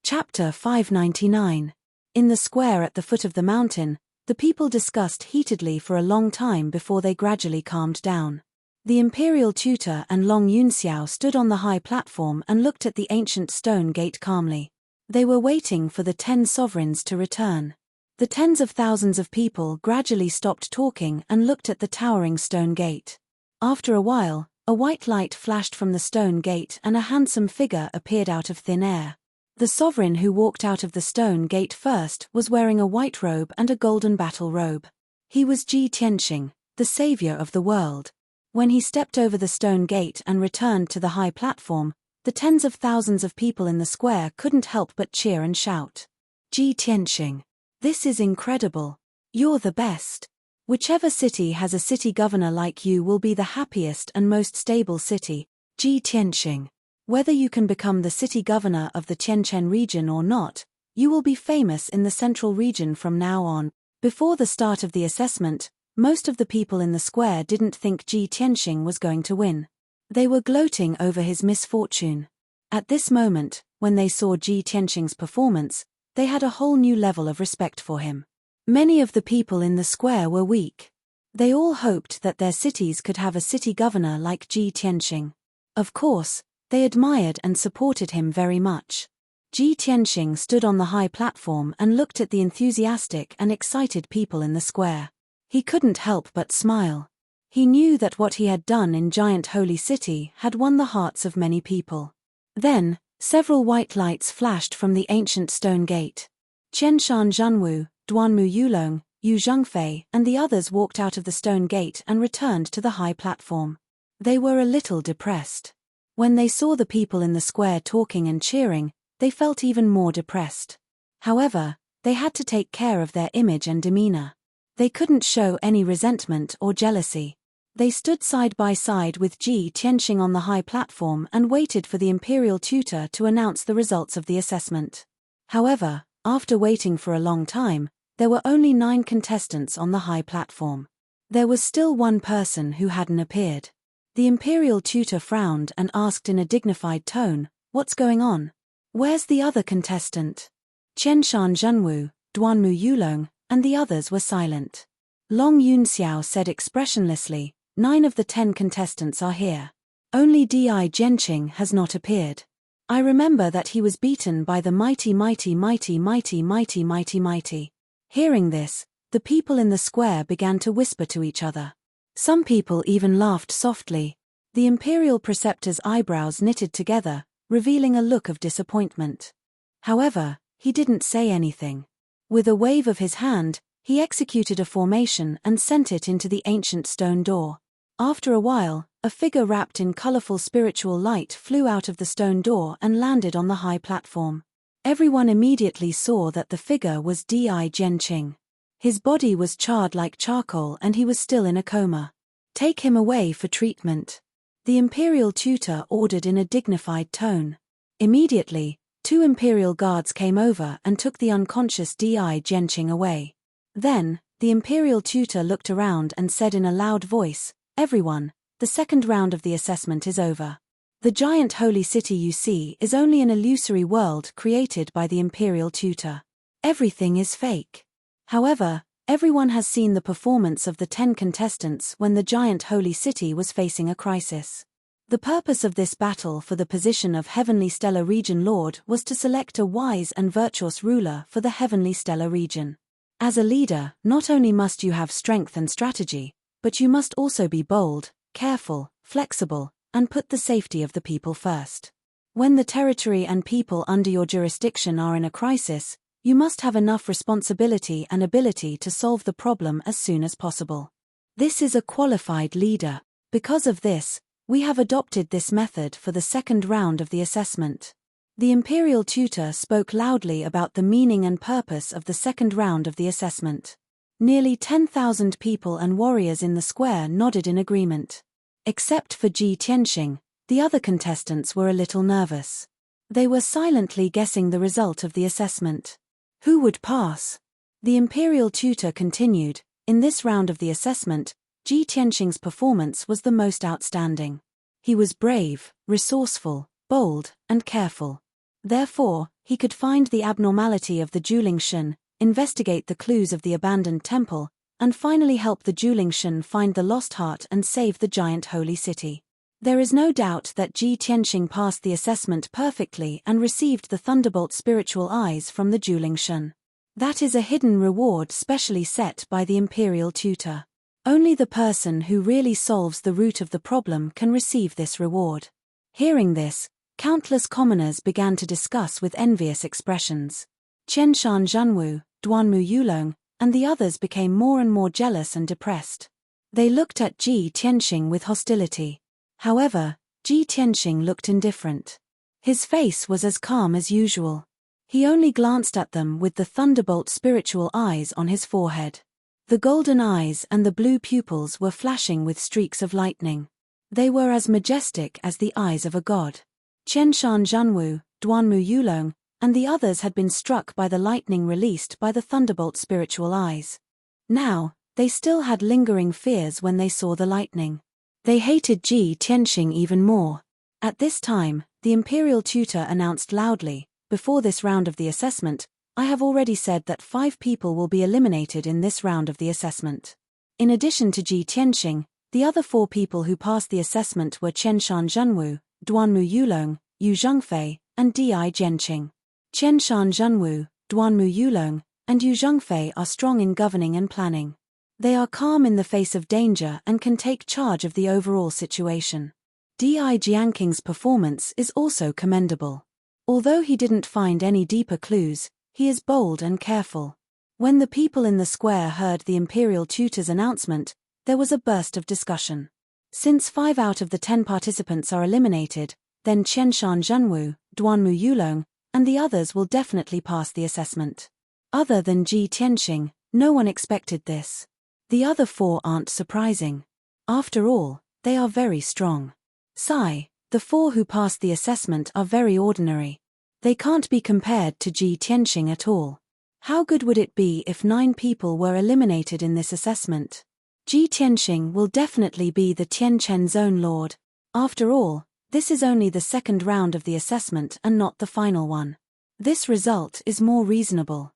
Chapter 599. In the square at the foot of the mountain, the people discussed heatedly for a long time before they gradually calmed down. The imperial tutor and Long Yunxiao stood on the high platform and looked at the ancient stone gate calmly. They were waiting for the 10 sovereigns to return. The tens of thousands of people gradually stopped talking and looked at the towering stone gate. After a while, a white light flashed from the stone gate and a handsome figure appeared out of thin air. The sovereign who walked out of the stone gate first was wearing a white robe and a golden battle robe. He was Ji Tianxing, the savior of the world. When he stepped over the stone gate and returned to the high platform, the tens of thousands of people in the square couldn't help but cheer and shout. Ji Tianxing. This is incredible. You're the best. Whichever city has a city governor like you will be the happiest and most stable city, Ji Tianxing. Whether you can become the city governor of the Tianchen region or not, you will be famous in the central region from now on. Before the start of the assessment, most of the people in the square didn't think Ji Tianxing was going to win. They were gloating over his misfortune. At this moment, when they saw Ji Tianxing's performance, they had a whole new level of respect for him. Many of the people in the square were weak. They all hoped that their cities could have a city governor like Ji Tianxing. Of course, they admired and supported him very much. Ji Tianxing stood on the high platform and looked at the enthusiastic and excited people in the square. He couldn't help but smile. He knew that what he had done in Giant Holy City had won the hearts of many people. Then, several white lights flashed from the ancient stone gate. Qianshan Zhenwu, Duanmu Yulong, Yu Zhengfei, and the others walked out of the stone gate and returned to the high platform. They were a little depressed. When they saw the people in the square talking and cheering, they felt even more depressed. However, they had to take care of their image and demeanor. They couldn't show any resentment or jealousy. They stood side by side with Ji Tianxing on the high platform and waited for the imperial tutor to announce the results of the assessment. However, after waiting for a long time, there were only 9 contestants on the high platform. There was still one person who hadn't appeared. The imperial tutor frowned and asked in a dignified tone, "What's going on? Where's the other contestant?" Qianshan Zhenwu, Duanmu Yulong, and the others were silent. Long Yunxiao said expressionlessly, 9 of the 10 contestants are here. Only Di Jianqing has not appeared. I remember that he was beaten by the mighty. Hearing this, the people in the square began to whisper to each other. Some people even laughed softly. The imperial preceptor's eyebrows knitted together, revealing a look of disappointment. However, he didn't say anything. With a wave of his hand, he executed a formation and sent it into the ancient stone door. After a while, a figure wrapped in colorful spiritual light flew out of the stone door and landed on the high platform. Everyone immediately saw that the figure was Di Jianqing. His body was charred like charcoal and he was still in a coma. "Take him away for treatment," the imperial tutor ordered in a dignified tone. Immediately, 2 imperial guards came over and took the unconscious Di Jianqing away. Then, the imperial tutor looked around and said in a loud voice, "Everyone, the second round of the assessment is over. The giant holy city you see is only an illusory world created by the imperial tutor. Everything is fake." However, everyone has seen the performance of the 10 contestants when the giant holy city was facing a crisis. The purpose of this battle for the position of Heavenly Stellar Region Lord was to select a wise and virtuous ruler for the Heavenly Stellar Region. As a leader, not only must you have strength and strategy, but you must also be bold, careful, flexible, and put the safety of the people first. When the territory and people under your jurisdiction are in a crisis, you must have enough responsibility and ability to solve the problem as soon as possible. This is a qualified leader. Because of this, we have adopted this method for the second round of the assessment. The imperial tutor spoke loudly about the meaning and purpose of the second round of the assessment. Nearly 10,000 people and warriors in the square nodded in agreement. Except for Ji Tianxing, the other contestants were a little nervous. They were silently guessing the result of the assessment. Who would pass? The imperial tutor continued, "In this round of the assessment, Ji Tianxing's performance was the most outstanding. He was brave, resourceful, bold, and careful. Therefore, he could find the abnormality of the Julingshan, investigate the clues of the abandoned temple, and finally help the Julingshan find the lost heart and save the giant holy city. There is no doubt that Ji Tianxing passed the assessment perfectly and received the Thunderbolt spiritual eyes from the Julingshan. That is a hidden reward specially set by the imperial tutor. Only the person who really solves the root of the problem can receive this reward. Hearing this, countless commoners began to discuss with envious expressions. Qianshan Zhanwu, Duanmu Yulong, and the others became more and more jealous and depressed. They looked at Ji Tianxing with hostility. However, Ji Tianxing looked indifferent. His face was as calm as usual. He only glanced at them with the Thunderbolt spiritual eyes on his forehead. The golden eyes and the blue pupils were flashing with streaks of lightning. They were as majestic as the eyes of a god. Qianshan Zhanwu, Duanmu Yulong, and the others had been struck by the lightning released by the Thunderbolt spiritual eyes. Now, they still had lingering fears when they saw the lightning. They hated Ji Tianxing even more. At this time, the imperial tutor announced loudly, "Before this round of the assessment, I have already said that 5 people will be eliminated in this round of the assessment. In addition to Ji Tianxing, the other 4 people who passed the assessment were Qianshan Zhanwu, Duanmu Yulong, Yu Zhengfei, and Di Jianqing. Qianshan Zhanwu, Duanmu Yulong, and Yu Zhengfei are strong in governing and planning. They are calm in the face of danger and can take charge of the overall situation. Di Jianqing's performance is also commendable. Although he didn't find any deeper clues, he is bold and careful." When the people in the square heard the imperial tutor's announcement, there was a burst of discussion. Since 5 out of the 10 participants are eliminated, then Qianshan Zhanwu, Duanmu Yulong, and the others will definitely pass the assessment. Other than Ji Tianxing, no one expected this. The other 4 aren't surprising. After all, they are very strong. Sigh, the 4 who passed the assessment are very ordinary. They can't be compared to Ji Tianxing at all. How good would it be if 9 people were eliminated in this assessment? Ji Tianxing will definitely be the Tianchen Zone Lord. After all, this is only the second round of the assessment and not the final one. This result is more reasonable.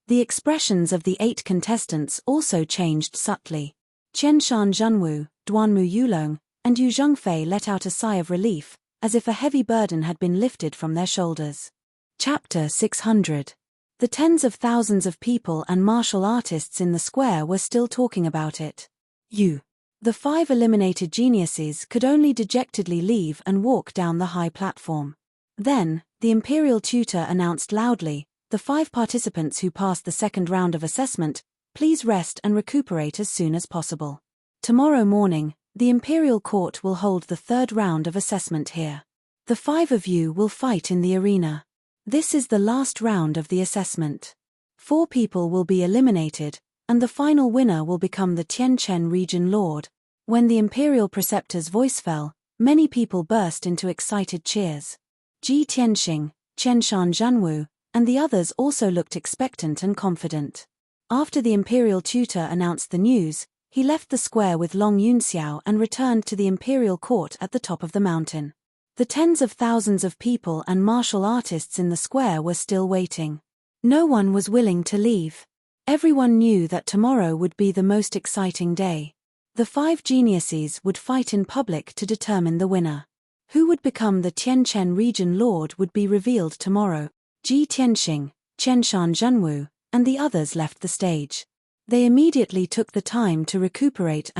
The expressions of the 8 contestants also changed subtly. Qianshan Zhanwu, Duanmu Yulong, and Yu Zhengfei let out a sigh of relief, as if a heavy burden had been lifted from their shoulders. Chapter 600. The tens of thousands of people and martial artists in the square were still talking about it. The 5 eliminated geniuses could only dejectedly leave and walk down the high platform. Then, the imperial tutor announced loudly, "The 5 participants who passed the second round of assessment, please rest and recuperate as soon as possible. Tomorrow morning, the imperial court will hold the 3rd round of assessment here. The 5 of you will fight in the arena. This is the last round of the assessment. 4 people will be eliminated, and the final winner will become the Tianchen region lord." When the imperial preceptor's voice fell, many people burst into excited cheers. Ji Tianxing, Qianshan Zhanwu, and the others also looked expectant and confident. After the imperial tutor announced the news, he left the square with Long Yunxiao and returned to the imperial court at the top of the mountain. The tens of thousands of people and martial artists in the square were still waiting. No one was willing to leave. Everyone knew that tomorrow would be the most exciting day. The 5 geniuses would fight in public to determine the winner. Who would become the Tianchen region lord would be revealed tomorrow. Ji Tianxing, Qianshan Zhanwu, and the others left the stage. They immediately took the time to recuperate.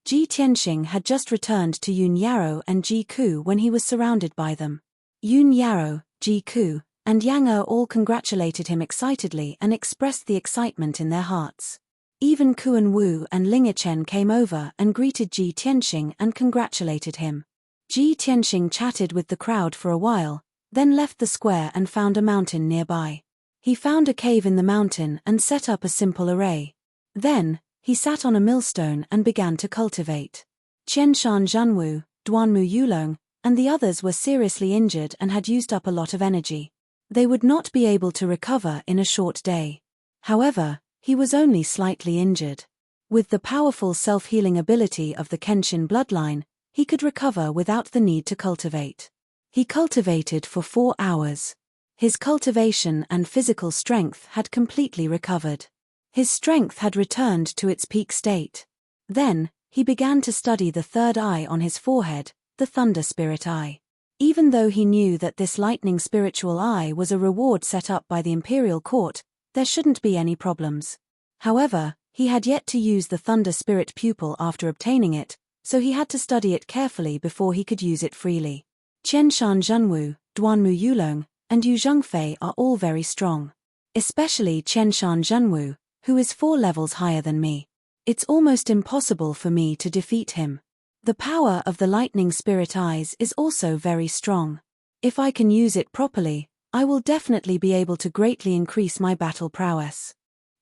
Ji Tianxing had just returned to Yun Yarrow and Ji Ku when he was surrounded by them. Yun Yarrow, Ji Ku, and Yang Er all congratulated him excitedly and expressed the excitement in their hearts. Even Kuan Wu and Lingichen came over and greeted Ji Tianxing and congratulated him. Ji Tianxing chatted with the crowd for a while, then left the square and found a mountain nearby. He found a cave in the mountain and set up a simple array. Then, he sat on a millstone and began to cultivate. Qianshan Zhanwu, Duanmu Yulong, and the others were seriously injured and had used up a lot of energy. They would not be able to recover in a short day. However, he was only slightly injured. With the powerful self-healing ability of the Kenshin bloodline, he could recover without the need to cultivate. He cultivated for 4 hours. His cultivation and physical strength had completely recovered. His strength had returned to its peak state. Then, he began to study the third eye on his forehead, the thunder spirit eye. Even though he knew that this lightning spiritual eye was a reward set up by the imperial court, there shouldn't be any problems. However, he had yet to use the thunder spirit pupil after obtaining it, so he had to study it carefully before he could use it freely. Qianshan Zhenwu, Duanmu Yulong, and Yu Zhengfei are all very strong. Especially Qianshan Zhenwu, who is 4 levels higher than me. It's almost impossible for me to defeat him. The power of the lightning spirit eyes is also very strong. If I can use it properly, I will definitely be able to greatly increase my battle prowess.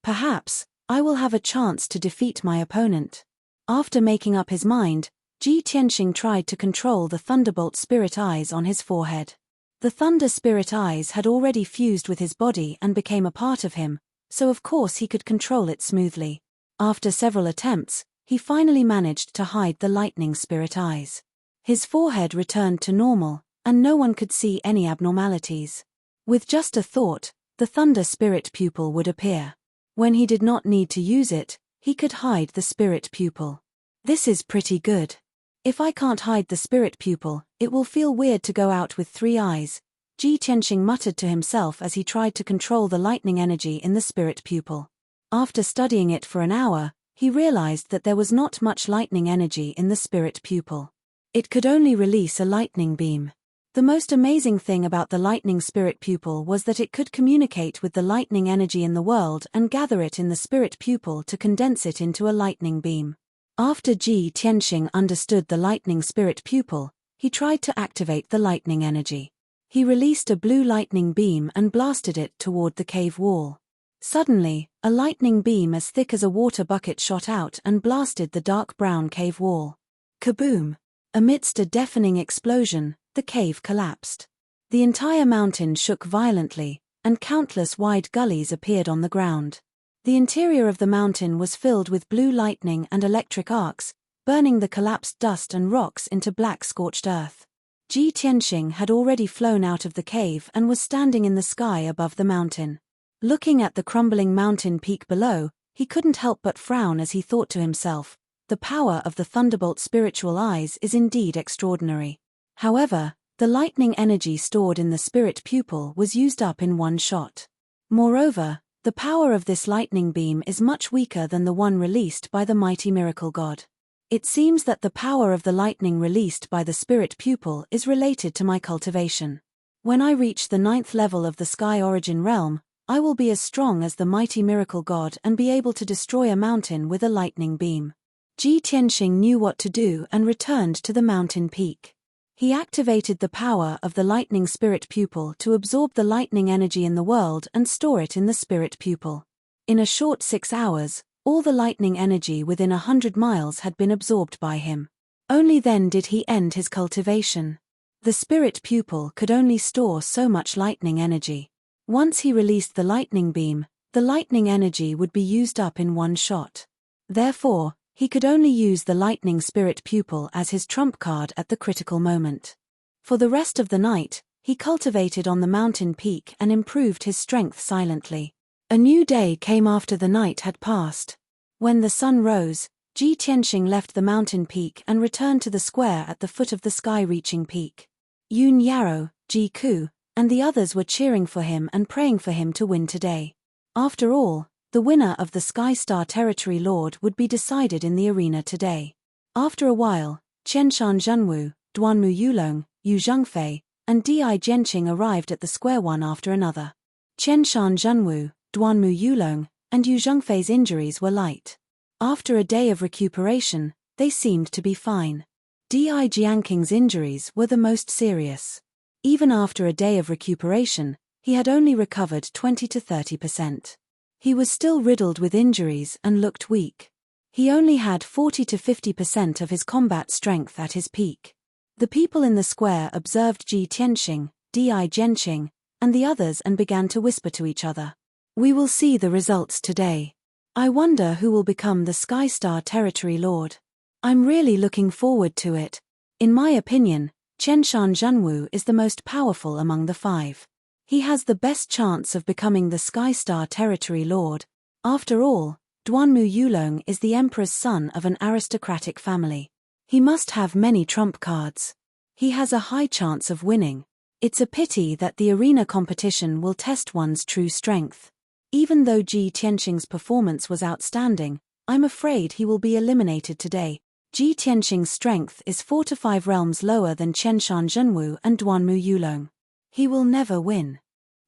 Perhaps, I will have a chance to defeat my opponent. After making up his mind, Ji Tianxing tried to control the thunderbolt spirit eyes on his forehead. The thunder spirit eyes had already fused with his body and became a part of him, so of course he could control it smoothly. After several attempts, he finally managed to hide the lightning spirit eyes. His forehead returned to normal, and no one could see any abnormalities. With just a thought, the thunder spirit pupil would appear. When he did not need to use it, he could hide the spirit pupil. This is pretty good. If I can't hide the spirit pupil, it will feel weird to go out with 3 eyes, Ji Tianxing muttered to himself as he tried to control the lightning energy in the spirit pupil. After studying it for an hour, he realized that there was not much lightning energy in the spirit pupil. It could only release a lightning beam. The most amazing thing about the lightning spirit pupil was that it could communicate with the lightning energy in the world and gather it in the spirit pupil to condense it into a lightning beam. After Ji Tianxing understood the lightning spirit pupil, he tried to activate the lightning energy. He released a blue lightning beam and blasted it toward the cave wall. Suddenly, a lightning beam as thick as a water bucket shot out and blasted the dark brown cave wall. Kaboom! Amidst a deafening explosion, the cave collapsed. The entire mountain shook violently, and countless wide gullies appeared on the ground. The interior of the mountain was filled with blue lightning and electric arcs, burning the collapsed dust and rocks into black scorched earth. Ji Tianxing had already flown out of the cave and was standing in the sky above the mountain. Looking at the crumbling mountain peak below, he couldn't help but frown as he thought to himself, the power of the thunderbolt spiritual eyes is indeed extraordinary. However, the lightning energy stored in the spirit pupil was used up in one shot. Moreover, the power of this lightning beam is much weaker than the one released by the mighty miracle god. It seems that the power of the lightning released by the spirit pupil is related to my cultivation. When I reach the 9th level of the Sky Origin realm, I will be as strong as the mighty miracle god and be able to destroy a mountain with a lightning beam. Ji Tianxing knew what to do and returned to the mountain peak. He activated the power of the lightning spirit pupil to absorb the lightning energy in the world and store it in the spirit pupil. In a short 6 hours, all the lightning energy within 100 miles had been absorbed by him. Only then did he end his cultivation. The spirit pupil could only store so much lightning energy. Once he released the lightning beam, the lightning energy would be used up in one shot. Therefore, he could only use the lightning spirit pupil as his trump card at the critical moment. For the rest of the night, he cultivated on the mountain peak and improved his strength silently. A new day came after the night had passed. When the sun rose, Ji Tianxing left the mountain peak and returned to the square at the foot of the sky-reaching peak. Yun Yarrow, Ji Ku, and the others were cheering for him and praying for him to win today. After all, the winner of the Sky Star Territory Lord would be decided in the arena today. After a while, Qianshan Zhenwu, Duanmu Yulong, Yu Zhengfei, and Di Jianqing arrived at the square one after another. Qianshan Zhenwu, Duanmu Yulong, and Yu Zhengfei's injuries were light. After a day of recuperation, they seemed to be fine. Di Jianqing's injuries were the most serious. Even after a day of recuperation, he had only recovered 20 to 30%. He was still riddled with injuries and looked weak. He only had 40 to 50% of his combat strength at his peak. The people in the square observed Ji Tianxing, Di Jianqing, and the others and began to whisper to each other. We will see the results today. I wonder who will become the Sky Star Territory Lord. I'm really looking forward to it. In my opinion, Chenshan Zhenwu is the most powerful among the 5. He has the best chance of becoming the Sky Star Territory Lord. After all, Duanmu Yulong is the emperor's son of an aristocratic family. He must have many trump cards. He has a high chance of winning. It's a pity that the arena competition will test one's true strength. Even though Ji Tianqing's performance was outstanding, I'm afraid he will be eliminated today. Ji Tianqing's strength is 4 to 5 realms lower than Chenshan Zhenwu and Duanmu Yulong. He will never win.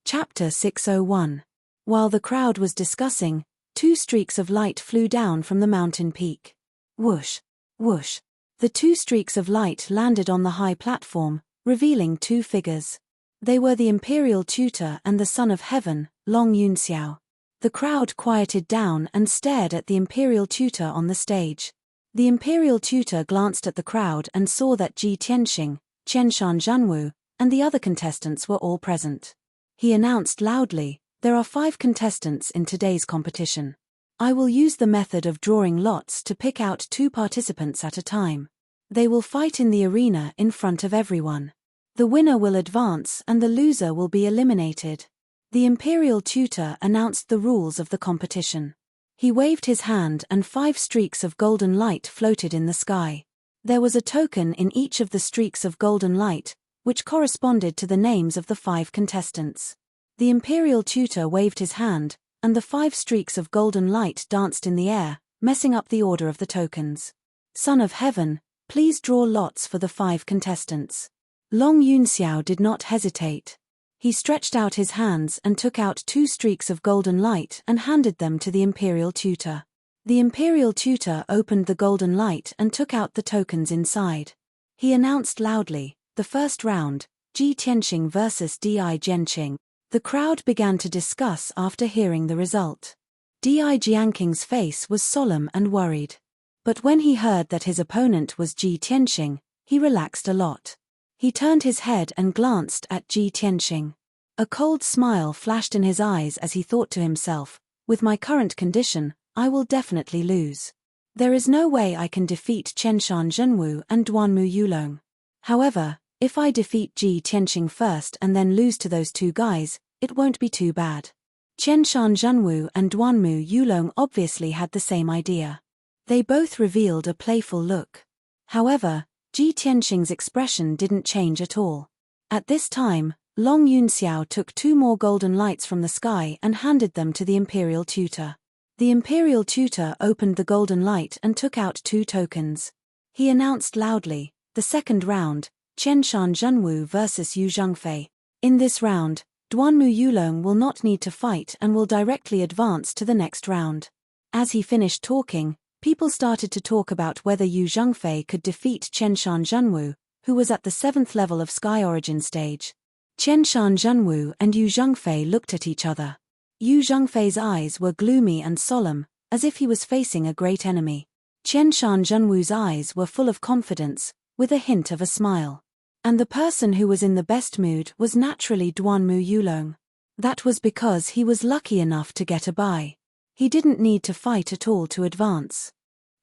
Chapter 601. While the crowd was discussing, 2 streaks of light flew down from the mountain peak. Whoosh, whoosh. The 2 streaks of light landed on the high platform, revealing 2 figures. They were the Imperial Tutor and the Son of Heaven, Long Yunxiao. The crowd quieted down and stared at the Imperial Tutor on the stage. The Imperial Tutor glanced at the crowd and saw that Ji Tianqing, Chenshan Zhenwu, and the other contestants were all present. He announced loudly, "There are 5 contestants in today's competition. I will use the method of drawing lots to pick out 2 participants at a time. They will fight in the arena in front of everyone. The winner will advance and the loser will be eliminated." The Imperial Tutor announced the rules of the competition. He waved his hand and 5 streaks of golden light floated in the sky. There was a token in each of the streaks of golden light, which corresponded to the names of the 5 contestants. The Imperial Tutor waved his hand, and the 5 streaks of golden light danced in the air, messing up the order of the tokens. "Son of Heaven, please draw lots for the 5 contestants." Long Yunxiao did not hesitate. He stretched out his hands and took out 2 streaks of golden light and handed them to the Imperial Tutor. The Imperial Tutor opened the golden light and took out the tokens inside. He announced loudly, "The first round, Ji Tianqing vs Di Jianqing." The crowd began to discuss after hearing the result. Di Jianqing's face was solemn and worried. But when he heard that his opponent was Ji Tianqing, he relaxed a lot. He turned his head and glanced at Ji Tianqing. A cold smile flashed in his eyes as he thought to himself, "With my current condition, I will definitely lose. There is no way I can defeat Chenshan Zhenwu and Duanmu Yulong. However, if I defeat Ji Tianqing first and then lose to those 2 guys, it won't be too bad." Chenshan Zhenwu and Duanmu Yulong obviously had the same idea. They both revealed a playful look. However, Ji Tianqing's expression didn't change at all. At this time, Long Yunxiao took 2 more golden lights from the sky and handed them to the Imperial Tutor. The Imperial Tutor opened the golden light and took out 2 tokens. He announced loudly, "The second round, Chenshan Zhenwu vs Yu Zhengfei. In this round, Duanmu Yulong will not need to fight and will directly advance to the next round." As he finished talking, people started to talk about whether Yu Zhengfei could defeat Chenshan Zhenwu, who was at the 7th level of Sky Origin stage. Chenshan Zhenwu and Yu Zhengfei looked at each other. Yu Zhengfei's eyes were gloomy and solemn, as if he was facing a great enemy. Chenshan Zhenwu's eyes were full of confidence, with a hint of a smile. And the person who was in the best mood was naturally Duanmu Yulong. That was because he was lucky enough to get a bye. He didn't need to fight at all to advance.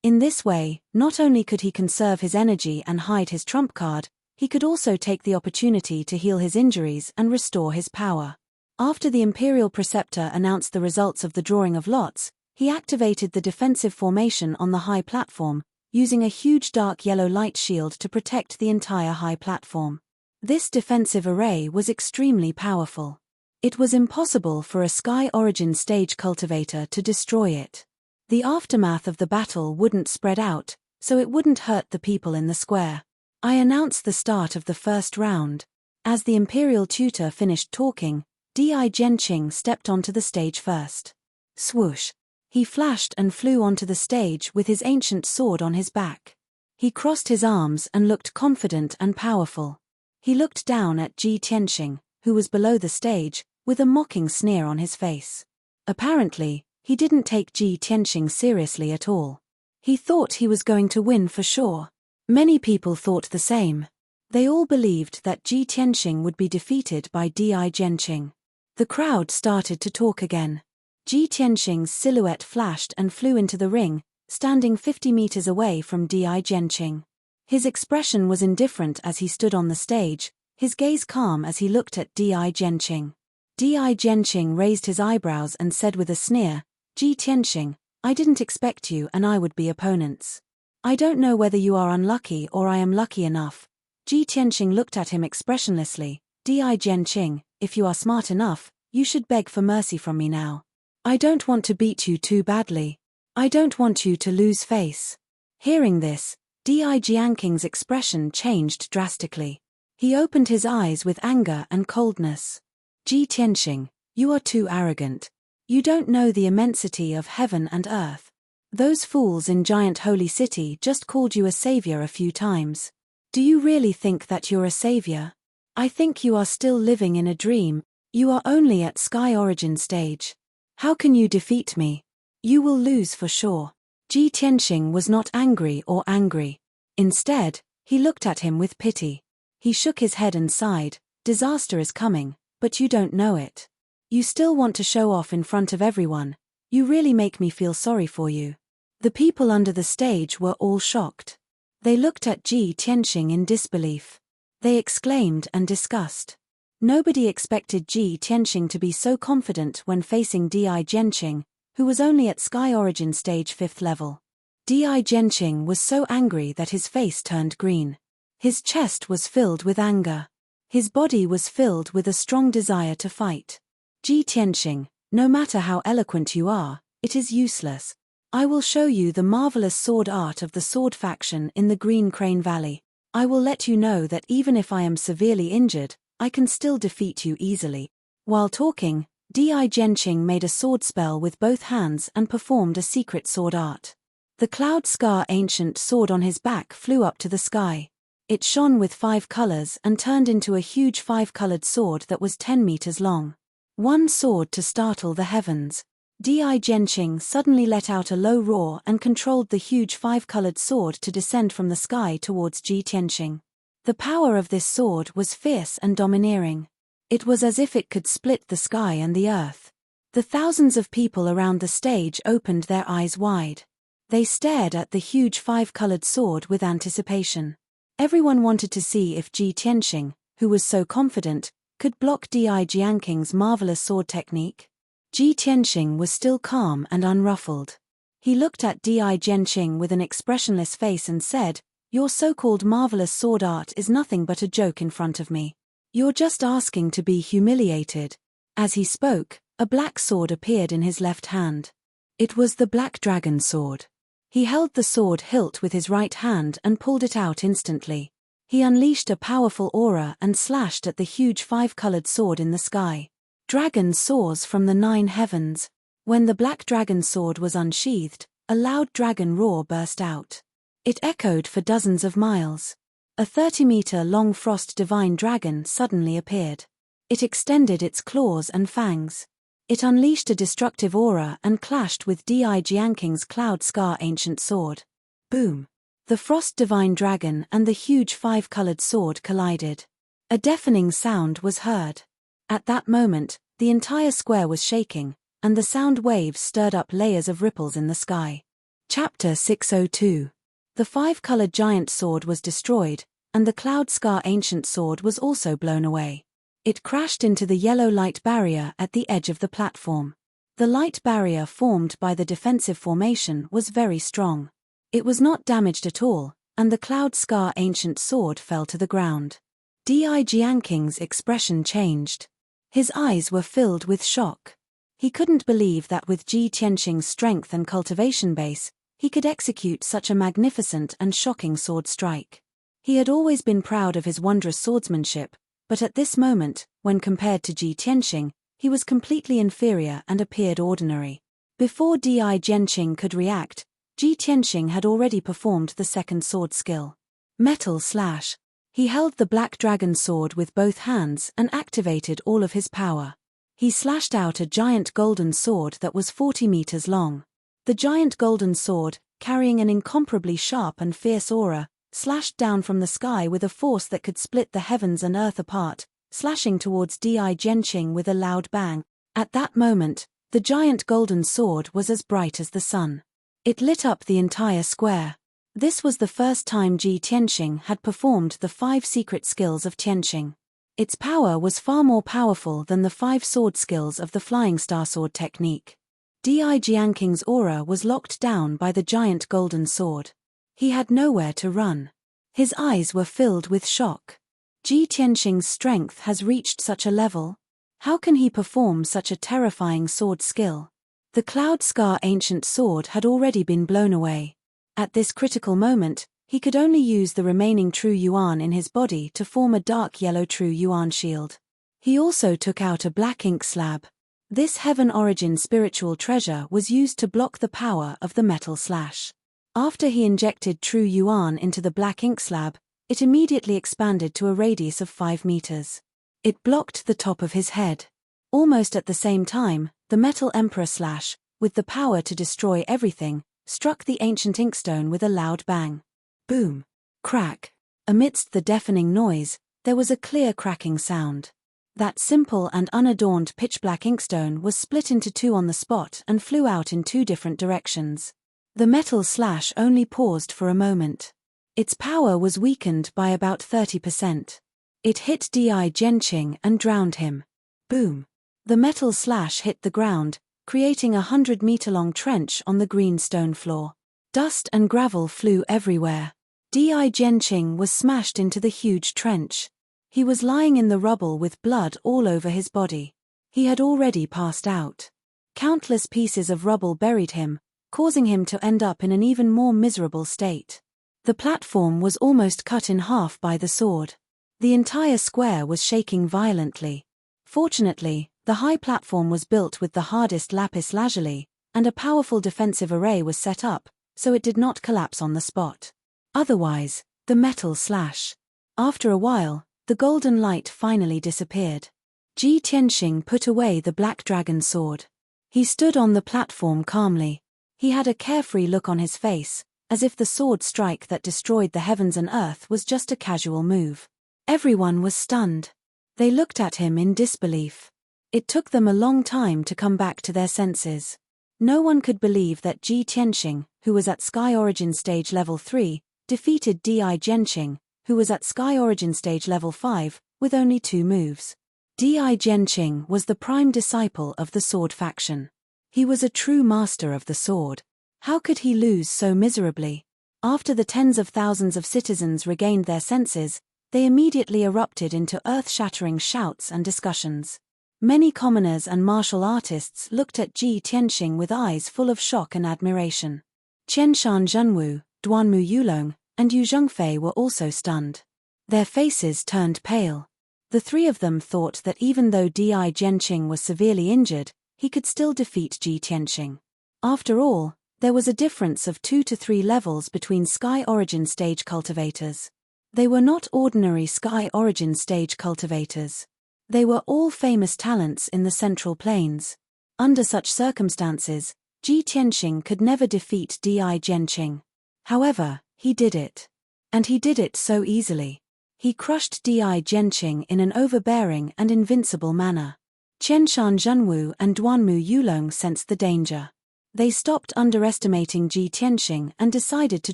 In this way, not only could he conserve his energy and hide his trump card, he could also take the opportunity to heal his injuries and restore his power. After the Imperial Preceptor announced the results of the drawing of lots, he activated the defensive formation on the high platform, using a huge dark yellow light shield to protect the entire high platform. This defensive array was extremely powerful. It was impossible for a Sky Origin stage cultivator to destroy it. The aftermath of the battle wouldn't spread out, so it wouldn't hurt the people in the square. I announced the start of the first round. As the Imperial Tutor finished talking, Di Jianqing stepped onto the stage first. Swoosh! He flashed and flew onto the stage with his ancient sword on his back. He crossed his arms and looked confident and powerful. He looked down at Ji Tianqing, who was below the stage, with a mocking sneer on his face. Apparently, he didn't take Ji Tianqing seriously at all. He thought he was going to win for sure. Many people thought the same. They all believed that Ji Tianqing would be defeated by Di Jianqing. The crowd started to talk again. Ji Tianqing's silhouette flashed and flew into the ring, standing 50 meters away from Di Jianqing. His expression was indifferent as he stood on the stage, his gaze calm as he looked at Di Jianqing. Di Jianqing raised his eyebrows and said with a sneer, "Ji Tianqing, I didn't expect you and I would be opponents. I don't know whether you are unlucky or I am lucky enough." Ji Tianqing looked at him expressionlessly. "Di Jianqing, if you are smart enough, you should beg for mercy from me now. I don't want to beat you too badly. I don't want you to lose face." Hearing this, Di Jianqing's expression changed drastically. He opened his eyes with anger and coldness. "Ji Tianqing, you are too arrogant. You don't know the immensity of heaven and earth. Those fools in Giant Holy City just called you a savior a few times. Do you really think that you're a savior? I think you are still living in a dream. You are only at Sky Origin stage. How can you defeat me? You will lose for sure." Ji Tianqing was not angry or angry. Instead, he looked at him with pity. He shook his head and sighed, "Disaster is coming, but you don't know it. You still want to show off in front of everyone. You really make me feel sorry for you." The people under the stage were all shocked. They looked at Ji Tianqing in disbelief. They exclaimed and discussed. Nobody expected Ji Tianqing to be so confident when facing Di Jianqing, who was only at Sky Origin stage 5th level. Di Jianqing was so angry that his face turned green. His chest was filled with anger. His body was filled with a strong desire to fight. "Ji Tianqing, no matter how eloquent you are, it is useless. I will show you the marvelous sword art of the sword faction in the Green Crane Valley. I will let you know that even if I am severely injured, I can still defeat you easily." While talking, Di Jianqing made a sword spell with both hands and performed a secret sword art. The Cloud Scar ancient sword on his back flew up to the sky. It shone with 5 colors and turned into a huge 5-colored sword that was 10 meters long. One sword to startle the heavens. Di Jianqing suddenly let out a low roar and controlled the huge 5-colored sword to descend from the sky towards Ji Tianqing. The power of this sword was fierce and domineering. It was as if it could split the sky and the earth. The thousands of people around the stage opened their eyes wide. They stared at the huge 5-colored sword with anticipation. Everyone wanted to see if Ji Tianqing, who was so confident, could block Di Jianqing's marvelous sword technique. Ji Tianqing was still calm and unruffled. He looked at Di Jianqing with an expressionless face and said, "Your so-called marvelous sword art is nothing but a joke in front of me. You're just asking to be humiliated." As he spoke, a black sword appeared in his left hand. It was the Black Dragon sword. He held the sword hilt with his right hand and pulled it out instantly. He unleashed a powerful aura and slashed at the huge 5-colored sword in the sky. Dragon soars from the 9 heavens. When the Black Dragon sword was unsheathed, a loud dragon roar burst out. It echoed for dozens of miles. A 30-meter-long frost divine dragon suddenly appeared. It extended its claws and fangs. It unleashed a destructive aura and clashed with Di Jianqing's Cloud Scar ancient sword. Boom! The frost divine dragon and the huge 5-colored sword collided. A deafening sound was heard. At that moment, the entire square was shaking, and the sound waves stirred up layers of ripples in the sky. Chapter 602. The 5-colored giant sword was destroyed, and the Cloud Scar ancient sword was also blown away. It crashed into the yellow light barrier at the edge of the platform. The light barrier formed by the defensive formation was very strong. It was not damaged at all, and the Cloud Scar ancient sword fell to the ground. Di Jianqing's expression changed. His eyes were filled with shock. He couldn't believe that with Ji Tianqing's strength and cultivation base, he could execute such a magnificent and shocking sword strike. He had always been proud of his wondrous swordsmanship, but at this moment, when compared to Ji Tianqing, he was completely inferior and appeared ordinary. Before Di Jianqing could react, Ji Tianqing had already performed the second sword skill. Metal Slash. He held the Black Dragon sword with both hands and activated all of his power. He slashed out a giant golden sword that was 40 meters long. The giant golden sword, carrying an incomparably sharp and fierce aura, slashed down from the sky with a force that could split the heavens and earth apart, slashing towards Di Jianqing with a loud bang. At that moment, the giant golden sword was as bright as the sun. It lit up the entire square. This was the first time Ji Tianqing had performed the 5 secret skills of Tianqing. Its power was far more powerful than the 5 sword skills of the Flying Star Sword technique. Di Jianking's aura was locked down by the giant golden sword. He had nowhere to run. His eyes were filled with shock. Ji Tianqing's strength has reached such a level? How can he perform such a terrifying sword skill? The Cloud Scar ancient sword had already been blown away. At this critical moment, he could only use the remaining True Yuan in his body to form a dark yellow True Yuan shield. He also took out a black ink slab. This heaven origin spiritual treasure was used to block the power of the metal slash. After he injected True Yuan into the black ink slab, it immediately expanded to a radius of 5 meters. It blocked the top of his head. Almost at the same time, the metal emperor slash, with the power to destroy everything, struck the ancient inkstone with a loud bang. Boom! Crack! Amidst the deafening noise, there was a clear cracking sound. That simple and unadorned pitch-black inkstone was split into 2 on the spot and flew out in 2 different directions. The metal slash only paused for a moment. Its power was weakened by about 30%. It hit Di Jianqing and drowned him. Boom! The metal slash hit the ground, creating a 100-meter-long trench on the green stone floor. Dust and gravel flew everywhere. Di Jianqing was smashed into the huge trench. He was lying in the rubble with blood all over his body. He had already passed out. Countless pieces of rubble buried him, causing him to end up in an even more miserable state. The platform was almost cut in half by the sword. The entire square was shaking violently. Fortunately, the high platform was built with the hardest lapis lazuli, and a powerful defensive array was set up, so it did not collapse on the spot. Otherwise, the metal slash. After a while, the golden light finally disappeared. Ji Tianqing put away the black dragon sword. He stood on the platform calmly. He had a carefree look on his face, as if the sword strike that destroyed the heavens and earth was just a casual move. Everyone was stunned. They looked at him in disbelief. It took them a long time to come back to their senses. No one could believe that Ji Tianqing, who was at Sky Origin Stage Level 3, defeated Di Jianqing, who was at Sky Origin Stage Level 5, with only 2 moves. Di Jianqing was the prime disciple of the sword faction. He was a true master of the sword. How could he lose so miserably? After the tens of thousands of citizens regained their senses, they immediately erupted into earth-shattering shouts and discussions. Many commoners and martial artists looked at Ji Tianqing with eyes full of shock and admiration. Qianshan Zhenwu, Duanmu Yulong, and Yu Zhengfei were also stunned. Their faces turned pale. The 3 of them thought that even though Di Jianqing was severely injured, he could still defeat Ji Tianqing. After all, there was a difference of 2 to 3 levels between Sky Origin Stage cultivators. They were not ordinary Sky Origin Stage cultivators. They were all famous talents in the Central Plains. Under such circumstances, Ji Tianqing could never defeat Di Jianqing. However, he did it. And he did it so easily. He crushed Di Jianqing in an overbearing and invincible manner. Qianshan Zhenwu and Duanmu Yulong sensed the danger. They stopped underestimating Ji Tianqing and decided to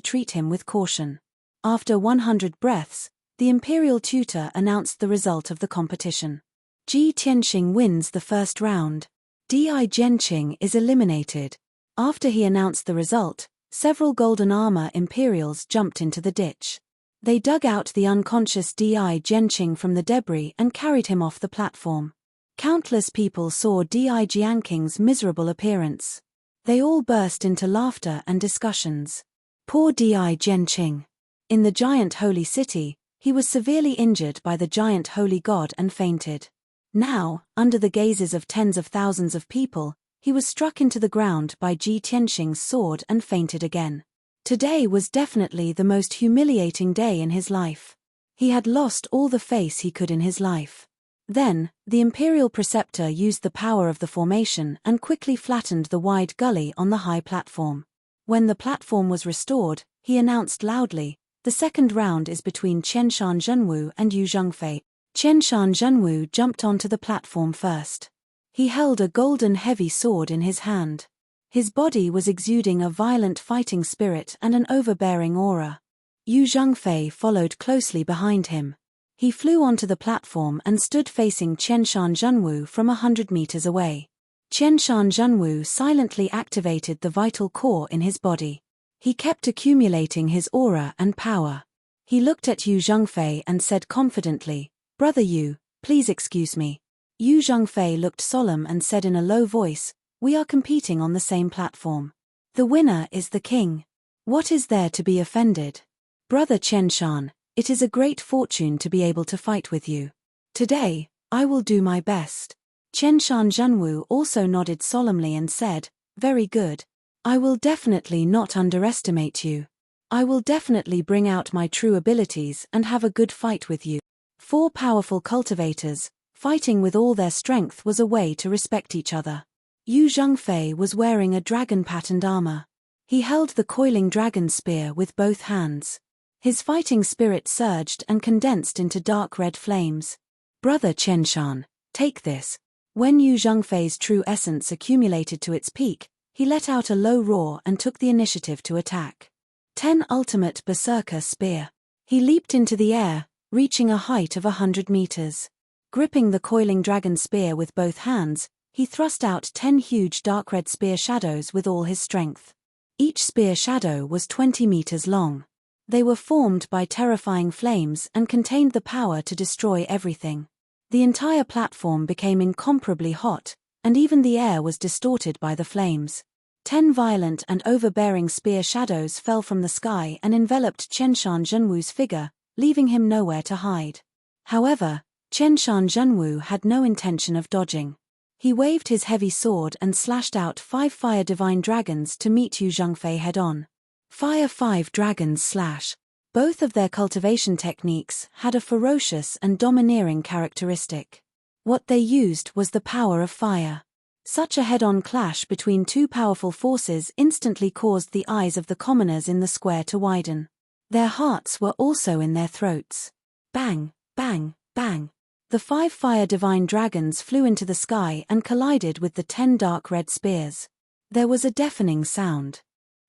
treat him with caution. After 100 breaths, the imperial tutor announced the result of the competition. Ji Tianqing wins the first round. Di Jianqing is eliminated. After he announced the result, several golden armor imperials jumped into the ditch. They dug out the unconscious Di Jianqing from the debris and carried him off the platform. Countless people saw Di Jianking's miserable appearance. They all burst into laughter and discussions. Poor Di Jianqing. In the giant holy city, he was severely injured by the giant holy god and fainted. Now, under the gazes of tens of thousands of people, he was struck into the ground by Ji Tianqing's sword and fainted again. Today was definitely the most humiliating day in his life. He had lost all the face he could in his life. Then, the imperial preceptor used the power of the formation and quickly flattened the wide gully on the high platform. When the platform was restored, he announced loudly, "The second round is between Qianshan Zhenwu and Yu Zhengfei." Qianshan Zhenwu jumped onto the platform first. He held a golden heavy sword in his hand. His body was exuding a violent fighting spirit and an overbearing aura. Yu Zhengfei followed closely behind him. He flew onto the platform and stood facing Qianshan Zhenwu from 100 meters away. Qianshan Zhenwu silently activated the vital core in his body. He kept accumulating his aura and power. He looked at Yu Zhengfei and said confidently, "Brother Yu, please excuse me." Yu Zhengfei looked solemn and said in a low voice, "We are competing on the same platform. The winner is the king. What is there to be offended? Brother Qianshan, it is a great fortune to be able to fight with you. Today, I will do my best." Qianshan Zhenwu also nodded solemnly and said, "Very good. I will definitely not underestimate you. I will definitely bring out my true abilities and have a good fight with you." 4 powerful cultivators, fighting with all their strength was a way to respect each other. Yu Zhengfei was wearing a dragon-patterned armor. He held the coiling dragon spear with both hands. His fighting spirit surged and condensed into dark red flames. "Brother Qianshan, take this." When Yu Zhengfei's true essence accumulated to its peak, he let out a low roar and took the initiative to attack. 10 Ultimate Berserker Spear. He leaped into the air, reaching a height of 100 meters. Gripping the coiling dragon spear with both hands, he thrust out 10 huge dark red spear shadows with all his strength. Each spear shadow was 20 meters long. They were formed by terrifying flames and contained the power to destroy everything. The entire platform became incomparably hot, and even the air was distorted by the flames. 10 violent and overbearing spear shadows fell from the sky and enveloped Qianshan Zhenwu's figure, leaving him nowhere to hide. However, Qianshan Zhenwu had no intention of dodging. He waved his heavy sword and slashed out 5 fire divine dragons to meet Yu Zhengfei head-on. Fire 5 dragons slash. Both of their cultivation techniques had a ferocious and domineering characteristic. What they used was the power of fire. Such a head-on clash between 2 powerful forces instantly caused the eyes of the commoners in the square to widen. Their hearts were also in their throats. Bang, bang, bang. The 5 fire divine dragons flew into the sky and collided with the 10 dark red spears. There was a deafening sound.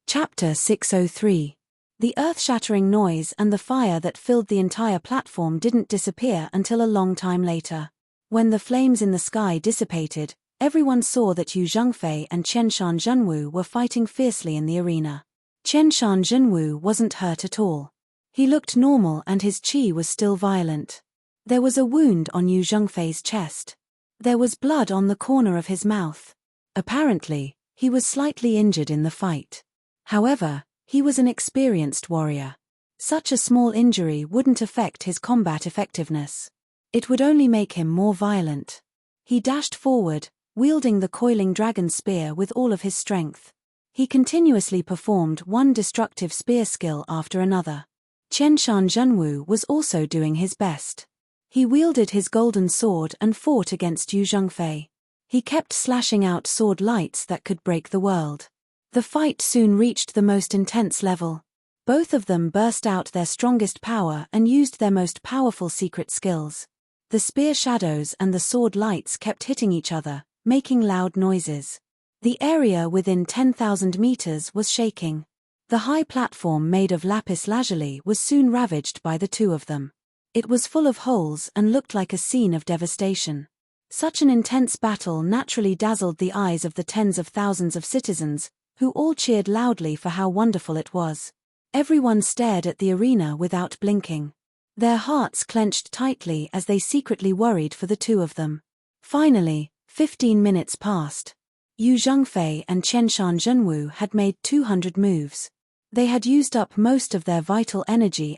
Chapter 603. The earth-shattering noise and the fire that filled the entire platform didn't disappear until a long time later. When the flames in the sky dissipated, everyone saw that Yu Zhengfei and Qianshan Zhenwu were fighting fiercely in the arena. Qianshan Zhenwu wasn't hurt at all. He looked normal and his qi was still violent. There was a wound on Yu Zhengfei's chest. There was blood on the corner of his mouth. Apparently, he was slightly injured in the fight. However, he was an experienced warrior. Such a small injury wouldn't affect his combat effectiveness. It would only make him more violent. He dashed forward, wielding the coiling dragon spear with all of his strength. He continuously performed one destructive spear skill after another. Qianshan Zhenwu was also doing his best. He wielded his golden sword and fought against Yu Zhengfei. He kept slashing out sword lights that could break the world. The fight soon reached the most intense level. Both of them burst out their strongest power and used their most powerful secret skills. The spear shadows and the sword lights kept hitting each other, making loud noises. The area within 10,000 meters was shaking. The high platform made of lapis lazuli was soon ravaged by the 2 of them. It was full of holes and looked like a scene of devastation. Such an intense battle naturally dazzled the eyes of the tens of thousands of citizens, who all cheered loudly for how wonderful it was. Everyone stared at the arena without blinking. Their hearts clenched tightly as they secretly worried for the 2 of them. Finally, 15 minutes passed. Yu Zhengfei and Qianshan Zhenwu had made 200 moves. They had used up most of their vital energy.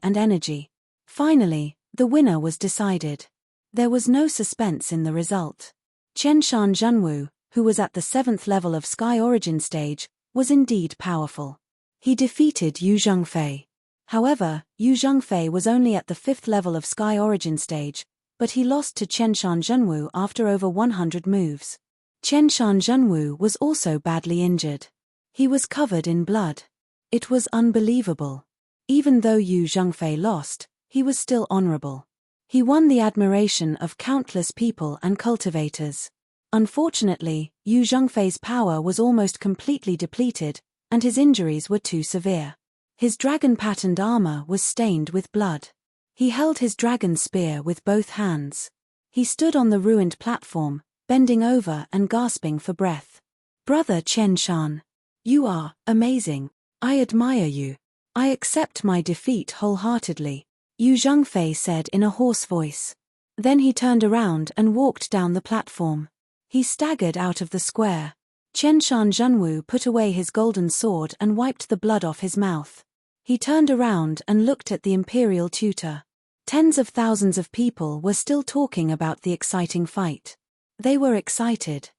Finally, the winner was decided. There was no suspense in the result. Qianshan Zhenwu, who was at the 7th level of Sky Origin stage, was indeed powerful. He defeated Yu Zhengfei. However, Yu Zhengfei was only at the 5th level of Sky Origin stage, but he lost to Qianshan Zhenwu after over 100 moves. Qianshan Zhenwu was also badly injured. He was covered in blood. It was unbelievable. Even though Yu Zhengfei lost, he was still honorable. He won the admiration of countless people and cultivators. Unfortunately, Yu Zhengfei's power was almost completely depleted, and his injuries were too severe. His dragon-patterned armor was stained with blood. He held his dragon spear with both hands. He stood on the ruined platform, bending over and gasping for breath. "Brother Chen Shan, you are amazing. I admire you. I accept my defeat wholeheartedly," Yu Zhengfei said in a hoarse voice. Then he turned around and walked down the platform. He staggered out of the square. Chen Shan Zhenwu put away his golden sword and wiped the blood off his mouth. He turned around and looked at the imperial tutor. Tens of thousands of people were still talking about the exciting fight. They were excited.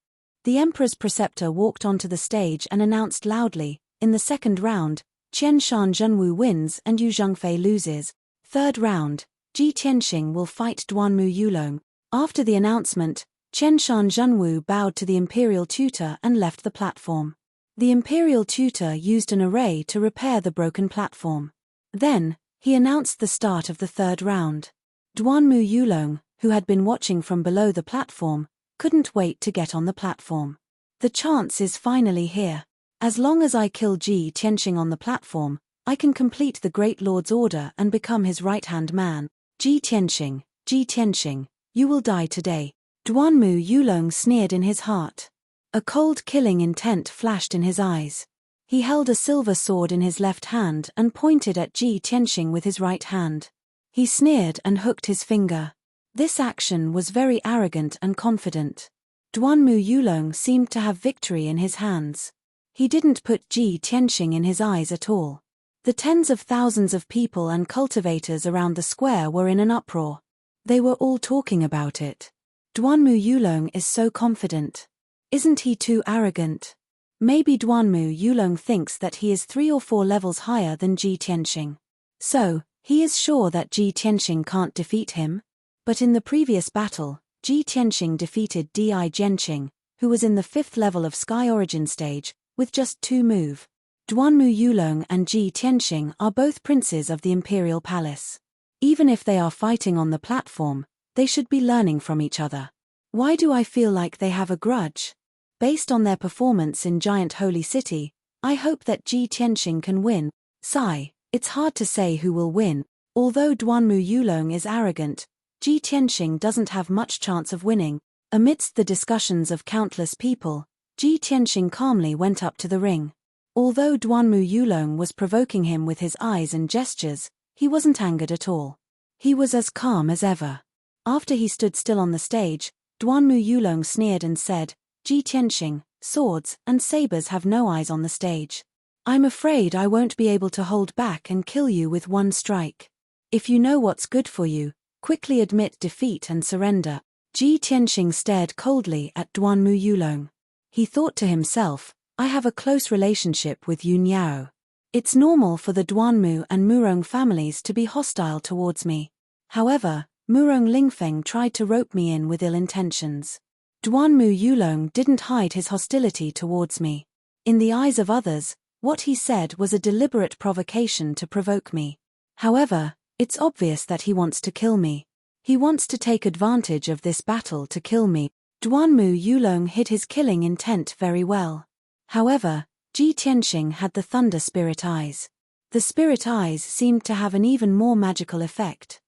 The emperor's preceptor walked onto the stage and announced loudly, "In the second round, Chen Shan Zhenwu wins and Yu Zhengfei loses. Third round, Ji Tianxing will fight Duanmu Yulong." After the announcement, Chen Shan Zhenwu bowed to the imperial tutor and left the platform. The imperial tutor used an array to repair the broken platform. Then, he announced the start of the third round. Duanmu Yulong, who had been watching from below the platform, couldn't wait to get on the platform. "The chance is finally here. As long as I kill Ji Tianxing on the platform, I can complete the Great Lord's order and become his right-hand man. Ji Tianxing, you will die today." Duanmu Yulong sneered in his heart. A cold killing intent flashed in his eyes. He held a silver sword in his left hand and pointed at Ji Tianxing with his right hand. He sneered and hooked his finger. This action was very arrogant and confident. Duanmu Yulong seemed to have victory in his hands. He didn't put Ji Tianxing in his eyes at all. The tens of thousands of people and cultivators around the square were in an uproar. They were all talking about it. Duanmu Yulong is so confident. Isn't he too arrogant? Maybe Duanmu Yulong thinks that he is 3 or 4 levels higher than Ji Tianxing. So, he is sure that Ji Tianxing can't defeat him? But in the previous battle, Ji Tianxing defeated Di Jianqing, who was in the 5th level of Sky Origin stage, with just 2 moves. Duanmu Yulong and Ji Tianxing are both princes of the Imperial Palace. Even if they are fighting on the platform, they should be learning from each other. Why do I feel like they have a grudge? Based on their performance in Giant Holy City, I hope that Ji Tianxing can win. Sigh, it's hard to say who will win. Although Duanmu Yulong is arrogant, Ji Tianxing doesn't have much chance of winning. Amidst the discussions of countless people, Ji Tianxing calmly went up to the ring. Although Duanmu Yulong was provoking him with his eyes and gestures, he wasn't angered at all. He was as calm as ever. After he stood still on the stage, Duanmu Yulong sneered and said, "Ji Tianxing, swords and sabers have no eyes on the stage. I'm afraid I won't be able to hold back and kill you with one strike. If you know what's good for you, quickly admit defeat and surrender." Ji Tianxing stared coldly at Duanmu Yulong. He thought to himself, "I have a close relationship with Yun Yao. It's normal for the Duanmu and Murong families to be hostile towards me. However, Murong Lingfeng tried to rope me in with ill intentions. Duanmu Yulong didn't hide his hostility towards me. In the eyes of others, what he said was a deliberate provocation to provoke me. However, it's obvious that he wants to kill me. He wants to take advantage of this battle to kill me." Duanmu Yulong hid his killing intent very well. However, Ji Tianxing had the Thunder Spirit Eyes. The Spirit Eyes seemed to have an even more magical effect.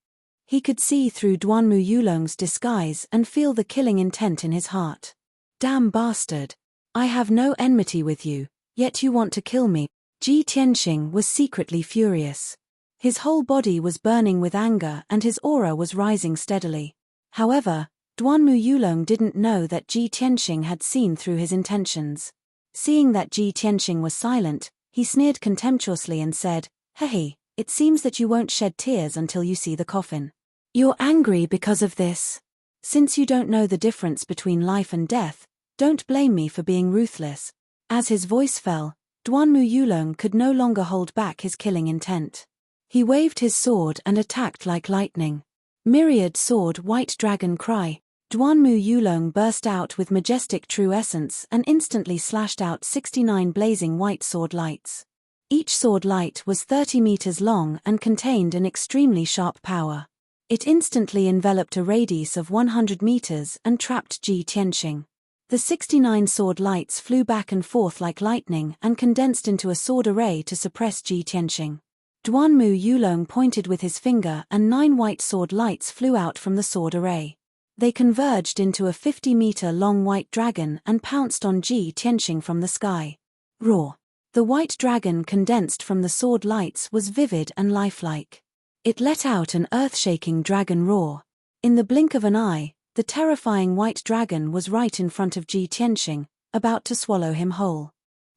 He could see through Duanmu Yulong's disguise and feel the killing intent in his heart. "Damn bastard. I have no enmity with you, yet you want to kill me." Ji Tianxing was secretly furious. His whole body was burning with anger and his aura was rising steadily. However, Duanmu Yulong didn't know that Ji Tianxing had seen through his intentions. Seeing that Ji Tianxing was silent, he sneered contemptuously and said, "Hey, it seems that you won't shed tears until you see the coffin. You're angry because of this. Since you don't know the difference between life and death, don't blame me for being ruthless." As his voice fell, Duanmu Yulong could no longer hold back his killing intent. He waved his sword and attacked like lightning. Myriad sword white dragon cry. Duanmu Yulong burst out with majestic true essence and instantly slashed out 69 blazing white sword lights. Each sword light was 30 meters long and contained an extremely sharp power. It instantly enveloped a radius of 100 meters and trapped Ji Tianxing. The 69 sword lights flew back and forth like lightning and condensed into a sword array to suppress Ji Tianxing. Duanmu Yulong pointed with his finger and 9 white sword lights flew out from the sword array. They converged into a 50-meter-long white dragon and pounced on Ji Tianxing from the sky. Roar! The white dragon condensed from the sword lights was vivid and lifelike. It let out an earth-shaking dragon roar. In the blink of an eye, the terrifying white dragon was right in front of Ji Tianxing, about to swallow him whole.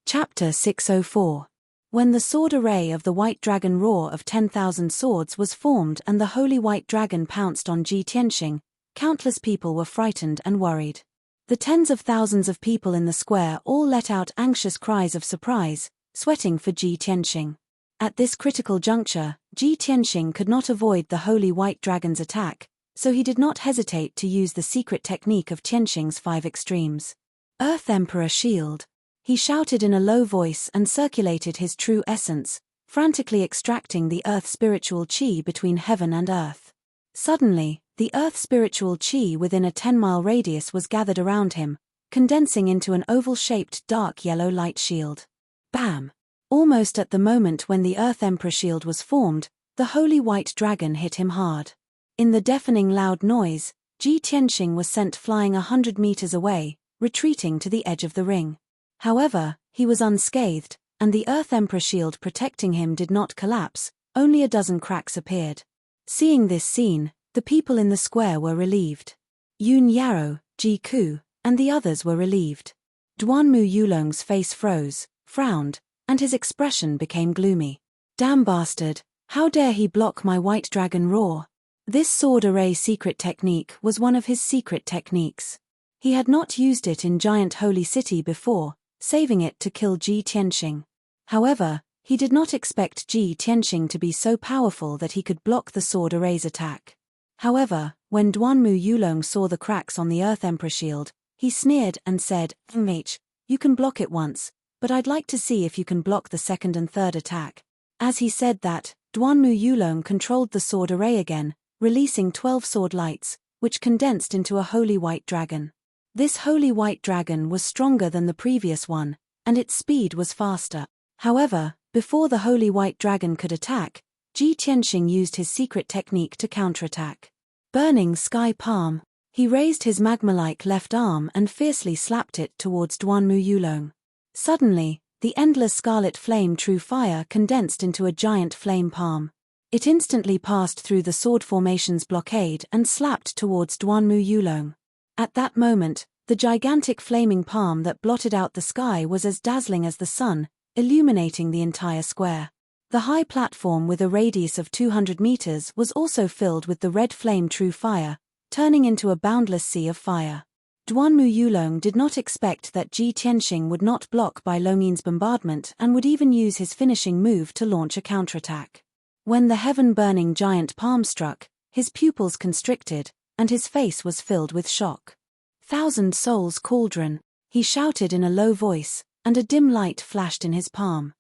Chapter 604. When the sword array of the white dragon roar of 10,000 swords was formed and the holy white dragon pounced on Ji Tianxing, countless people were frightened and worried. The tens of thousands of people in the square all let out anxious cries of surprise, sweating for Ji Tianxing. At this critical juncture, Ji Tianxing could not avoid the holy white dragon's attack, so he did not hesitate to use the secret technique of Tianxing's 5 extremes. Earth Emperor Shield. He shouted in a low voice and circulated his true essence, frantically extracting the earth spiritual qi between heaven and earth. Suddenly, the earth spiritual qi within a 10-mile radius was gathered around him, condensing into an oval-shaped dark yellow light shield. Bam! Almost at the moment when the Earth Emperor shield was formed, the holy white dragon hit him hard. In the deafening loud noise, Ji Tianxing was sent flying 100 meters away, retreating to the edge of the ring. However, he was unscathed, and the Earth Emperor shield protecting him did not collapse, only a dozen cracks appeared. Seeing this scene, the people in the square were relieved. Yun Yaro, Ji Ku, and the others were relieved. Duanmu Yulong's face froze, frowned, and his expression became gloomy. Damn bastard, how dare he block my white dragon roar? This sword array secret technique was one of his secret techniques. He had not used it in Giant Holy City before, saving it to kill Ji Tianxing. However, he did not expect Ji Tianxing to be so powerful that he could block the sword array's attack. However, when Duanmu Yulong saw the cracks on the Earth Emperor shield, he sneered and said, "Mate, you can block it once, but I'd like to see if you can block the second and third attack." As he said that, Duanmu Yulong controlled the sword array again, releasing 12 sword lights, which condensed into a holy white dragon. This holy white dragon was stronger than the previous one, and its speed was faster. However, before the holy white dragon could attack, Ji Tianxing used his secret technique to counterattack. Burning Sky Palm. He raised his magma-like left arm and fiercely slapped it towards Duanmu Yulong. Suddenly, the endless scarlet flame true fire condensed into a giant flame palm. It instantly passed through the sword formation's blockade and slapped towards Duanmu Yulong. At that moment, the gigantic flaming palm that blotted out the sky was as dazzling as the sun, illuminating the entire square. The high platform with a radius of 200 meters was also filled with the red flame true fire, turning into a boundless sea of fire. Duanmu Yulong did not expect that Ji Tianxing would not block Bai Longyan's bombardment and would even use his finishing move to launch a counterattack. When the heaven-burning giant palm struck, his pupils constricted, and his face was filled with shock. "Thousand Souls Cauldron," he shouted in a low voice, and a dim light flashed in his palm.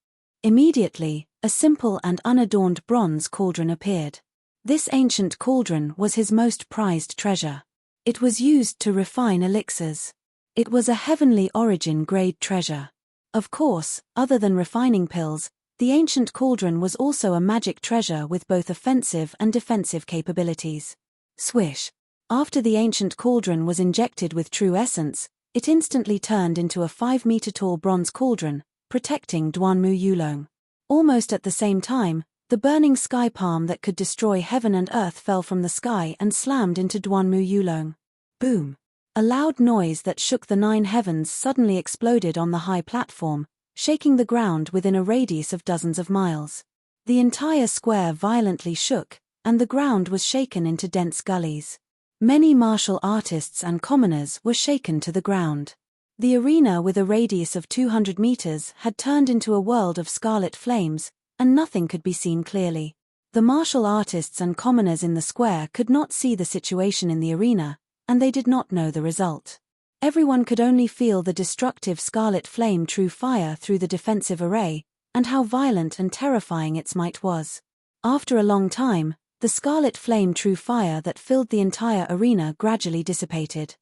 Immediately, a simple and unadorned bronze cauldron appeared. This ancient cauldron was his most prized treasure. It was used to refine elixirs. It was a heavenly origin grade treasure. Of course, other than refining pills, the ancient cauldron was also a magic treasure with both offensive and defensive capabilities. Swish. After the ancient cauldron was injected with true essence, it instantly turned into a 5-meter-tall bronze cauldron, protecting Duanmu Yulong. Almost at the same time, the burning sky palm that could destroy heaven and earth fell from the sky and slammed into Duanmu Yulong. Boom! A loud noise that shook the 9 heavens suddenly exploded on the high platform, shaking the ground within a radius of dozens of miles. The entire square violently shook, and the ground was shaken into dense gullies. Many martial artists and commoners were shaken to the ground. The arena with a radius of 200 meters had turned into a world of scarlet flames, and nothing could be seen clearly. The martial artists and commoners in the square could not see the situation in the arena, and they did not know the result. Everyone could only feel the destructive scarlet flame true fire through the defensive array, and how violent and terrifying its might was. After a long time, the scarlet flame true fire that filled the entire arena gradually dissipated.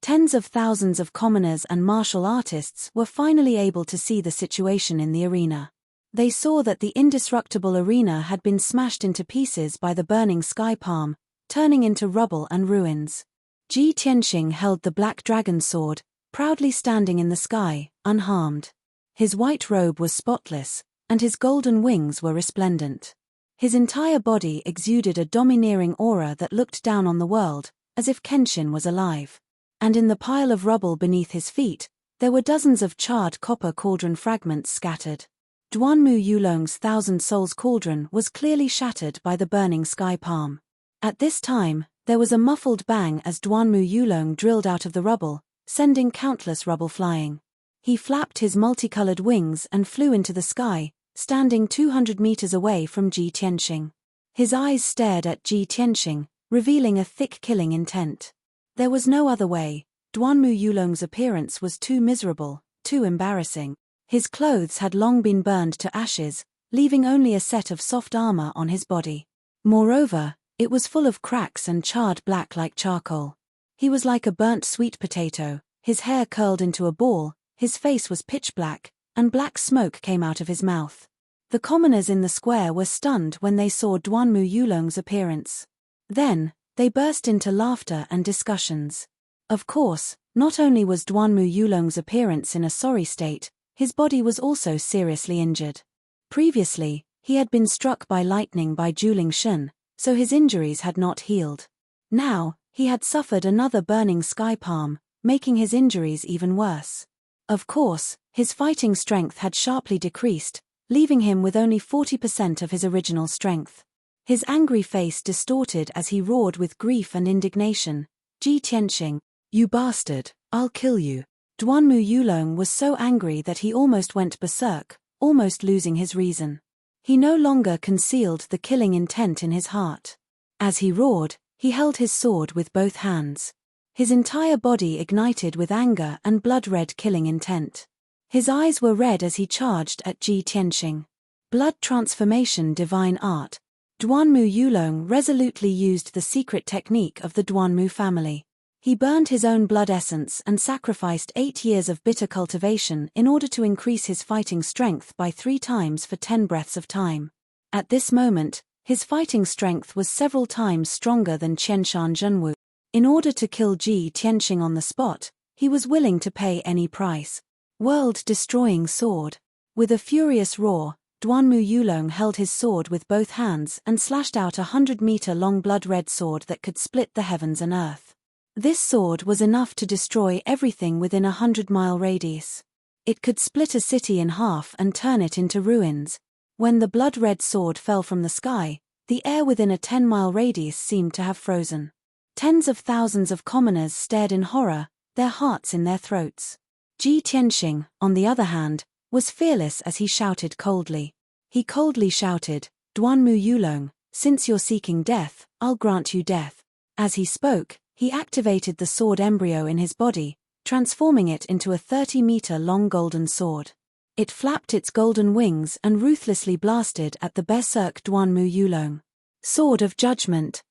Tens of thousands of commoners and martial artists were finally able to see the situation in the arena. They saw that the indestructible arena had been smashed into pieces by the burning sky palm, turning into rubble and ruins. Ji Tianxing held the black dragon sword, proudly standing in the sky, unharmed. His white robe was spotless, and his golden wings were resplendent. His entire body exuded a domineering aura that looked down on the world, as if Kenshin was alive. And in the pile of rubble beneath his feet, there were dozens of charred copper cauldron fragments scattered. Duanmu Yulong's thousand souls cauldron was clearly shattered by the burning sky palm. At this time, there was a muffled bang as Duanmu Yulong drilled out of the rubble, sending countless rubble flying. He flapped his multicolored wings and flew into the sky, standing 200 meters away from Ji Tianxing. His eyes stared at Ji Tianxing, revealing a thick killing intent. There was no other way. Duanmu Yulong's appearance was too miserable, too embarrassing. His clothes had long been burned to ashes, leaving only a set of soft armor on his body. Moreover, it was full of cracks and charred black like charcoal. He was like a burnt sweet potato, his hair curled into a ball, his face was pitch black, and black smoke came out of his mouth. The commoners in the square were stunned when they saw Duanmu Yulong's appearance. Then, they burst into laughter and discussions. Of course, not only was Duanmu Yulong's appearance in a sorry state, his body was also seriously injured. Previously, he had been struck by lightning by Juling Shun, so his injuries had not healed. Now, he had suffered another burning sky palm, making his injuries even worse. Of course, his fighting strength had sharply decreased, leaving him with only 40% of his original strength. His angry face distorted as he roared with grief and indignation. Ji Tianxing, you bastard, I'll kill you. Duanmu Yulong was so angry that he almost went berserk, almost losing his reason. He no longer concealed the killing intent in his heart. As he roared, he held his sword with both hands. His entire body ignited with anger and blood-red killing intent. His eyes were red as he charged at Ji Tianxing. Blood transformation divine art. Duanmu Yulong resolutely used the secret technique of the Duanmu family. He burned his own blood essence and sacrificed 8 years of bitter cultivation in order to increase his fighting strength by 3 times for 10 breaths of time. At this moment, his fighting strength was several times stronger than Qianshan Zhenwu. In order to kill Ji Tianxing on the spot, he was willing to pay any price. World-destroying sword. With a furious roar, Duanmu Yulong held his sword with both hands and slashed out a 100-meter-long blood-red sword that could split the heavens and earth. This sword was enough to destroy everything within a 100-mile radius. It could split a city in half and turn it into ruins. When the blood-red sword fell from the sky, the air within a 10-mile radius seemed to have frozen. Tens of thousands of commoners stared in horror, their hearts in their throats. Ji Tianxing, on the other hand, was fearless as he shouted coldly. He coldly shouted, Duanmu Yulong, since you're seeking death, I'll grant you death. As he spoke, he activated the sword embryo in his body, transforming it into a 30-meter-long golden sword. It flapped its golden wings and ruthlessly blasted at the berserk Duanmu Yulong. Sword of Judgment.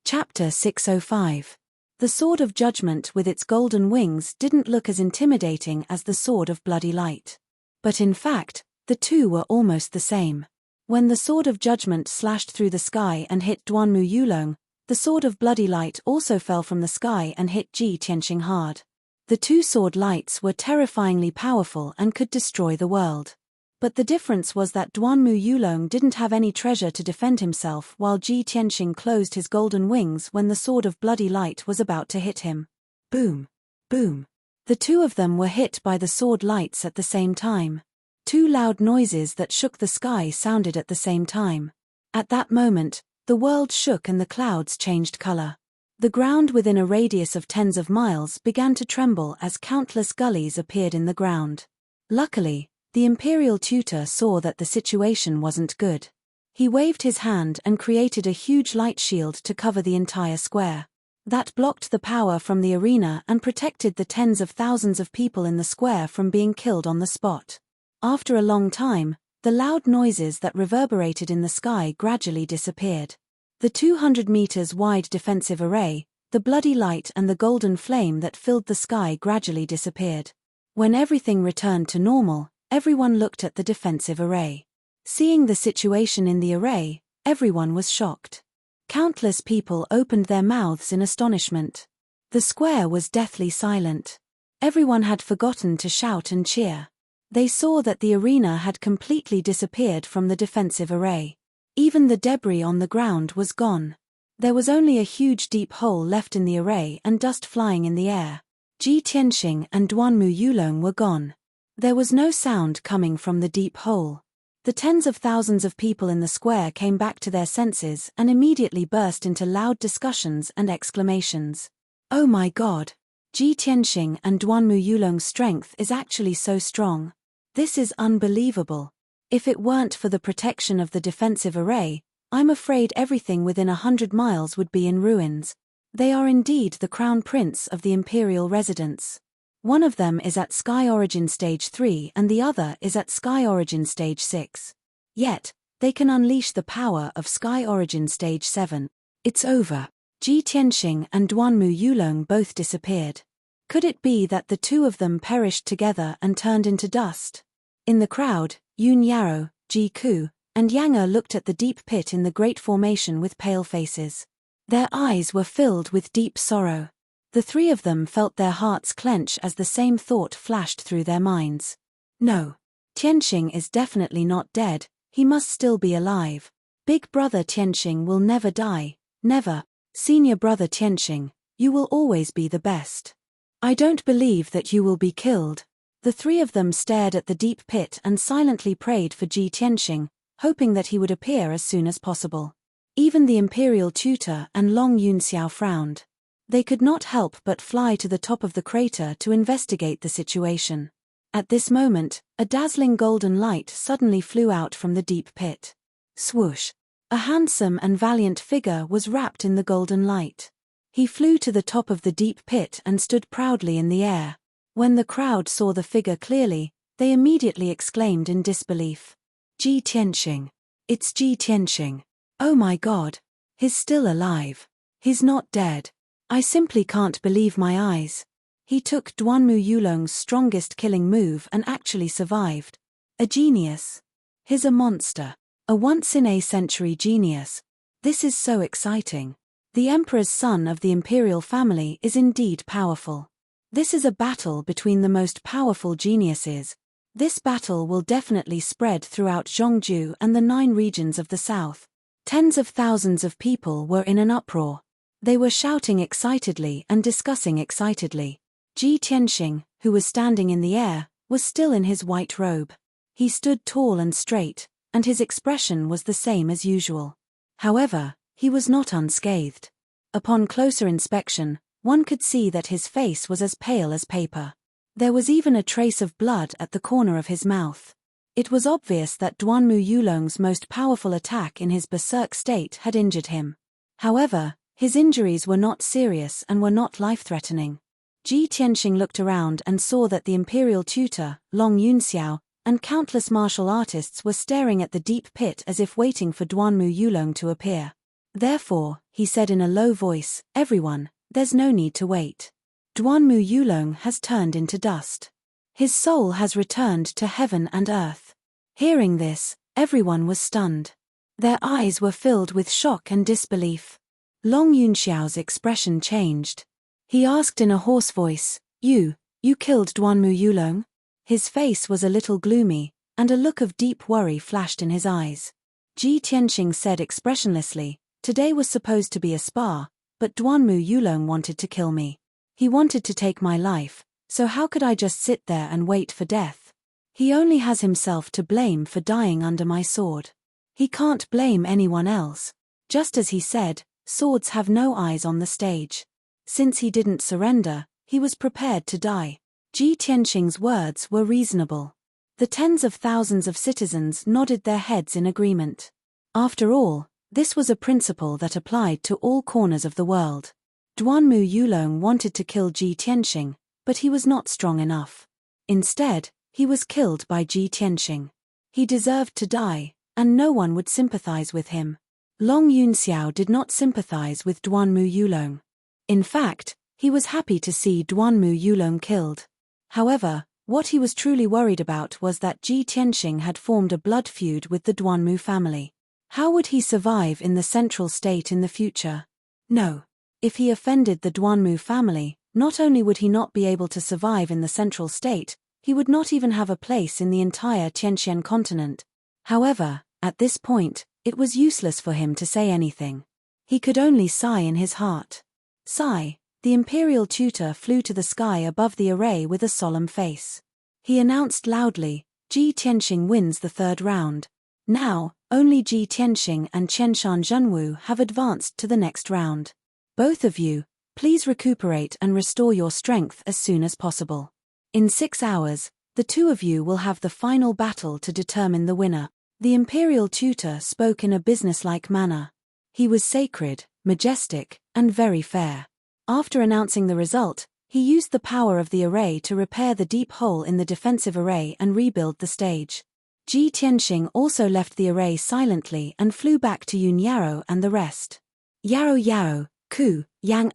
Chapter 605. The Sword of Judgment with its golden wings didn't look as intimidating as the Sword of Bloody Light. But in fact, the two were almost the same. When the Sword of Judgment slashed through the sky and hit Duanmu Yulong, the Sword of Bloody Light also fell from the sky and hit Ji Tianxing hard. The two sword lights were terrifyingly powerful and could destroy the world. But the difference was that Duanmu Yulong didn't have any treasure to defend himself while Ji Tianxing closed his golden wings when the Sword of Bloody Light was about to hit him. Boom! Boom! The two of them were hit by the sword lights at the same time. Two loud noises that shook the sky sounded at the same time. At that moment, the world shook and the clouds changed color. The ground within a radius of tens of miles began to tremble as countless gullies appeared in the ground. Luckily, the imperial tutor saw that the situation wasn't good. He waved his hand and created a huge light shield to cover the entire square. That blocked the power from the arena and protected the tens of thousands of people in the square from being killed on the spot. After a long time, the loud noises that reverberated in the sky gradually disappeared. The 200 meters wide defensive array, The bloody light and the golden flame that filled the sky gradually disappeared. When everything returned to normal, everyone looked at the defensive array. Seeing the situation in the array, everyone was shocked. Countless people opened their mouths in astonishment. The square was deathly silent. Everyone had forgotten to shout and cheer. They saw that the arena had completely disappeared from the defensive array. Even the debris on the ground was gone. There was only a huge deep hole left in the array and dust flying in the air. Ji Tianxing and Duanmu Yulong were gone. There was no sound coming from the deep hole. The tens of thousands of people in the square came back to their senses and immediately burst into loud discussions and exclamations. Oh my God! Ji Tianxing and Duanmu Yulong's strength is actually so strong. This is unbelievable. If it weren't for the protection of the defensive array, I'm afraid everything within 100 miles would be in ruins. They are indeed the crown prince of the imperial residence. One of them is at Sky Origin Stage 3 and the other is at Sky Origin Stage 6. Yet, they can unleash the power of Sky Origin Stage 7. It's over. Ji Tianxing and Duanmu Yulong both disappeared. Could it be that the two of them perished together and turned into dust? In the crowd, Yun Yaro, Ji Ku, and Yang Er looked at the deep pit in the great formation with pale faces. Their eyes were filled with deep sorrow. The three of them felt their hearts clench as the same thought flashed through their minds. No. Tianxing is definitely not dead, he must still be alive. Big brother Tianxing will never die, never. Senior brother Tianxing, you will always be the best. I don't believe that you will be killed. The three of them stared at the deep pit and silently prayed for Ji Tianxing, hoping that he would appear as soon as possible. Even the imperial tutor and Long Yunxiao frowned. They could not help but fly to the top of the crater to investigate the situation. At this moment, a dazzling golden light suddenly flew out from the deep pit. Swoosh! A handsome and valiant figure was wrapped in the golden light. He flew to the top of the deep pit and stood proudly in the air. When the crowd saw the figure clearly, they immediately exclaimed in disbelief. Ji Tianxing. It's Ji Tianxing. Oh my God. He's still alive. He's not dead. I simply can't believe my eyes. He took Duanmu Yulong's strongest killing move and actually survived. A genius. He's a monster. A once-in-a-century genius. This is so exciting. The Emperor's son of the imperial family is indeed powerful. This is a battle between the most powerful geniuses. This battle will definitely spread throughout Zhongju and the 9 regions of the south. Tens of thousands of people were in an uproar. They were shouting excitedly and discussing excitedly. Ji Tianxing, who was standing in the air, was still in his white robe. He stood tall and straight, and his expression was the same as usual. However, he was not unscathed. Upon closer inspection, one could see that his face was as pale as paper. There was even a trace of blood at the corner of his mouth. It was obvious that Duanmu Yulong's most powerful attack in his berserk state had injured him. However, his injuries were not serious and were not life-threatening. Ji Tianxing looked around and saw that the imperial tutor, Long Yunxiao, and countless martial artists were staring at the deep pit as if waiting for Duanmu Yulong to appear. Therefore, he said in a low voice, "Everyone, there's no need to wait. Duanmu Yulong has turned into dust. His soul has returned to heaven and earth." Hearing this, everyone was stunned. Their eyes were filled with shock and disbelief. Long Yunxiao's expression changed. He asked in a hoarse voice, You killed Duanmu Yulong?" His face was a little gloomy, and a look of deep worry flashed in his eyes. Ji Tianxing said expressionlessly, "Today was supposed to be a spar, but Duanmu Yulong wanted to kill me. He wanted to take my life, so how could I just sit there and wait for death? He only has himself to blame for dying under my sword. He can't blame anyone else. Just as he said, swords have no eyes on the stage. Since he didn't surrender, he was prepared to die." Ji Tianxing's words were reasonable. The tens of thousands of citizens nodded their heads in agreement. After all, this was a principle that applied to all corners of the world. Duanmu Yulong wanted to kill Ji Tianxing, but he was not strong enough. Instead, he was killed by Ji Tianxing. He deserved to die, and no one would sympathize with him. Long Yunxiao did not sympathize with Duanmu Yulong. In fact, he was happy to see Duanmu Yulong killed. However, what he was truly worried about was that Ji Tianxing had formed a blood feud with the Duanmu family. How would he survive in the central state in the future? No. If he offended the Duanmu family, not only would he not be able to survive in the central state, he would not even have a place in the entire Tianxian continent. However, at this point, it was useless for him to say anything. He could only sigh in his heart. Sigh. The imperial tutor flew to the sky above the array with a solemn face. He announced loudly, Ji Tianxing wins the third round. Now, only Ji Tianxing and Qianshan Zhenwu have advanced to the next round. Both of you, please recuperate and restore your strength as soon as possible. In 6 hours, the two of you will have the final battle to determine the winner. The imperial tutor spoke in a businesslike manner. He was sacred, majestic, and very fair. After announcing the result, he used the power of the array to repair the deep hole in the defensive array and rebuild the stage. Ji Tianxing also left the array silently and flew back to Yun Yaro and the rest. Yaro, Ku, Yang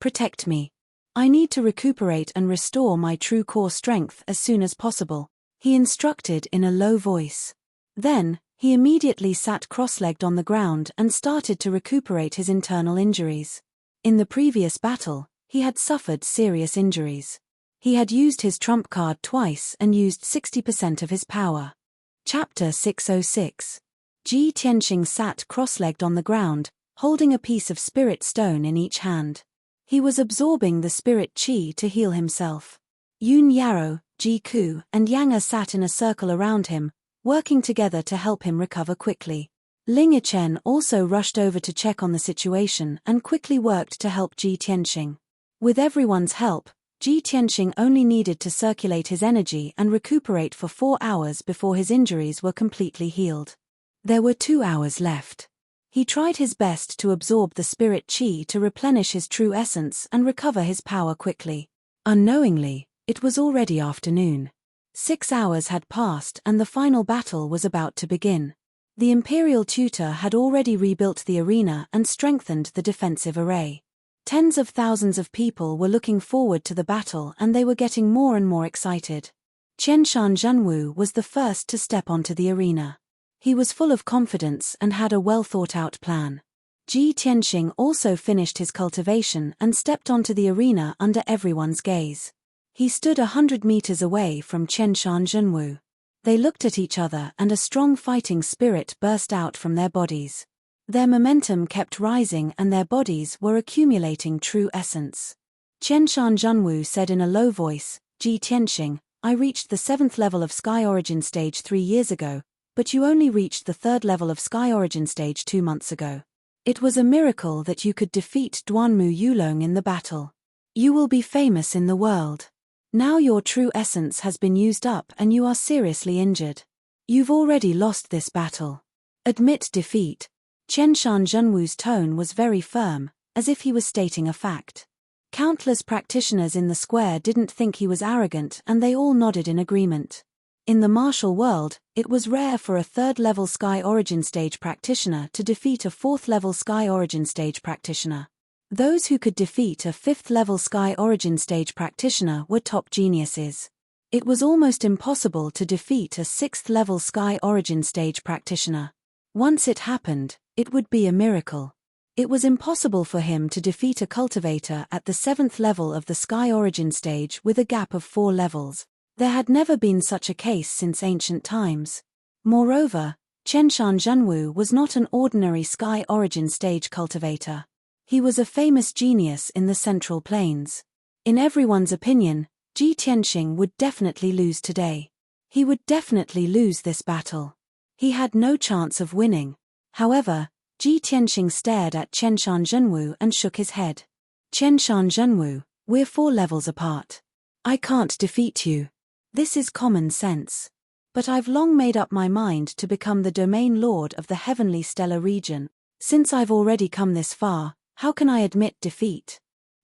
protect me. I need to recuperate and restore my true core strength as soon as possible, he instructed in a low voice. Then, he immediately sat cross-legged on the ground and started to recuperate his internal injuries. In the previous battle, he had suffered serious injuries. He had used his trump card twice and used 60% of his power. Chapter 606. Ji Tianxing sat cross-legged on the ground, holding a piece of spirit stone in each hand. He was absorbing the spirit qi to heal himself. Yun Yaro, Ji Ku, and Yang sat in a circle around him, working together to help him recover quickly. Ling Yichen also rushed over to check on the situation and quickly worked to help Ji Tianxing. With everyone's help, Ji Tianxing only needed to circulate his energy and recuperate for 4 hours before his injuries were completely healed. There were 2 hours left. He tried his best to absorb the spirit qi to replenish his true essence and recover his power quickly. Unknowingly, it was already afternoon. 6 hours had passed and the final battle was about to begin. The imperial tutor had already rebuilt the arena and strengthened the defensive array. Tens of thousands of people were looking forward to the battle and they were getting more and more excited. Qianshan Zhenwu was the first to step onto the arena. He was full of confidence and had a well-thought-out plan. Ji Tianxing also finished his cultivation and stepped onto the arena under everyone's gaze. He stood 100 meters away from Qianshan Zhenwu. They looked at each other and a strong fighting spirit burst out from their bodies. Their momentum kept rising and their bodies were accumulating true essence. Qianshan Zhenwu said in a low voice, Ji Tianxing, I reached the 7th level of Sky Origin Stage 3 years ago, but you only reached the 3rd level of Sky Origin Stage 2 months ago. It was a miracle that you could defeat Duanmu Yulong in the battle. You will be famous in the world. Now your true essence has been used up and you are seriously injured. You've already lost this battle. Admit defeat. Qianshan Zhenwu's tone was very firm, as if he was stating a fact. Countless practitioners in the square didn't think he was arrogant and they all nodded in agreement. In the martial world, it was rare for a 3rd-level Sky Origin Stage practitioner to defeat a 4th-level Sky Origin Stage practitioner. Those who could defeat a 5th-level Sky Origin Stage practitioner were top geniuses. It was almost impossible to defeat a 6th-level Sky Origin Stage practitioner. Once it happened, it would be a miracle. It was impossible for him to defeat a cultivator at the 7th level of the Sky Origin Stage with a gap of 4 levels. There had never been such a case since ancient times. Moreover, Qianshan Zhenwu was not an ordinary Sky Origin Stage cultivator. He was a famous genius in the Central Plains. In everyone's opinion, Ji Tianxing would definitely lose today. He would definitely lose this battle. He had no chance of winning. However, Ji Tianxing stared at Qianshan Zhenwu and shook his head. Qianshan Zhenwu, we're 4 levels apart. I can't defeat you. This is common sense. But I've long made up my mind to become the domain lord of the heavenly stellar region. Since I've already come this far, how can I admit defeat?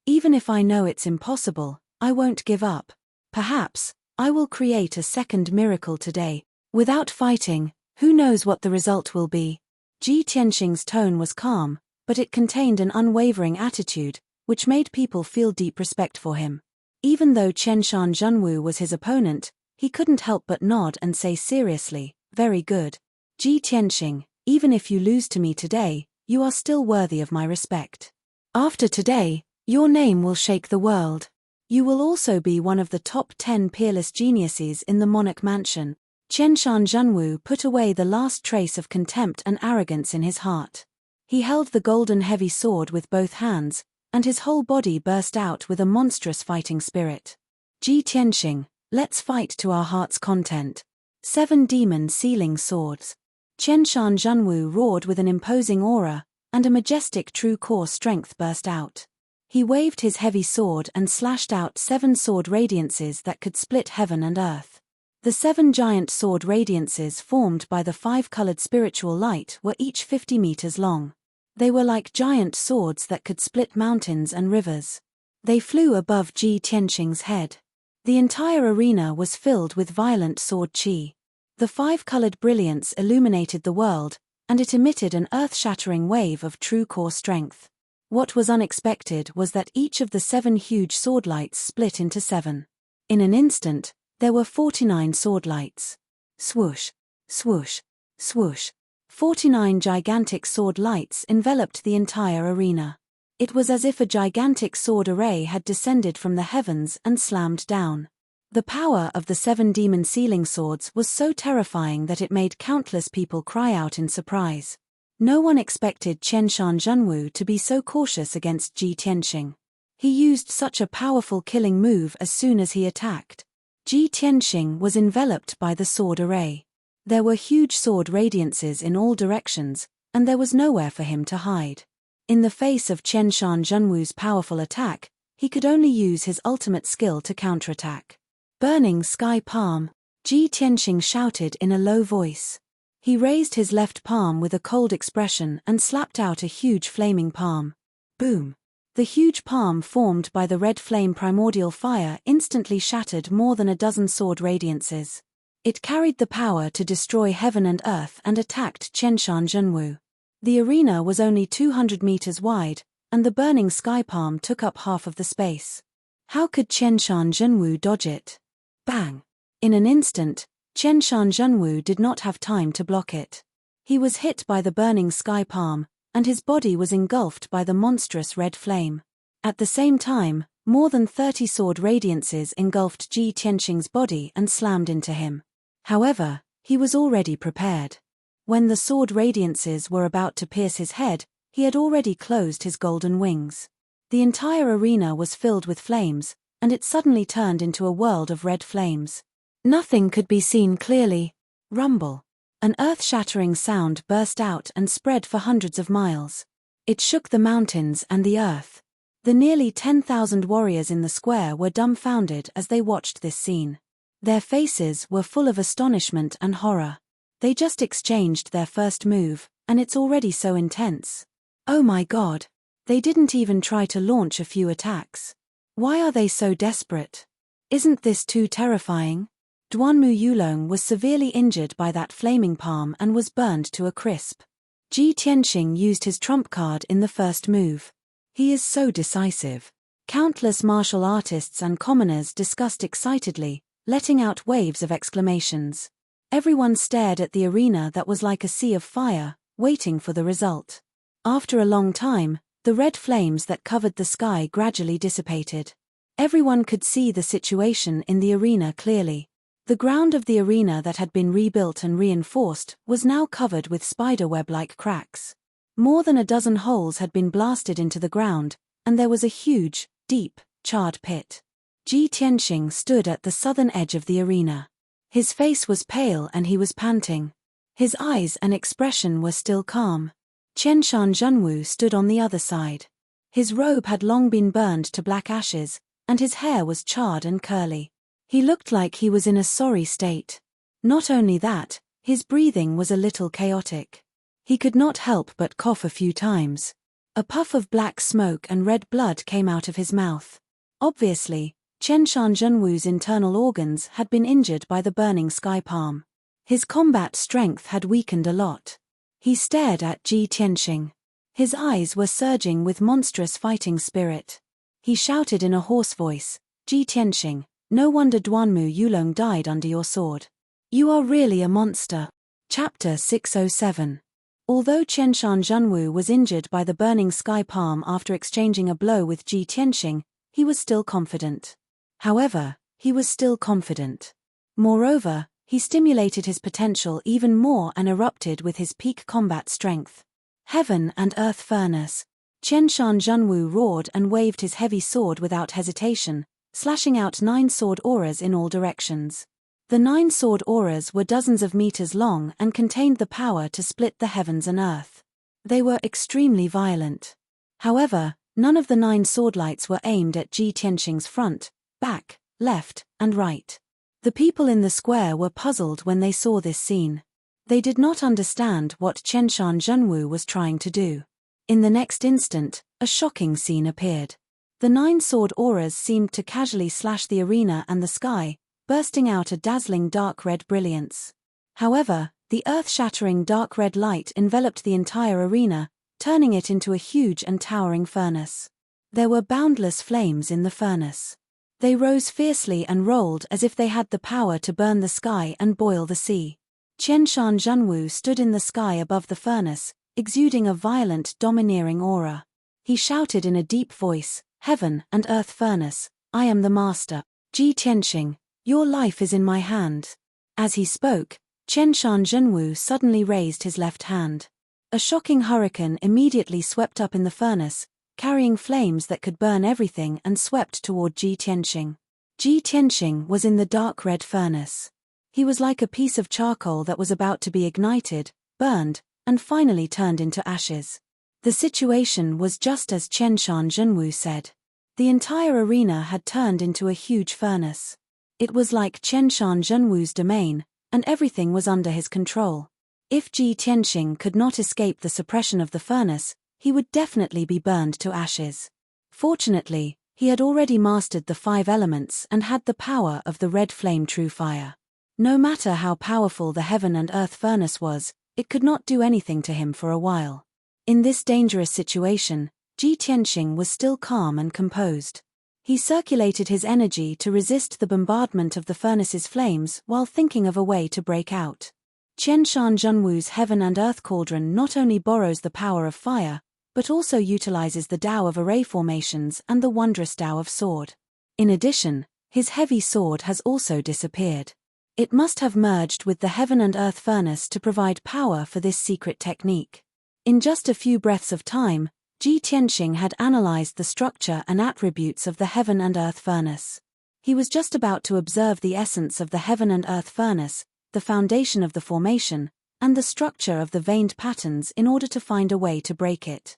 Even if I know it's impossible, I won't give up. Perhaps, I will create a second miracle today. Without fighting, who knows what the result will be? Ji Tianxing's tone was calm, but it contained an unwavering attitude, which made people feel deep respect for him. Even though Qianshan Zhenwu was his opponent, he couldn't help but nod and say seriously, "Very good. Ji Tianxing, even if you lose to me today, you are still worthy of my respect. After today, your name will shake the world. You will also be one of the top 10 peerless geniuses in the monarch mansion." Qianshan Zhenwu put away the last trace of contempt and arrogance in his heart. He held the golden heavy sword with both hands, and his whole body burst out with a monstrous fighting spirit. "Ji Tianxing, let's fight to our heart's content. 7 demon sealing swords." Qianshan Zhenwu roared with an imposing aura, and a majestic true core strength burst out. He waved his heavy sword and slashed out 7 sword radiances that could split heaven and earth. The 7 giant sword radiances formed by the 5-colored spiritual light were each 50 meters long. They were like giant swords that could split mountains and rivers. They flew above Ji Tianxing's head. The entire arena was filled with violent sword qi. The 5-colored brilliance illuminated the world, and it emitted an earth-shattering wave of true core strength. What was unexpected was that each of the 7 huge sword lights split into 7. In an instant, there were 49 sword lights. Swoosh, swoosh, swoosh. 49 gigantic sword lights enveloped the entire arena. It was as if a gigantic sword array had descended from the heavens and slammed down. The power of the 7 demon sealing swords was so terrifying that it made countless people cry out in surprise. No one expected Qianshan Zhenwu to be so cautious against Ji Tianxing. He used such a powerful killing move as soon as he attacked. Ji Tianxing was enveloped by the sword array. There were huge sword radiances in all directions, and there was nowhere for him to hide. In the face of Qianshan Zhenwu's powerful attack, he could only use his ultimate skill to counterattack. "Burning sky palm," Ji Tianxing shouted in a low voice. He raised his left palm with a cold expression and slapped out a huge flaming palm. Boom! The huge palm formed by the red flame primordial fire instantly shattered more than a dozen sword radiances. It carried the power to destroy heaven and earth and attacked Qianshan Zhenwu. The arena was only 200 meters wide, and the burning sky palm took up half of the space. How could Qianshan Zhenwu dodge it? Bang! In an instant, Qianshan Zhenwu did not have time to block it. He was hit by the burning sky palm, and his body was engulfed by the monstrous red flame. At the same time, more than 30 sword radiances engulfed Ji Tianxing's body and slammed into him. However, he was already prepared. When the sword radiances were about to pierce his head, he had already closed his golden wings. The entire arena was filled with flames, and it suddenly turned into a world of red flames. Nothing could be seen clearly. Rumble. An earth-shattering sound burst out and spread for hundreds of miles. It shook the mountains and the earth. The nearly 10,000 warriors in the square were dumbfounded as they watched this scene. Their faces were full of astonishment and horror. They just exchanged their first move, and it's already so intense. Oh my God! They didn't even try to launch a few attacks. Why are they so desperate? Isn't this too terrifying? Duanmu Yulong was severely injured by that flaming palm and was burned to a crisp. Ji Tianxing used his trump card in the first move. He is so decisive. Countless martial artists and commoners discussed excitedly, letting out waves of exclamations. Everyone stared at the arena that was like a sea of fire, waiting for the result. After a long time, the red flames that covered the sky gradually dissipated. Everyone could see the situation in the arena clearly. The ground of the arena that had been rebuilt and reinforced was now covered with spiderweb-like cracks. More than a dozen holes had been blasted into the ground, and there was a huge, deep, charred pit. Ji Tianxing stood at the southern edge of the arena. His face was pale and he was panting. His eyes and expression were still calm. Qianshan Zhenwu stood on the other side. His robe had long been burned to black ashes, and his hair was charred and curly. He looked like he was in a sorry state. Not only that, his breathing was a little chaotic. He could not help but cough a few times. A puff of black smoke and red blood came out of his mouth. Obviously, Qianshan Zhenwu's internal organs had been injured by the burning sky palm. His combat strength had weakened a lot. He stared at Ji Tianxing. His eyes were surging with monstrous fighting spirit. He shouted in a hoarse voice, "Ji Tianxing, no wonder Duanmu Yulong died under your sword. You are really a monster." Chapter 607. Although Qianshan Zhenwu was injured by the burning sky palm after exchanging a blow with Ji Tianxing, he was still confident. However, he was still confident. Moreover, he stimulated his potential even more and erupted with his peak combat strength. Heaven and Earth Furnace. Qianshan Zhenwu roared and waved his heavy sword without hesitation, slashing out 9 sword auras in all directions. The 9 sword auras were dozens of meters long and contained the power to split the heavens and earth. They were extremely violent. However, none of the 9 sword lights were aimed at Ji Tianxing's front, back, left, and right. The people in the square were puzzled when they saw this scene. They did not understand what Qianshan Zhenwu was trying to do. In the next instant, a shocking scene appeared. The 9 sword auras seemed to casually slash the arena and the sky, bursting out a dazzling dark red brilliance. However, the earth-shattering dark red light enveloped the entire arena, turning it into a huge and towering furnace. There were boundless flames in the furnace. They rose fiercely and rolled as if they had the power to burn the sky and boil the sea. Qianshan Zhenwu stood in the sky above the furnace, exuding a violent, domineering aura. He shouted in a deep voice, "Heaven and Earth Furnace, I am the master. Ji Tianxing, your life is in my hand." As he spoke, Qianshan Zhenwu suddenly raised his left hand. A shocking hurricane immediately swept up in the furnace, carrying flames that could burn everything and swept toward Ji Tianxing. Ji Tianxing was in the dark red furnace. He was like a piece of charcoal that was about to be ignited, burned, and finally turned into ashes. The situation was just as Qianshan Zhenwu said. The entire arena had turned into a huge furnace. It was like Qianshan Zhenwu's domain, and everything was under his control. If Ji Tianxing could not escape the suppression of the furnace, he would definitely be burned to ashes. Fortunately, he had already mastered the 5 elements and had the power of the red flame true fire. No matter how powerful the heaven and earth furnace was, it could not do anything to him for a while. In this dangerous situation, Ji Tianxing was still calm and composed. He circulated his energy to resist the bombardment of the furnace's flames while thinking of a way to break out. Qianshan Zhenwu's heaven and earth cauldron not only borrows the power of fire, but also utilizes the Tao of array formations and the wondrous Tao of sword. In addition, his heavy sword has also disappeared. It must have merged with the heaven and earth furnace to provide power for this secret technique. In just a few breaths of time, Ji Tianxing had analyzed the structure and attributes of the heaven and earth furnace. He was just about to observe the essence of the heaven and earth furnace, the foundation of the formation, and the structure of the veined patterns in order to find a way to break it.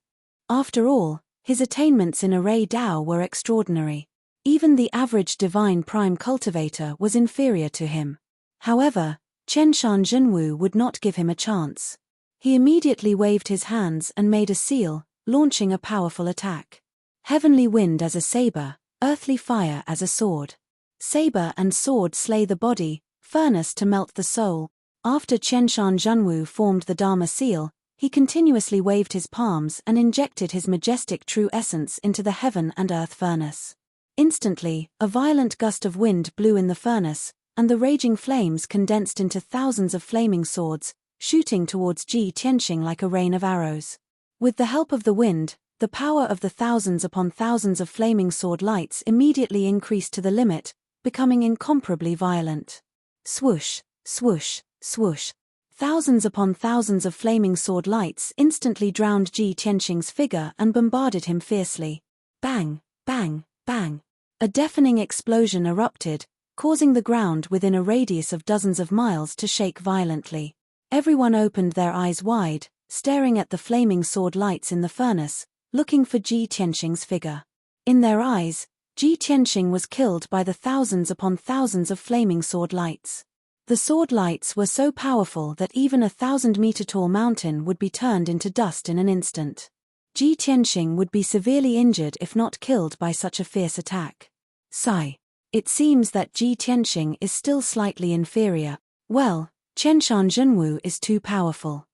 After all, his attainments in array Tao were extraordinary. Even the average divine prime cultivator was inferior to him. However, Qianshan Zhenwu would not give him a chance. He immediately waved his hands and made a seal, launching a powerful attack. Heavenly wind as a saber, earthly fire as a sword. Saber and sword slay the body, furnace to melt the soul. After Qianshan Zhenwu formed the Dharma seal, he continuously waved his palms and injected his majestic true essence into the heaven and earth furnace. Instantly, a violent gust of wind blew in the furnace, and the raging flames condensed into thousands of flaming swords, shooting towards Ji Tianxing like a rain of arrows. With the help of the wind, the power of the thousands upon thousands of flaming sword lights immediately increased to the limit, becoming incomparably violent. Swoosh, swoosh, swoosh. Thousands upon thousands of flaming sword lights instantly drowned Ji Tianxing's figure and bombarded him fiercely. Bang, bang, bang. A deafening explosion erupted, causing the ground within a radius of dozens of miles to shake violently. Everyone opened their eyes wide, staring at the flaming sword lights in the furnace, looking for Ji Tianxing's figure. In their eyes, Ji Tianxing was killed by the thousands upon thousands of flaming sword lights. The sword lights were so powerful that even a 1,000-meter-tall mountain would be turned into dust in an instant. Ji Tianxing would be severely injured if not killed by such a fierce attack. Sigh. It seems that Ji Tianxing is still slightly inferior. Well, Qianshan Zhenwu is too powerful.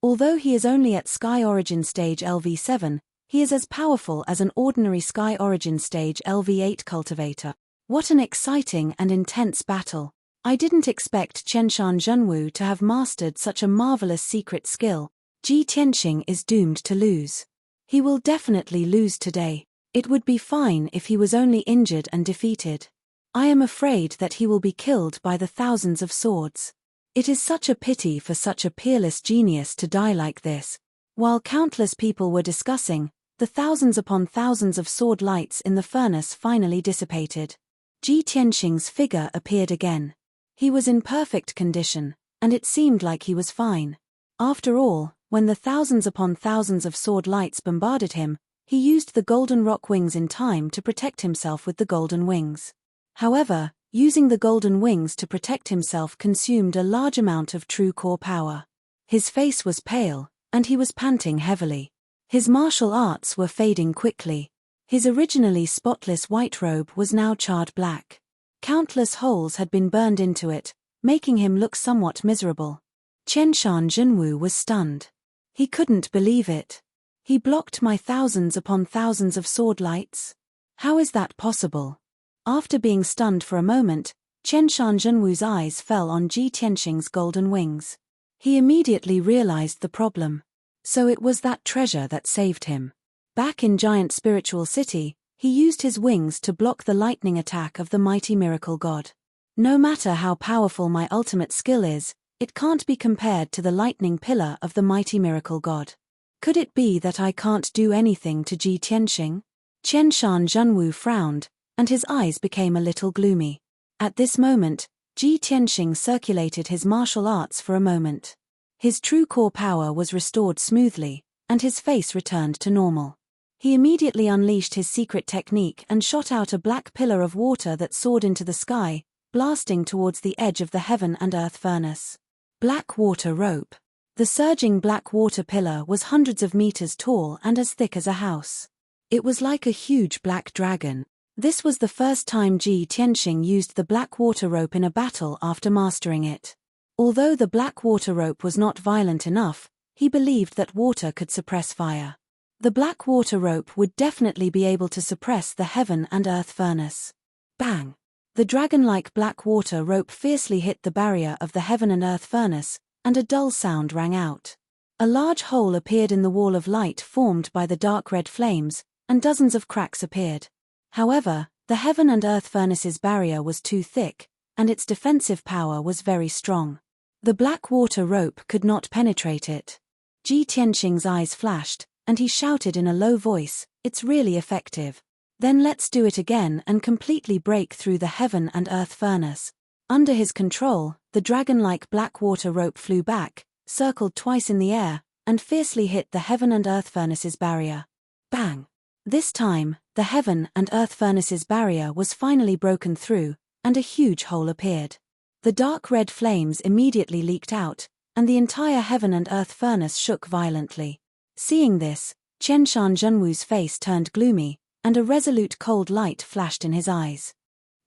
Although he is only at Sky Origin Stage LV7, he is as powerful as an ordinary Sky Origin Stage LV8 cultivator. What an exciting and intense battle. I didn't expect Qianshan Zhenwu to have mastered such a marvelous secret skill. Ji Tianqing is doomed to lose. He will definitely lose today. It would be fine if he was only injured and defeated. I am afraid that he will be killed by the thousands of swords. It is such a pity for such a peerless genius to die like this. While countless people were discussing, the thousands upon thousands of sword lights in the furnace finally dissipated. Ji Tianqing's figure appeared again. He was in perfect condition, and it seemed like he was fine. After all, when the thousands upon thousands of sword lights bombarded him, he used the golden rock wings in time to protect himself with the golden wings. However, using the golden wings to protect himself consumed a large amount of true core power. His face was pale, and he was panting heavily. His martial arts were fading quickly. His originally spotless white robe was now charred black. Countless holes had been burned into it, making him look somewhat miserable. Qianshan Zhenwu was stunned. He couldn't believe it. He blocked my thousands upon thousands of sword lights? How is that possible? After being stunned for a moment, Qianshan Zhenwu's eyes fell on Ji Tianqing's golden wings. He immediately realized the problem. So it was that treasure that saved him. Back in Giant Spiritual City, he used his wings to block the lightning attack of the mighty miracle god. No matter how powerful my ultimate skill is, it can't be compared to the lightning pillar of the mighty miracle god. Could it be that I can't do anything to Ji Tianqing? Qianshan Zhenwu frowned, and his eyes became a little gloomy. At this moment, Ji Tianqing circulated his martial arts for a moment. His true core power was restored smoothly, and his face returned to normal. He immediately unleashed his secret technique and shot out a black pillar of water that soared into the sky, blasting towards the edge of the heaven and earth furnace. Black water rope. The surging black water pillar was hundreds of meters tall and as thick as a house. It was like a huge black dragon. This was the first time Ji Tianqing used the black water rope in a battle after mastering it. Although the black water rope was not violent enough, he believed that water could suppress fire. The black water rope would definitely be able to suppress the heaven and earth furnace. Bang! The dragon-like black water rope fiercely hit the barrier of the heaven and earth furnace, and a dull sound rang out. A large hole appeared in the wall of light formed by the dark red flames, and dozens of cracks appeared. However, the heaven and earth furnace's barrier was too thick, and its defensive power was very strong. The black water rope could not penetrate it. Ji Tianqing's eyes flashed, and he shouted in a low voice, "It's really effective. Then let's do it again and completely break through the heaven and earth furnace." Under his control, the dragon-like black water rope flew back, circled twice in the air, and fiercely hit the heaven and earth furnace's barrier. Bang! This time, the heaven and earth furnace's barrier was finally broken through, and a huge hole appeared. The dark red flames immediately leaked out, and the entire heaven and earth furnace shook violently. Seeing this, Qianshan Zhenwu's face turned gloomy, and a resolute cold light flashed in his eyes.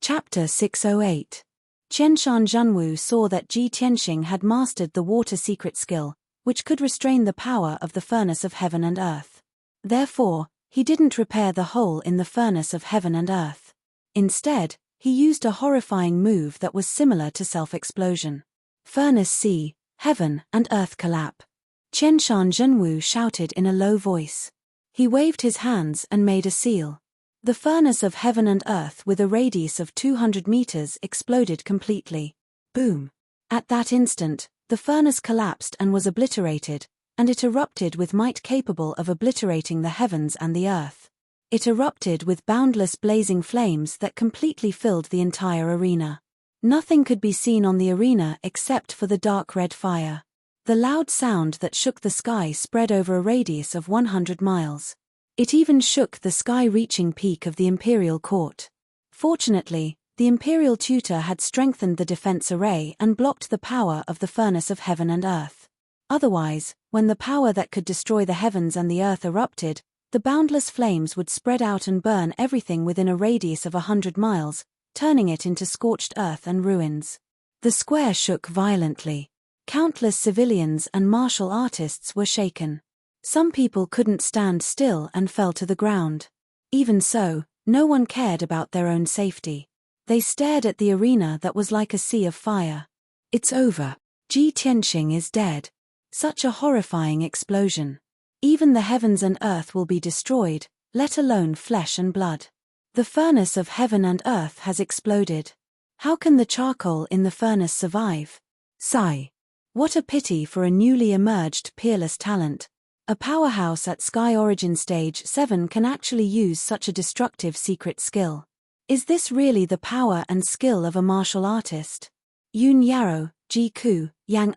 Chapter 608. Qianshan Zhenwu saw that Ji Tianqing had mastered the water secret skill, which could restrain the power of the furnace of heaven and earth. Therefore, he didn't repair the hole in the furnace of heaven and earth. Instead, he used a horrifying move that was similar to self-explosion. Furnace C, heaven and earth collapse. Qianshan Zhenwu shouted in a low voice. He waved his hands and made a seal. The furnace of heaven and earth with a radius of 200 meters exploded completely. Boom! At that instant, the furnace collapsed and was obliterated, and it erupted with might capable of obliterating the heavens and the earth. It erupted with boundless blazing flames that completely filled the entire arena. Nothing could be seen on the arena except for the dark red fire. The loud sound that shook the sky spread over a radius of 100 miles. It even shook the sky-reaching peak of the Imperial Court. Fortunately, the Imperial Tutor had strengthened the defense array and blocked the power of the furnace of heaven and earth. Otherwise, when the power that could destroy the heavens and the earth erupted, the boundless flames would spread out and burn everything within a radius of 100 miles, turning it into scorched earth and ruins. The square shook violently. Countless civilians and martial artists were shaken. Some people couldn't stand still and fell to the ground. Even so, no one cared about their own safety. They stared at the arena that was like a sea of fire. It's over. Ji Tianqing is dead. Such a horrifying explosion. Even the heavens and earth will be destroyed, let alone flesh and blood. The furnace of heaven and earth has exploded. How can the charcoal in the furnace survive? Sigh. What a pity for a newly emerged peerless talent. A powerhouse at Sky Origin Stage 7 can actually use such a destructive secret skill. Is this really the power and skill of a martial artist? Yun Yaro, Ji Ku, Yang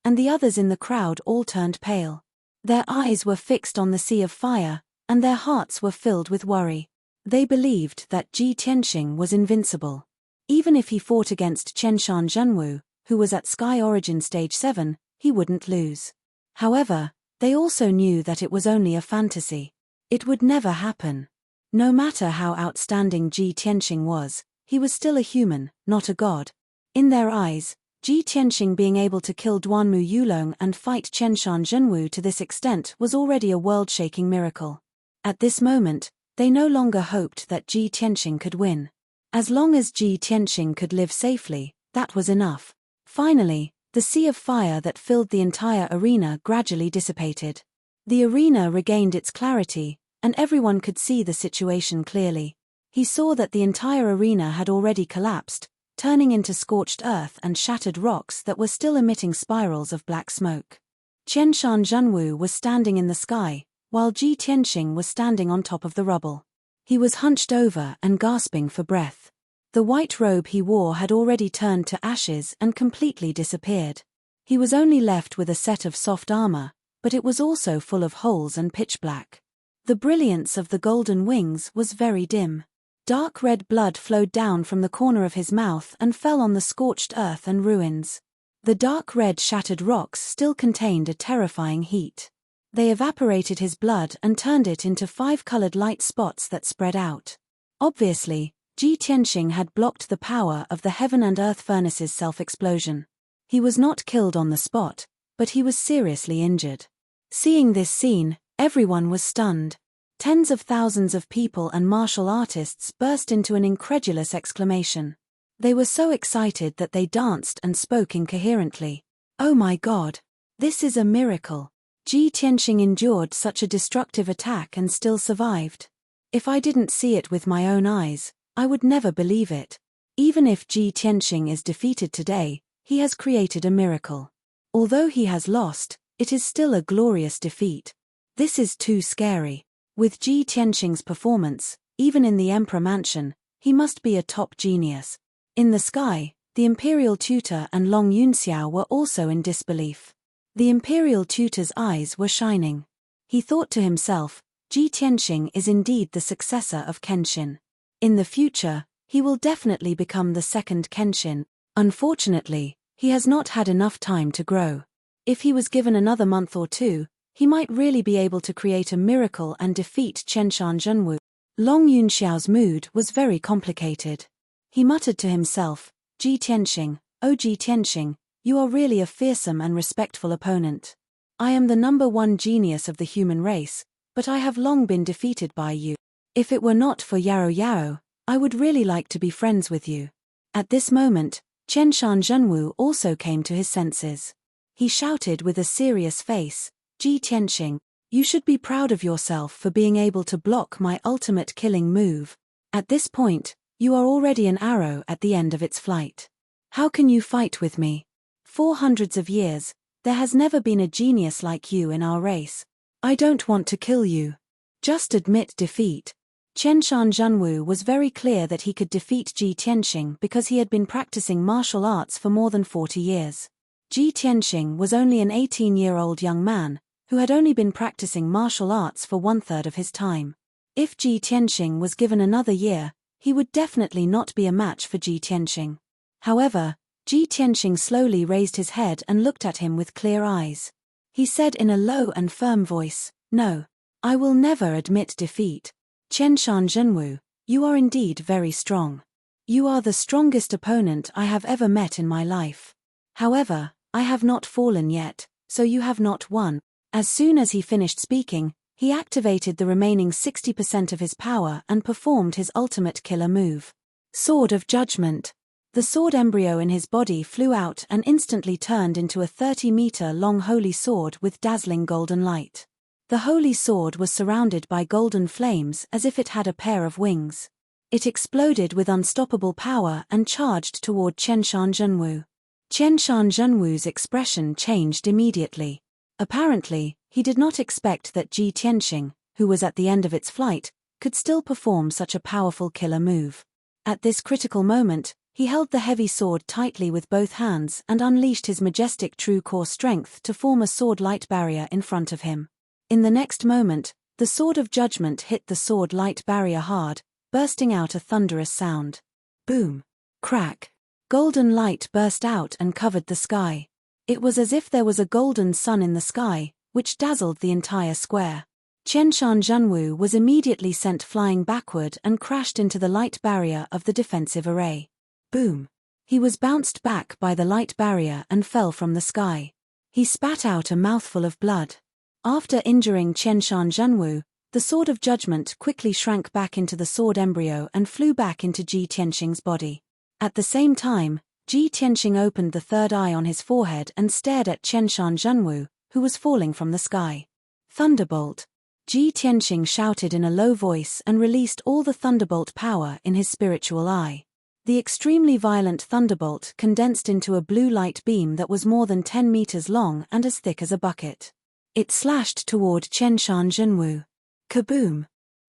and the others in the crowd all turned pale. Their eyes were fixed on the sea of fire, and their hearts were filled with worry. They believed that Ji Tianqing was invincible. Even if he fought against Chenshan Zhenwu, who was at Sky Origin Stage 7, he wouldn't lose. However, they also knew that it was only a fantasy. It would never happen. No matter how outstanding Ji Tianqing was, he was still a human, not a god. In their eyes, Ji Tianqing being able to kill Duanmu Yulong and fight Chenshan Zhenwu to this extent was already a world-shaking miracle. At this moment, they no longer hoped that Ji Tianqing could win. As long as Ji Tianqing could live safely, that was enough. Finally, the sea of fire that filled the entire arena gradually dissipated. The arena regained its clarity, and everyone could see the situation clearly. He saw that the entire arena had already collapsed, turning into scorched earth and shattered rocks that were still emitting spirals of black smoke. Chenshan Zhenwu was standing in the sky, while Ji Tianqing was standing on top of the rubble. He was hunched over and gasping for breath. The white robe he wore had already turned to ashes and completely disappeared. He was only left with a set of soft armor, but it was also full of holes and pitch black. The brilliance of the golden wings was very dim. Dark red blood flowed down from the corner of his mouth and fell on the scorched earth and ruins. The dark red shattered rocks still contained a terrifying heat. They evaporated his blood and turned it into 5-colored light spots that spread out. Obviously, Ji Tianqing had blocked the power of the heaven and earth furnace's self-explosion. He was not killed on the spot, but he was seriously injured. Seeing this scene, everyone was stunned. Tens of thousands of people and martial artists burst into an incredulous exclamation. They were so excited that they danced and spoke incoherently. Oh my God! This is a miracle! Ji Tianqing endured such a destructive attack and still survived. If I didn't see it with my own eyes, I would never believe it. Even if Ji Tianqing is defeated today, he has created a miracle. Although he has lost, it is still a glorious defeat. This is too scary. With Ji Tianqing's performance, even in the Emperor Mansion, he must be a top genius. In the sky, the Imperial Tutor and Long Yunxiao were also in disbelief. The Imperial Tutor's eyes were shining. He thought to himself, Ji Tianqing is indeed the successor of Kenshin. In the future, he will definitely become the second Kenshin. Unfortunately, he has not had enough time to grow. If he was given another month or two, he might really be able to create a miracle and defeat Chenshan Zhenwu. Long Yunxiao's mood was very complicated. He muttered to himself, Ji Tianqing, oh Ji Tianqing, you are really a fearsome and respectful opponent. I am the #1 genius of the human race, but I have long been defeated by you. If it were not for Yaro Yaro, I would really like to be friends with you. At this moment, Chenshan Zhenwu also came to his senses. He shouted with a serious face, Ji Tianqing, you should be proud of yourself for being able to block my ultimate killing move. At this point, you are already an arrow at the end of its flight. How can you fight with me? For hundreds of years, there has never been a genius like you in our race. I don't want to kill you. Just admit defeat. Chenshan Zhenwu was very clear that he could defeat Ji Tianqing because he had been practicing martial arts for more than 40 years. Ji Tianqing was only an 18-year-old young man, who had only been practicing martial arts for 1/3 of his time. If Ji Tianqing was given another year, he would definitely not be a match for Ji Tianqing. However, Ji Tianqing slowly raised his head and looked at him with clear eyes. He said in a low and firm voice, no, I will never admit defeat. Chenshan Zhenwu, you are indeed very strong. You are the strongest opponent I have ever met in my life. However, I have not fallen yet, so you have not won. As soon as he finished speaking, he activated the remaining 60% of his power and performed his ultimate killer move. Sword of Judgment. The sword embryo in his body flew out and instantly turned into a 30-meter-long holy sword with dazzling golden light. The holy sword was surrounded by golden flames as if it had a pair of wings. It exploded with unstoppable power and charged toward Qianshan Zhenwu. Qianshan Zhenwu's expression changed immediately. Apparently, he did not expect that Ji Tianqing, who was at the end of its flight, could still perform such a powerful killer move. At this critical moment, he held the heavy sword tightly with both hands and unleashed his majestic true core strength to form a sword-light barrier in front of him. In the next moment, the Sword of Judgment hit the sword-light barrier hard, bursting out a thunderous sound. Boom! Crack! Golden light burst out and covered the sky. It was as if there was a golden sun in the sky, which dazzled the entire square. Qianshan Zhenwu was immediately sent flying backward and crashed into the light barrier of the defensive array. Boom! He was bounced back by the light barrier and fell from the sky. He spat out a mouthful of blood. After injuring Qianshan Zhenwu, the Sword of Judgment quickly shrank back into the sword embryo and flew back into Ji Tianqing's body. At the same time, Ji Tianqing opened the third eye on his forehead and stared at Qianshan Zhenwu, who was falling from the sky. Thunderbolt! Ji Tianqing shouted in a low voice and released all the thunderbolt power in his spiritual eye. The extremely violent thunderbolt condensed into a blue light beam that was more than 10 meters long and as thick as a bucket. It slashed toward Qianshan Zhenwu. Kaboom!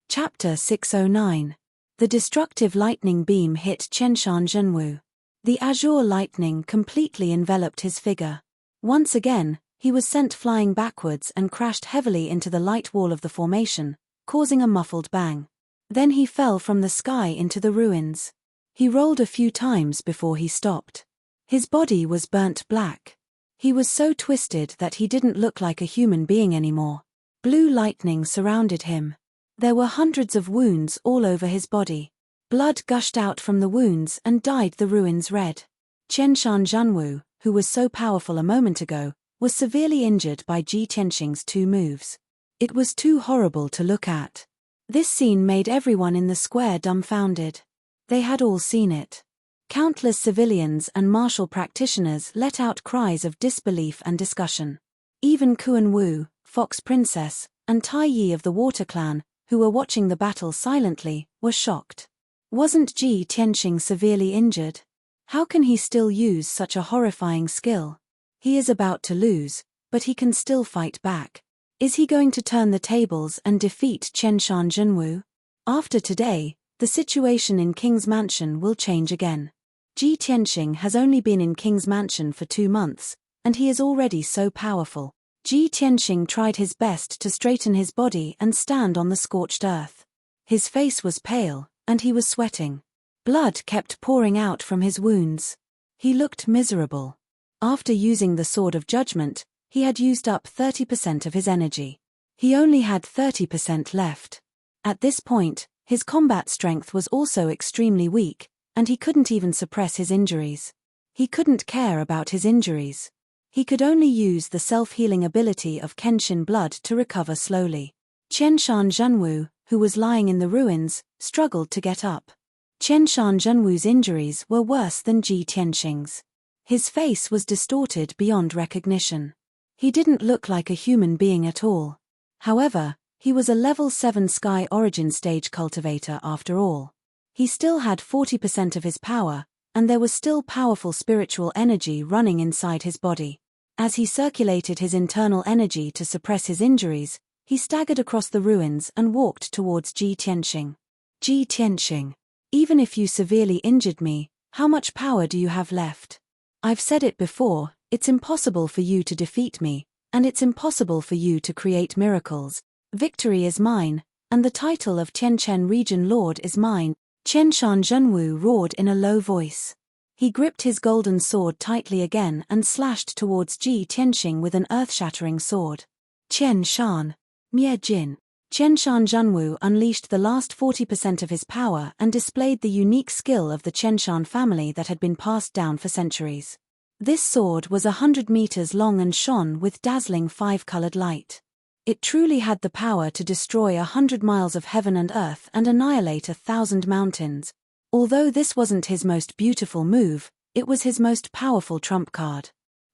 Chapter 609. The destructive lightning beam hit Qianshan Zhenwu. The azure lightning completely enveloped his figure. Once again, he was sent flying backwards and crashed heavily into the light wall of the formation, causing a muffled bang. Then he fell from the sky into the ruins. He rolled a few times before he stopped. His body was burnt black. He was so twisted that he didn't look like a human being anymore. Blue lightning surrounded him. There were hundreds of wounds all over his body. Blood gushed out from the wounds and dyed the ruins red. Qianshan Zhenwu, who was so powerful a moment ago, was severely injured by Ji Tianqing's two moves. It was too horrible to look at. This scene made everyone in the square dumbfounded. They had all seen it. Countless civilians and martial practitioners let out cries of disbelief and discussion. Even Kuan Wu, Fox Princess, and Tai Yi of the Water Clan, who were watching the battle silently, were shocked. Wasn't Ji Tianqing severely injured? How can he still use such a horrifying skill? He is about to lose, but he can still fight back. Is he going to turn the tables and defeat Qianshan Zhenwu? After today, the situation in King's Mansion will change again. Ji Tianqing has only been in King's Mansion for 2 months, and he is already so powerful. Ji Tianqing tried his best to straighten his body and stand on the scorched earth. His face was pale, and he was sweating. Blood kept pouring out from his wounds. He looked miserable. After using the Sword of Judgment, he had used up 30% of his energy. He only had 30% left. At this point, his combat strength was also extremely weak, and he couldn't even suppress his injuries. He couldn't care about his injuries. He could only use the self-healing ability of Kenshin blood to recover slowly. Qianshan Zhenwu, who was lying in the ruins, struggled to get up. Qianshan Zhenwu's injuries were worse than Ji Tianqing's. His face was distorted beyond recognition. He didn't look like a human being at all. However, he was a level 7 Sky Origin stage cultivator after all. He still had 40% of his power, and there was still powerful spiritual energy running inside his body. As he circulated his internal energy to suppress his injuries, he staggered across the ruins and walked towards Ji Tianqing. Ji Tianqing, even if you severely injured me, how much power do you have left? I've said it before, it's impossible for you to defeat me, and it's impossible for you to create miracles. Victory is mine, and the title of Tianchen Region Lord is mine. Qianshan Zhenwu roared in a low voice. He gripped his golden sword tightly again and slashed towards Ji Tianqing with an earth-shattering sword. Qianshan, Mie Jin. Qianshan Zhenwu unleashed the last 40% of his power and displayed the unique skill of the Qianshan family that had been passed down for centuries. This sword was 100 meters long and shone with dazzling 5-colored light. It truly had the power to destroy 100 miles of heaven and earth and annihilate 1,000 mountains. Although this wasn't his most beautiful move, it was his most powerful trump card.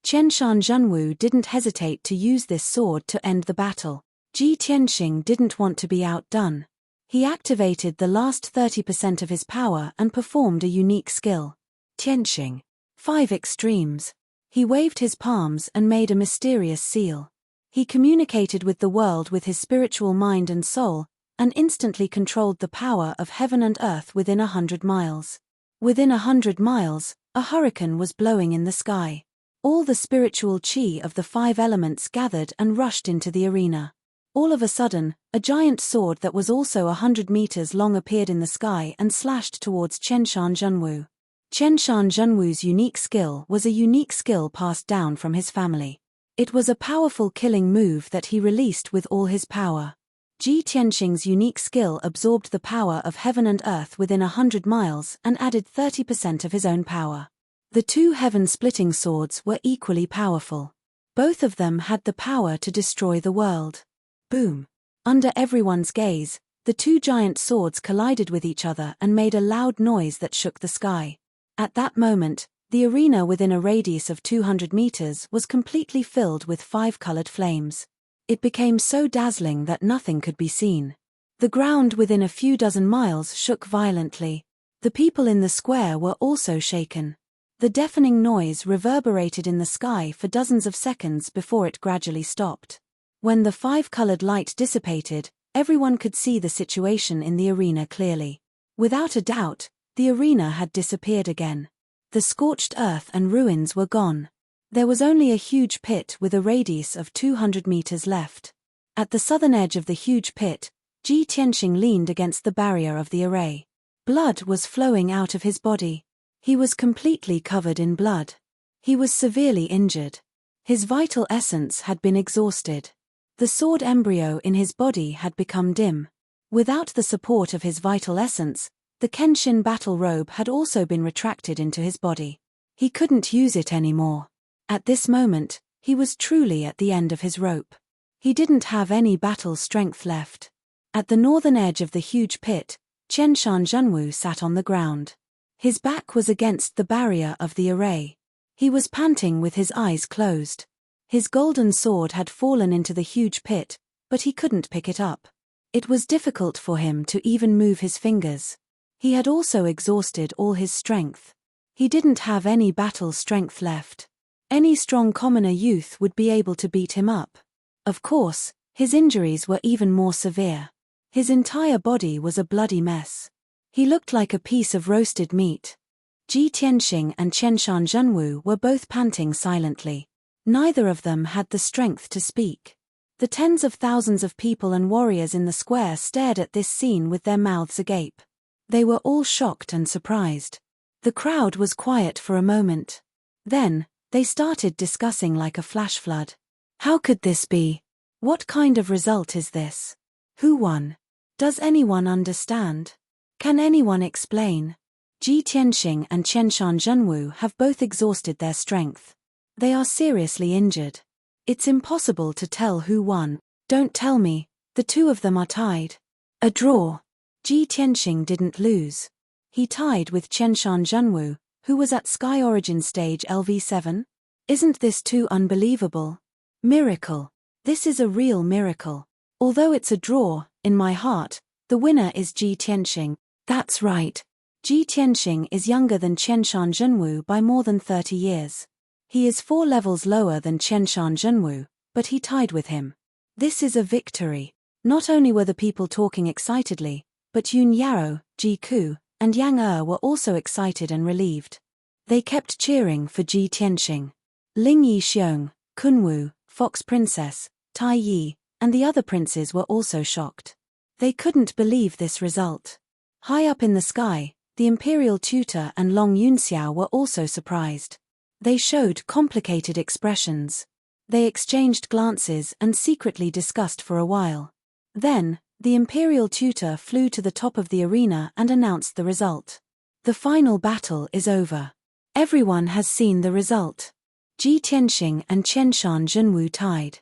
Qianshan Zhenwu didn't hesitate to use this sword to end the battle. Ji Tianxing didn't want to be outdone. He activated the last 30% of his power and performed a unique skill. Tianxing. 5 extremes. He waved his palms and made a mysterious seal. He communicated with the world with his spiritual mind and soul, and instantly controlled the power of heaven and earth within 100 miles. Within 100 miles, a hurricane was blowing in the sky. All the spiritual qi of the 5 elements gathered and rushed into the arena. All of a sudden, a giant sword that was also 100 meters long appeared in the sky and slashed towards Qianshan Zhenwu. Qianshan Zhenwu's unique skill was a unique skill passed down from his family. It was a powerful killing move that he released with all his power. Ji Tianxing's unique skill absorbed the power of heaven and earth within 100 miles and added 30% of his own power. The 2 heaven-splitting swords were equally powerful. Both of them had the power to destroy the world. Boom! Under everyone's gaze, the 2 giant swords collided with each other and made a loud noise that shook the sky. At that moment, the arena within a radius of 200 meters was completely filled with 5-colored flames. It became so dazzling that nothing could be seen. The ground within a few dozen miles shook violently. The people in the square were also shaken. The deafening noise reverberated in the sky for dozens of seconds before it gradually stopped. When the 5-colored light dissipated, everyone could see the situation in the arena clearly. Without a doubt, the arena had disappeared again. The scorched earth and ruins were gone. There was only a huge pit with a radius of 200 meters left. At the southern edge of the huge pit, Ji Tianxing leaned against the barrier of the array. Blood was flowing out of his body. He was completely covered in blood. He was severely injured. His vital essence had been exhausted. The sword embryo in his body had become dim. Without the support of his vital essence, the Kenshin battle robe had also been retracted into his body. He couldn't use it anymore. At this moment, he was truly at the end of his rope. He didn't have any battle strength left. At the northern edge of the huge pit, Qianshan Zhenwu sat on the ground. His back was against the barrier of the array. He was panting with his eyes closed. His golden sword had fallen into the huge pit, but he couldn't pick it up. It was difficult for him to even move his fingers. He had also exhausted all his strength. He didn't have any battle strength left. Any strong commoner youth would be able to beat him up. Of course, his injuries were even more severe. His entire body was a bloody mess. He looked like a piece of roasted meat. Ji Tianxing and Qianshan Zhenwu were both panting silently. Neither of them had the strength to speak. The tens of thousands of people and warriors in the square stared at this scene with their mouths agape. They were all shocked and surprised. The crowd was quiet for a moment. Then, they started discussing like a flash flood. How could this be? What kind of result is this? Who won? Does anyone understand? Can anyone explain? Ji Tianxing and Qianshan Zhenwu have both exhausted their strength. They are seriously injured. It's impossible to tell who won. Don't tell me, the 2 of them are tied. A draw. Ji Tianxing didn't lose. He tied with Qianshan Zhenwu, who was at Sky Origin Stage LV7. Isn't this too unbelievable? Miracle. This is a real miracle. Although it's a draw, in my heart, the winner is Ji Tianxing. That's right. Ji Tianxing is younger than Qianshan Zhenwu by more than 30 years. He is 4 levels lower than Qianshan Zhenwu, but he tied with him. This is a victory. Not only were the people talking excitedly, but Yun Yaro, Ji Ku, and Yang were also excited and relieved. They kept cheering for Ji Tianxing. Ling Yixiong, Kunwu, Fox Princess, Tai Yi, and the other princes were also shocked. They couldn't believe this result. High up in the sky, the imperial tutor and Long Yunxiao were also surprised. They showed complicated expressions. They exchanged glances and secretly discussed for a while. Then, the imperial tutor flew to the top of the arena and announced the result. The final battle is over. Everyone has seen the result. Ji Tianxing and Qianshan Zhenwu tied.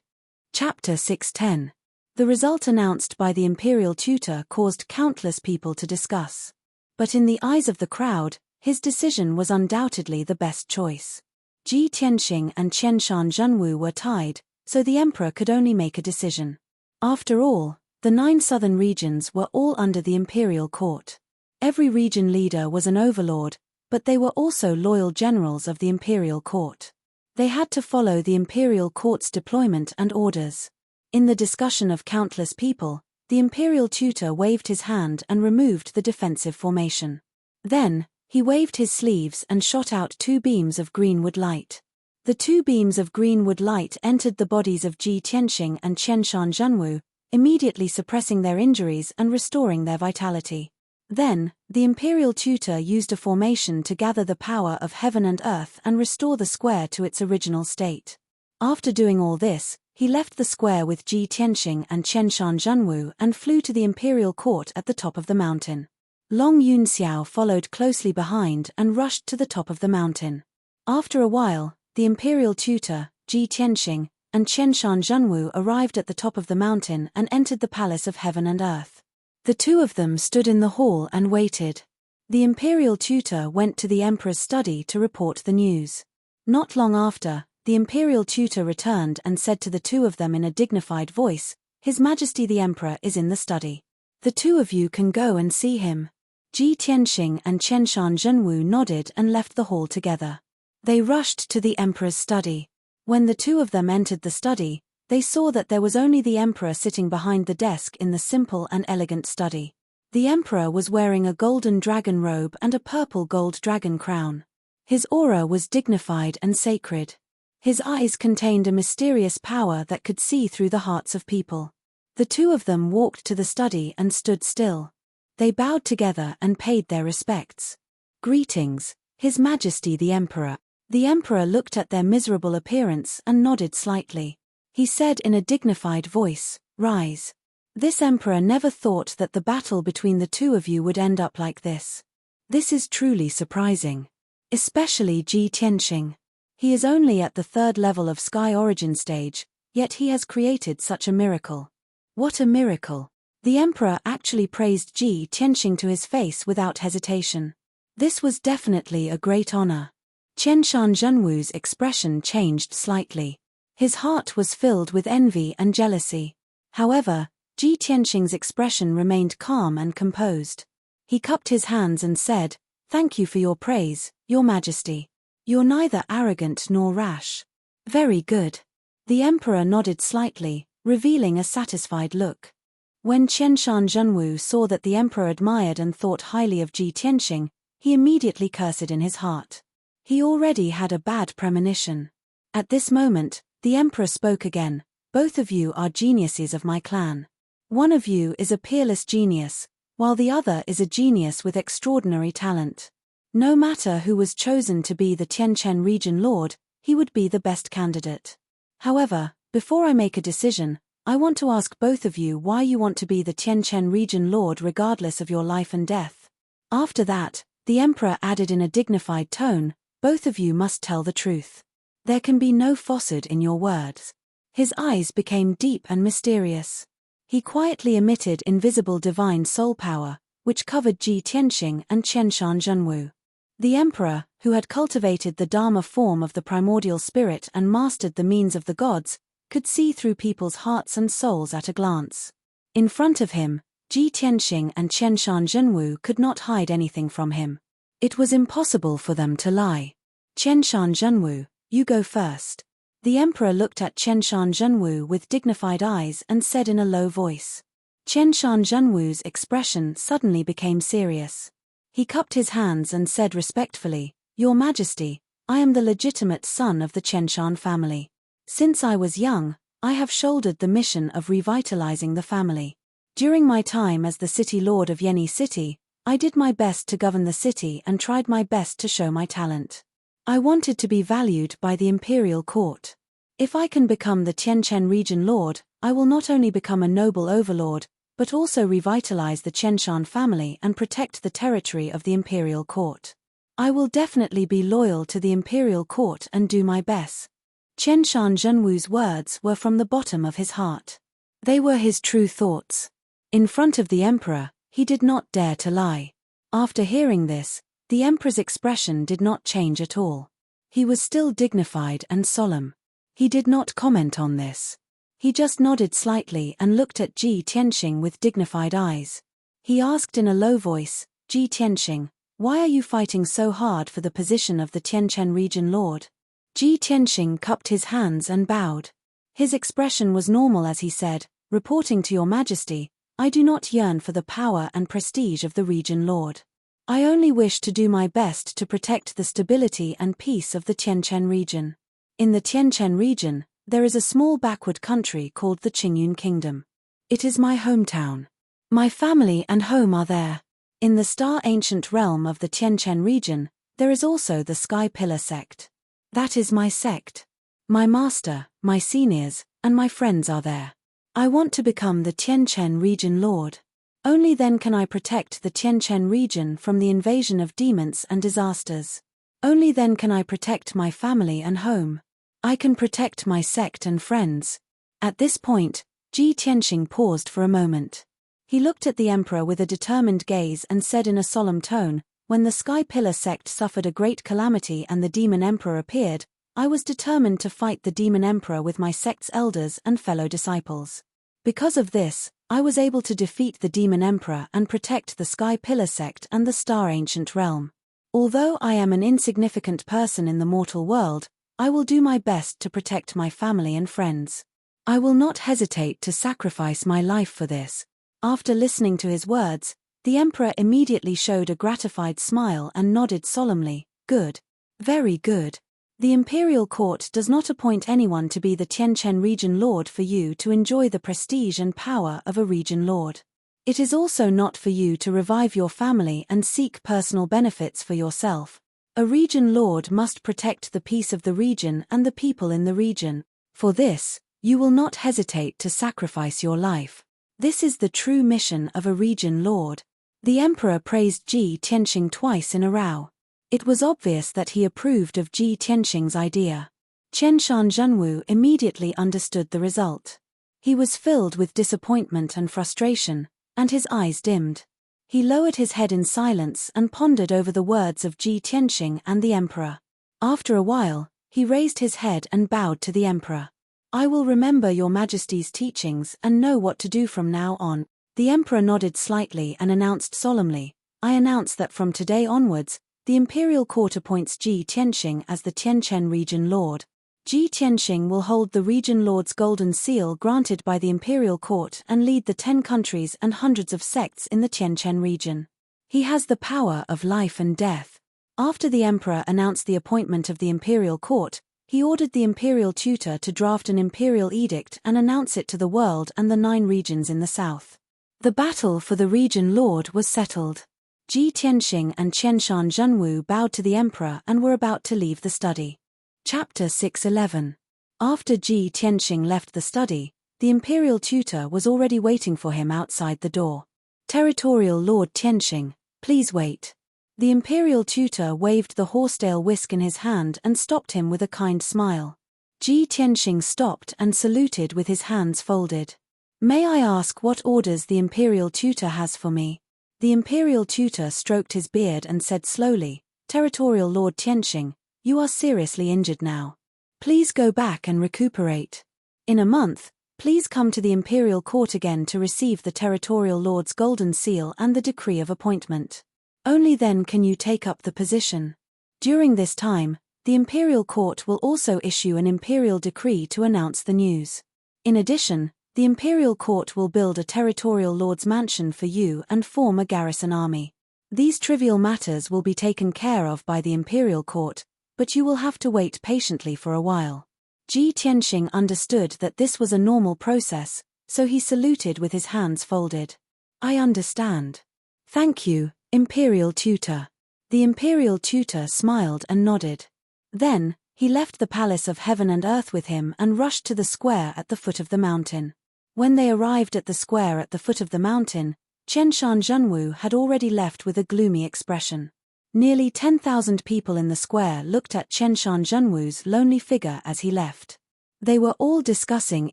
Chapter 610. The result announced by the imperial tutor caused countless people to discuss. But in the eyes of the crowd, his decision was undoubtedly the best choice. Ji Tianxing and Qianshan Zhenwu were tied, so the emperor could only make a decision. After all, the 9 southern regions were all under the imperial court. Every region leader was an overlord, but they were also loyal generals of the imperial court. They had to follow the imperial court's deployment and orders. In the discussion of countless people, the imperial tutor waved his hand and removed the defensive formation. Then, he waved his sleeves and shot out 2 beams of greenwood light. The 2 beams of greenwood light entered the bodies of Ji Tianxing and Qianshan Zhenwu, immediately suppressing their injuries and restoring their vitality. Then, the imperial tutor used a formation to gather the power of heaven and earth and restore the square to its original state. After doing all this, he left the square with Ji Tianxing and Qianshan Zhenwu and flew to the imperial court at the top of the mountain. Long Yunxiao followed closely behind and rushed to the top of the mountain. After a while, the imperial tutor, Ji Tianxing, and Qianshan Zhenwu arrived at the top of the mountain and entered the palace of heaven and earth. The 2 of them stood in the hall and waited. The imperial tutor went to the emperor's study to report the news. Not long after, the imperial tutor returned and said to the 2 of them in a dignified voice, "His Majesty the Emperor is in the study. The 2 of you can go and see him." Ji Tianxing and Qianshan Zhenwu nodded and left the hall together. They rushed to the emperor's study. When the 2 of them entered the study, they saw that there was only the emperor sitting behind the desk in the simple and elegant study. The emperor was wearing a golden dragon robe and a purple gold dragon crown. His aura was dignified and sacred. His eyes contained a mysterious power that could see through the hearts of people. The 2 of them walked to the study and stood still. They bowed together and paid their respects. "Greetings, His Majesty the Emperor." The emperor looked at their miserable appearance and nodded slightly. He said in a dignified voice, "Rise." This emperor never thought that the battle between the 2 of you would end up like this. This is truly surprising. Especially Ji Tianxing. He is only at the 3rd level of Sky Origin stage, yet he has created such a miracle. What a miracle! The emperor actually praised Ji Tianxing to his face without hesitation. This was definitely a great honor. Qianshan Zhenwu's expression changed slightly. His heart was filled with envy and jealousy. However, Ji Tianxing's expression remained calm and composed. He cupped his hands and said, "Thank you for your praise, Your Majesty. You're neither arrogant nor rash." "Very good." The emperor nodded slightly, revealing a satisfied look. When Qianshan Zhenwu saw that the emperor admired and thought highly of Ji Tianxing, he immediately cursed in his heart. He already had a bad premonition. At this moment, the emperor spoke again, "Both of you are geniuses of my clan. One of you is a peerless genius, while the other is a genius with extraordinary talent. No matter who was chosen to be the Tianchen region lord, he would be the best candidate. However, before I make a decision, I want to ask both of you why you want to be the Tianchen region lord regardless of your life and death." After that, the emperor added in a dignified tone, "Both of you must tell the truth. There can be no falsehood in your words." His eyes became deep and mysterious. He quietly emitted invisible divine soul power, which covered Ji Tianxing and Qianshan Zhenwu. The emperor, who had cultivated the Dharma form of the primordial spirit and mastered the means of the gods, could see through people's hearts and souls at a glance. In front of him, Ji Tianxing and Qianshan Zhenwu could not hide anything from him. It was impossible for them to lie. "Qianshan Zhenwu, you go first." The emperor looked at Qianshan Zhenwu with dignified eyes and said in a low voice. Qianshan Zhenwu's expression suddenly became serious. He cupped his hands and said respectfully, "Your Majesty, I am the legitimate son of the Qianshan family. Since I was young, I have shouldered the mission of revitalizing the family. During my time as the city lord of Yeni City, I did my best to govern the city and tried my best to show my talent. I wanted to be valued by the imperial court. If I can become the Tianchen region lord, I will not only become a noble overlord, but also revitalize the Qianshan family and protect the territory of the imperial court." I will definitely be loyal to the imperial court and do my best. Qianshan Zhenwu's words were from the bottom of his heart. They were his true thoughts. In front of the emperor, he did not dare to lie. After hearing this, the emperor's expression did not change at all. He was still dignified and solemn. He did not comment on this. He just nodded slightly and looked at Ji Tianxing with dignified eyes. He asked in a low voice, Ji Tianxing, why are you fighting so hard for the position of the Tianchen region lord? Ji Tianxing cupped his hands and bowed. His expression was normal as he said, reporting to your majesty, I do not yearn for the power and prestige of the region lord. I only wish to do my best to protect the stability and peace of the Tianchen region. In the Tianchen region, there is a small backward country called the Qingyun Kingdom. It is my hometown. My family and home are there. In the star ancient realm of the Tianchen region, there is also the Sky Pillar sect. That is my sect. My master, my seniors, and my friends are there. I want to become the Tianchen region lord. Only then can I protect the Tianchen region from the invasion of demons and disasters. Only then can I protect my family and home. I can protect my sect and friends. At this point, Ji Tianxing paused for a moment. He looked at the emperor with a determined gaze and said in a solemn tone, when the Sky Pillar sect suffered a great calamity and the demon emperor appeared, I was determined to fight the demon emperor with my sect's elders and fellow disciples. Because of this, I was able to defeat the demon emperor and protect the Sky Pillar sect and the star ancient realm. Although I am an insignificant person in the mortal world, I will do my best to protect my family and friends. I will not hesitate to sacrifice my life for this. After listening to his words, the emperor immediately showed a gratified smile and nodded solemnly, good. Very good. The imperial court does not appoint anyone to be the Tianchen region lord for you to enjoy the prestige and power of a region lord. It is also not for you to revive your family and seek personal benefits for yourself. A region lord must protect the peace of the region and the people in the region. For this, you will not hesitate to sacrifice your life. This is the true mission of a region lord. The emperor praised Ji Tianxing twice in a row. It was obvious that he approved of Ji Tianxing's idea. Qianshan Zhenwu immediately understood the result. He was filled with disappointment and frustration, and his eyes dimmed. He lowered his head in silence and pondered over the words of Ji Tianxing and the emperor. After a while, he raised his head and bowed to the emperor. I will remember your majesty's teachings and know what to do from now on. The emperor nodded slightly and announced solemnly, I announce that from today onwards, the imperial court appoints Ji Tianxing as the Tianchen region lord. Ji Tianxing will hold the region lord's golden seal granted by the imperial court and lead the 10 countries and hundreds of sects in the Tianchen region. He has the power of life and death. After the emperor announced the appointment of the imperial court, he ordered the imperial tutor to draft an imperial edict and announce it to the world and the 9 regions in the south. The battle for the region lord was settled. Ji Tianxing and Qianshan Zhenwu bowed to the emperor and were about to leave the study. Chapter 6:11. After Ji Tianxing left the study, the imperial tutor was already waiting for him outside the door. Territorial Lord Tianxing, please wait. The imperial tutor waved the horsetail whisk in his hand and stopped him with a kind smile. Ji Tianxing stopped and saluted with his hands folded. May I ask what orders the imperial tutor has for me? The imperial tutor stroked his beard and said slowly, Territorial Lord Tianxing, you are seriously injured now. Please go back and recuperate. In a month, please come to the imperial court again to receive the territorial lord's golden seal and the decree of appointment. Only then can you take up the position. During this time, the imperial court will also issue an imperial decree to announce the news. In addition, the imperial court will build a territorial lord's mansion for you and form a garrison army. These trivial matters will be taken care of by the imperial court, but you will have to wait patiently for a while. Ji Tianxing understood that this was a normal process, so he saluted with his hands folded. I understand. Thank you, imperial tutor. The imperial tutor smiled and nodded. Then, he left the palace of heaven and earth with him and rushed to the square at the foot of the mountain. When they arrived at the square at the foot of the mountain, Qianshan Zhenwu had already left with a gloomy expression. Nearly 10,000 people in the square looked at Qianshan Zhenwu's lonely figure as he left. They were all discussing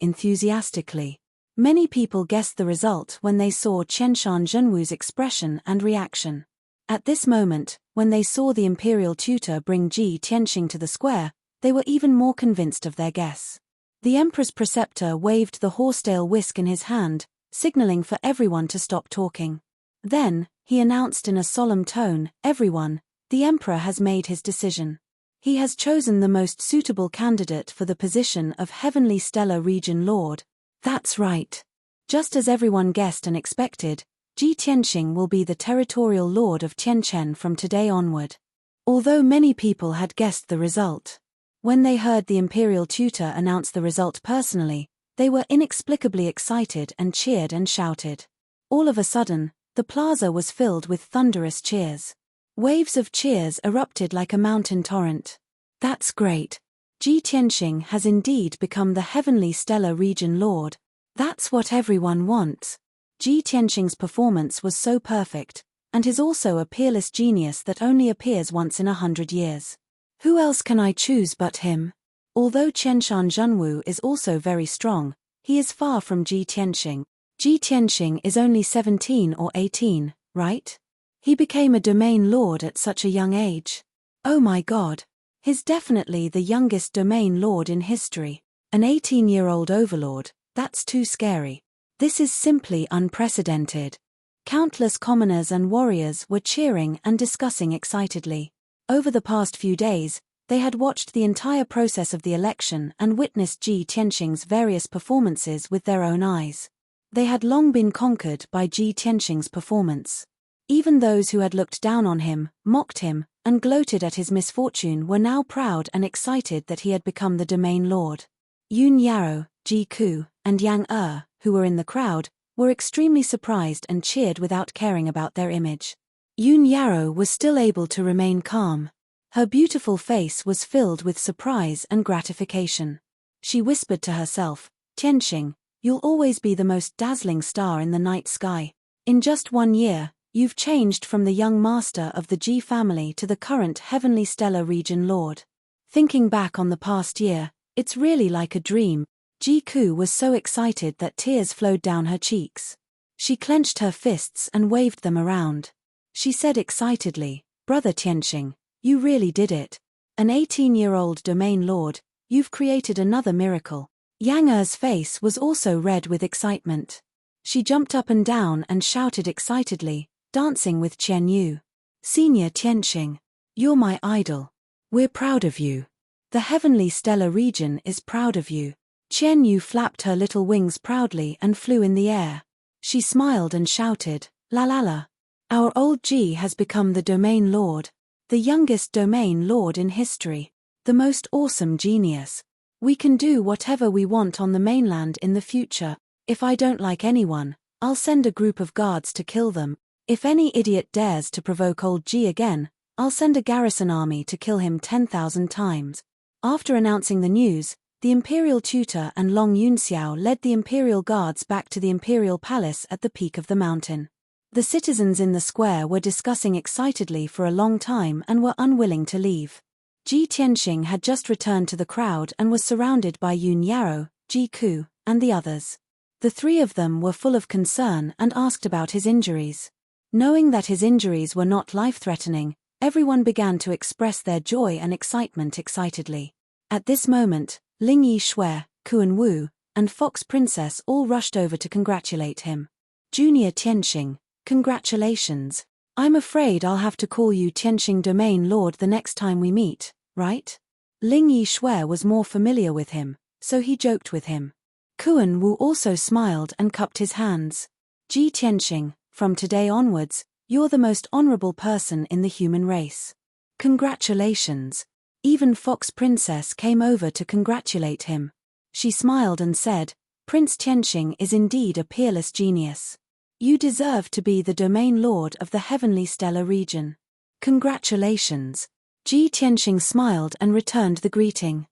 enthusiastically. Many people guessed the result when they saw Qianshan Zhenwu's expression and reaction. At this moment, when they saw the imperial tutor bring Ji Tianxing to the square, they were even more convinced of their guess. The emperor's preceptor waved the horsetail whisk in his hand, signaling for everyone to stop talking. Then, he announced in a solemn tone, "Everyone, the emperor has made his decision. He has chosen the most suitable candidate for the position of Heavenly Stellar Region Lord." That's right. Just as everyone guessed and expected, Ji Tianxing will be the territorial lord of Tianchen from today onward. Although many people had guessed the result, when they heard the imperial tutor announce the result personally, they were inexplicably excited and cheered and shouted. All of a sudden, the plaza was filled with thunderous cheers. Waves of cheers erupted like a mountain torrent. That's great. Ji Tianxing has indeed become the Heavenly Stellar Region Lord. That's what everyone wants. Ji Tianxing's performance was so perfect, and is also a peerless genius that only appears once in 100 years. Who else can I choose but him? Although Qianshan Zhenwu is also very strong, he is far from Ji Tianxing. Ji Tianxing is only 17 or 18, right? He became a domain lord at such a young age. Oh my god. He's definitely the youngest domain lord in history. An 18-year-old overlord, that's too scary. This is simply unprecedented. Countless commoners and warriors were cheering and discussing excitedly. Over the past few days, they had watched the entire process of the election and witnessed Ji Tianxing's various performances with their own eyes. They had long been conquered by Ji Tianxing's performance. Even those who had looked down on him, mocked him, and gloated at his misfortune were now proud and excited that he had become the domain lord. Yun Yaro, Ji Ku, and Yang who were in the crowd, were extremely surprised and cheered without caring about their image. Yun Yaro was still able to remain calm. Her beautiful face was filled with surprise and gratification. She whispered to herself, "Tianxing, you'll always be the most dazzling star in the night sky. In just 1 year, you've changed from the young master of the Ji family to the current Heavenly Stellar Region Lord." Thinking back on the past year, it's really like a dream. Ji Ku was so excited that tears flowed down her cheeks. She clenched her fists and waved them around. She said excitedly, "Brother Tianxing, you really did it. An 18-year-old domain lord, you've created another miracle." Yang Er's face was also red with excitement. She jumped up and down and shouted excitedly, dancing with Qian Yu. "Senior Tianxing, you're my idol. We're proud of you. The Heavenly Stellar Region is proud of you." Qian Yu flapped her little wings proudly and flew in the air. She smiled and shouted, "La la la. Our old Ji has become the domain lord. The youngest domain lord in history. The most awesome genius. We can do whatever we want on the mainland in the future. If I don't like anyone, I'll send a group of guards to kill them. If any idiot dares to provoke old Ji again, I'll send a garrison army to kill him 10,000 times." After announcing the news, the imperial tutor and Long Yunxiao led the imperial guards back to the imperial palace at the peak of the mountain. The citizens in the square were discussing excitedly for a long time and were unwilling to leave. Ji Tianxing had just returned to the crowd and was surrounded by Yun Yaro, Ji Ku, and the others. The three of them were full of concern and asked about his injuries. Knowing that his injuries were not life-threatening, everyone began to express their joy and excitement excitedly. At this moment, Ling Yishui, Kuan Wu, and Fox Princess all rushed over to congratulate him. "Junior Tianxing, congratulations. I'm afraid I'll have to call you Tianxing Domain Lord the next time we meet, right?" Ling Yishui was more familiar with him, so he joked with him. Kuan Wu also smiled and cupped his hands. "Ji Tianxing, from today onwards, you're the most honorable person in the human race. Congratulations." Even Fox Princess came over to congratulate him. She smiled and said, "Prince Tianxing is indeed a peerless genius. You deserve to be the domain lord of the Heavenly Stellar Region. Congratulations." Ji Tianxing smiled and returned the greeting.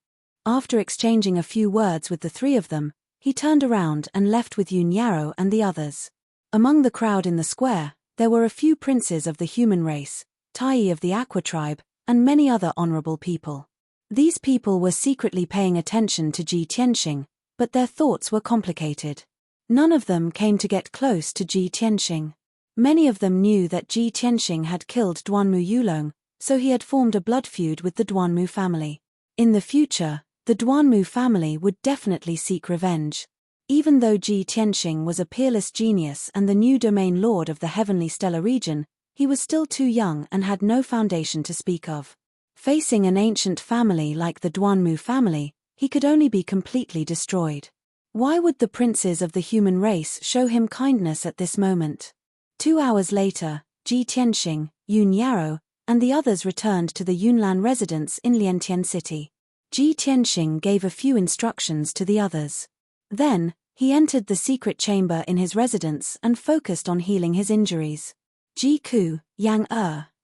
After exchanging a few words with the three of them, he turned around and left with Yun Yaro and the others. Among the crowd in the square, there were a few princes of the human race, Tai of the Aqua tribe, and many other honorable people. These people were secretly paying attention to Ji Tianxing, but their thoughts were complicated. None of them came to get close to Ji Tianxing. Many of them knew that Ji Tianxing had killed Duanmu Yulong, so he had formed a blood feud with the Duanmu family. In the future, the Duanmu family would definitely seek revenge. Even though Ji Tianxing was a peerless genius and the new domain lord of the heavenly stellar region, he was still too young and had no foundation to speak of. Facing an ancient family like the Duanmu family, he could only be completely destroyed. Why would the princes of the human race show him kindness at this moment? 2 hours later, Ji Tianxing, Yun Yarrow, and the others returned to the Yunlan residence in Liantian City. Ji Tianxing gave a few instructions to the others. Then, he entered the secret chamber in his residence and focused on healing his injuries. Ji Ku, Yang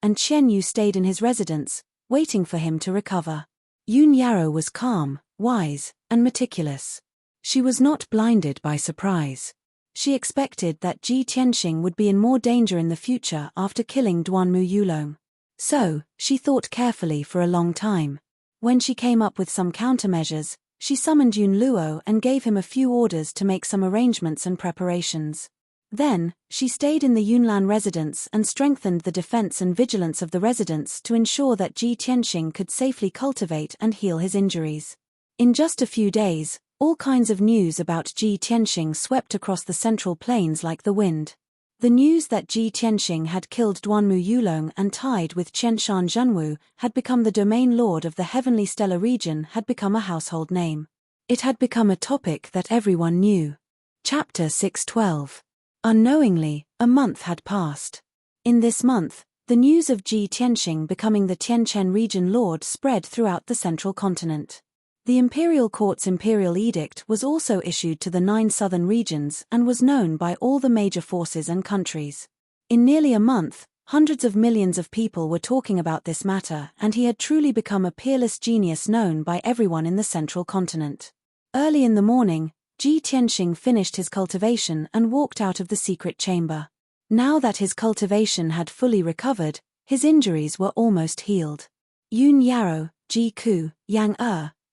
and Qian Yu stayed in his residence, waiting for him to recover. Yun Yarrow was calm, wise, and meticulous. She was not blinded by surprise. She expected that Ji Tianxing would be in more danger in the future after killing Duanmu Yulong. So, she thought carefully for a long time. When she came up with some countermeasures, she summoned Yun Luo and gave him a few orders to make some arrangements and preparations. Then, she stayed in the Yunlan residence and strengthened the defense and vigilance of the residence to ensure that Ji Tianxing could safely cultivate and heal his injuries. In just a few days, all kinds of news about Ji Tianxing swept across the central plains like the wind. The news that Ji Tianxing had killed Duanmu Yulong and tied with Qianshan Zhenwu had become the domain lord of the heavenly stellar region had become a household name. It had become a topic that everyone knew. Chapter 612. Unknowingly, a month had passed. In this month, the news of Ji Tianxing becoming the Tianchen region lord spread throughout the central continent. The imperial court's imperial edict was also issued to the 9 southern regions and was known by all the major forces and countries. In nearly a month, hundreds of millions of people were talking about this matter, and he had truly become a peerless genius known by everyone in the central continent. Early in the morning, Ji Tianxing finished his cultivation and walked out of the secret chamber. Now that his cultivation had fully recovered, his injuries were almost healed. Yun Yarrow, Ji Ku, Yang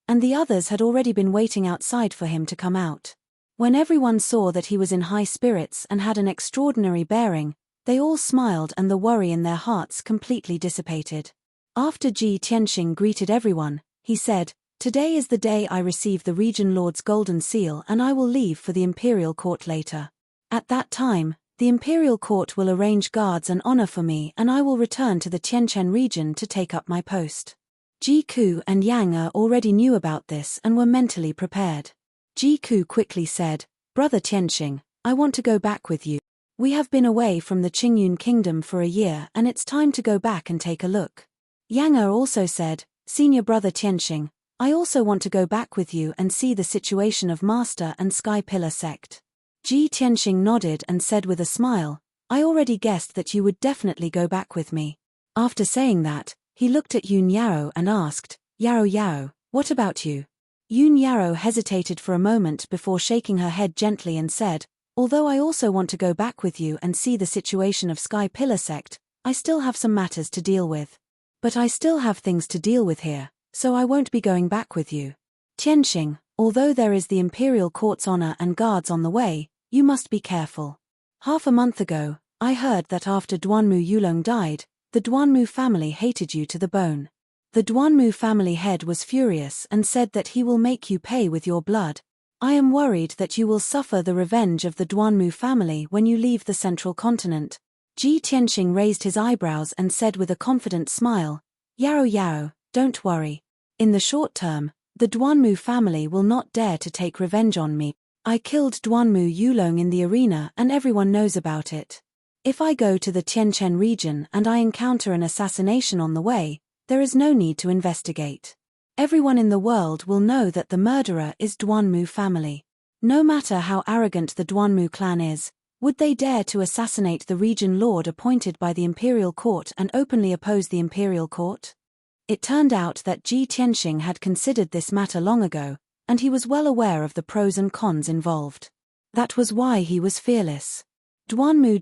and the others had already been waiting outside for him to come out. When everyone saw that he was in high spirits and had an extraordinary bearing, they all smiled and the worry in their hearts completely dissipated. After Ji Tianxing greeted everyone, he said, "Today is the day I receive the Region Lord's golden seal and I will leave for the Imperial Court later. At that time, the Imperial Court will arrange guards and honor for me and I will return to the Tianchen region to take up my post." Ji Ku and Yang already knew about this and were mentally prepared. Ji Ku quickly said, "Brother Tianxing, I want to go back with you. We have been away from the Qingyun kingdom for a year and it's time to go back and take a look." Yang also said, "Senior brother Tianxing, I also want to go back with you and see the situation of Master and Sky Pillar sect." Ji Tianxing nodded and said with a smile, "I already guessed that you would definitely go back with me." After saying that, he looked at Yun Yarrow and asked, Yarrow, what about you?" Yun Yarrow hesitated for a moment before shaking her head gently and said, "Although I also want to go back with you and see the situation of Sky Pillar sect, I still have some matters to deal with. But I still have things to deal with here, so I won't be going back with you. Tianxing, although there is the Imperial Court's honor and guards on the way, you must be careful. Half a month ago, I heard that after Duanmu Yulong died, the Duanmu family hated you to the bone. The Duanmu family head was furious and said that he will make you pay with your blood. I am worried that you will suffer the revenge of the Duanmu family when you leave the central continent." Ji Tianxing raised his eyebrows and said with a confident smile, Yarrow, don't worry. In the short term, the Duanmu family will not dare to take revenge on me. I killed Duanmu Yulong in the arena and everyone knows about it. If I go to the Tianchen region and I encounter an assassination on the way, there is no need to investigate. Everyone in the world will know that the murderer is Duanmu family. No matter how arrogant the Duanmu clan is, would they dare to assassinate the region lord appointed by the Imperial Court and openly oppose the Imperial Court? It turned out that Ji Tianxing had considered this matter long ago, and he was well aware of the pros and cons involved. That was why he was fearless. Duanmu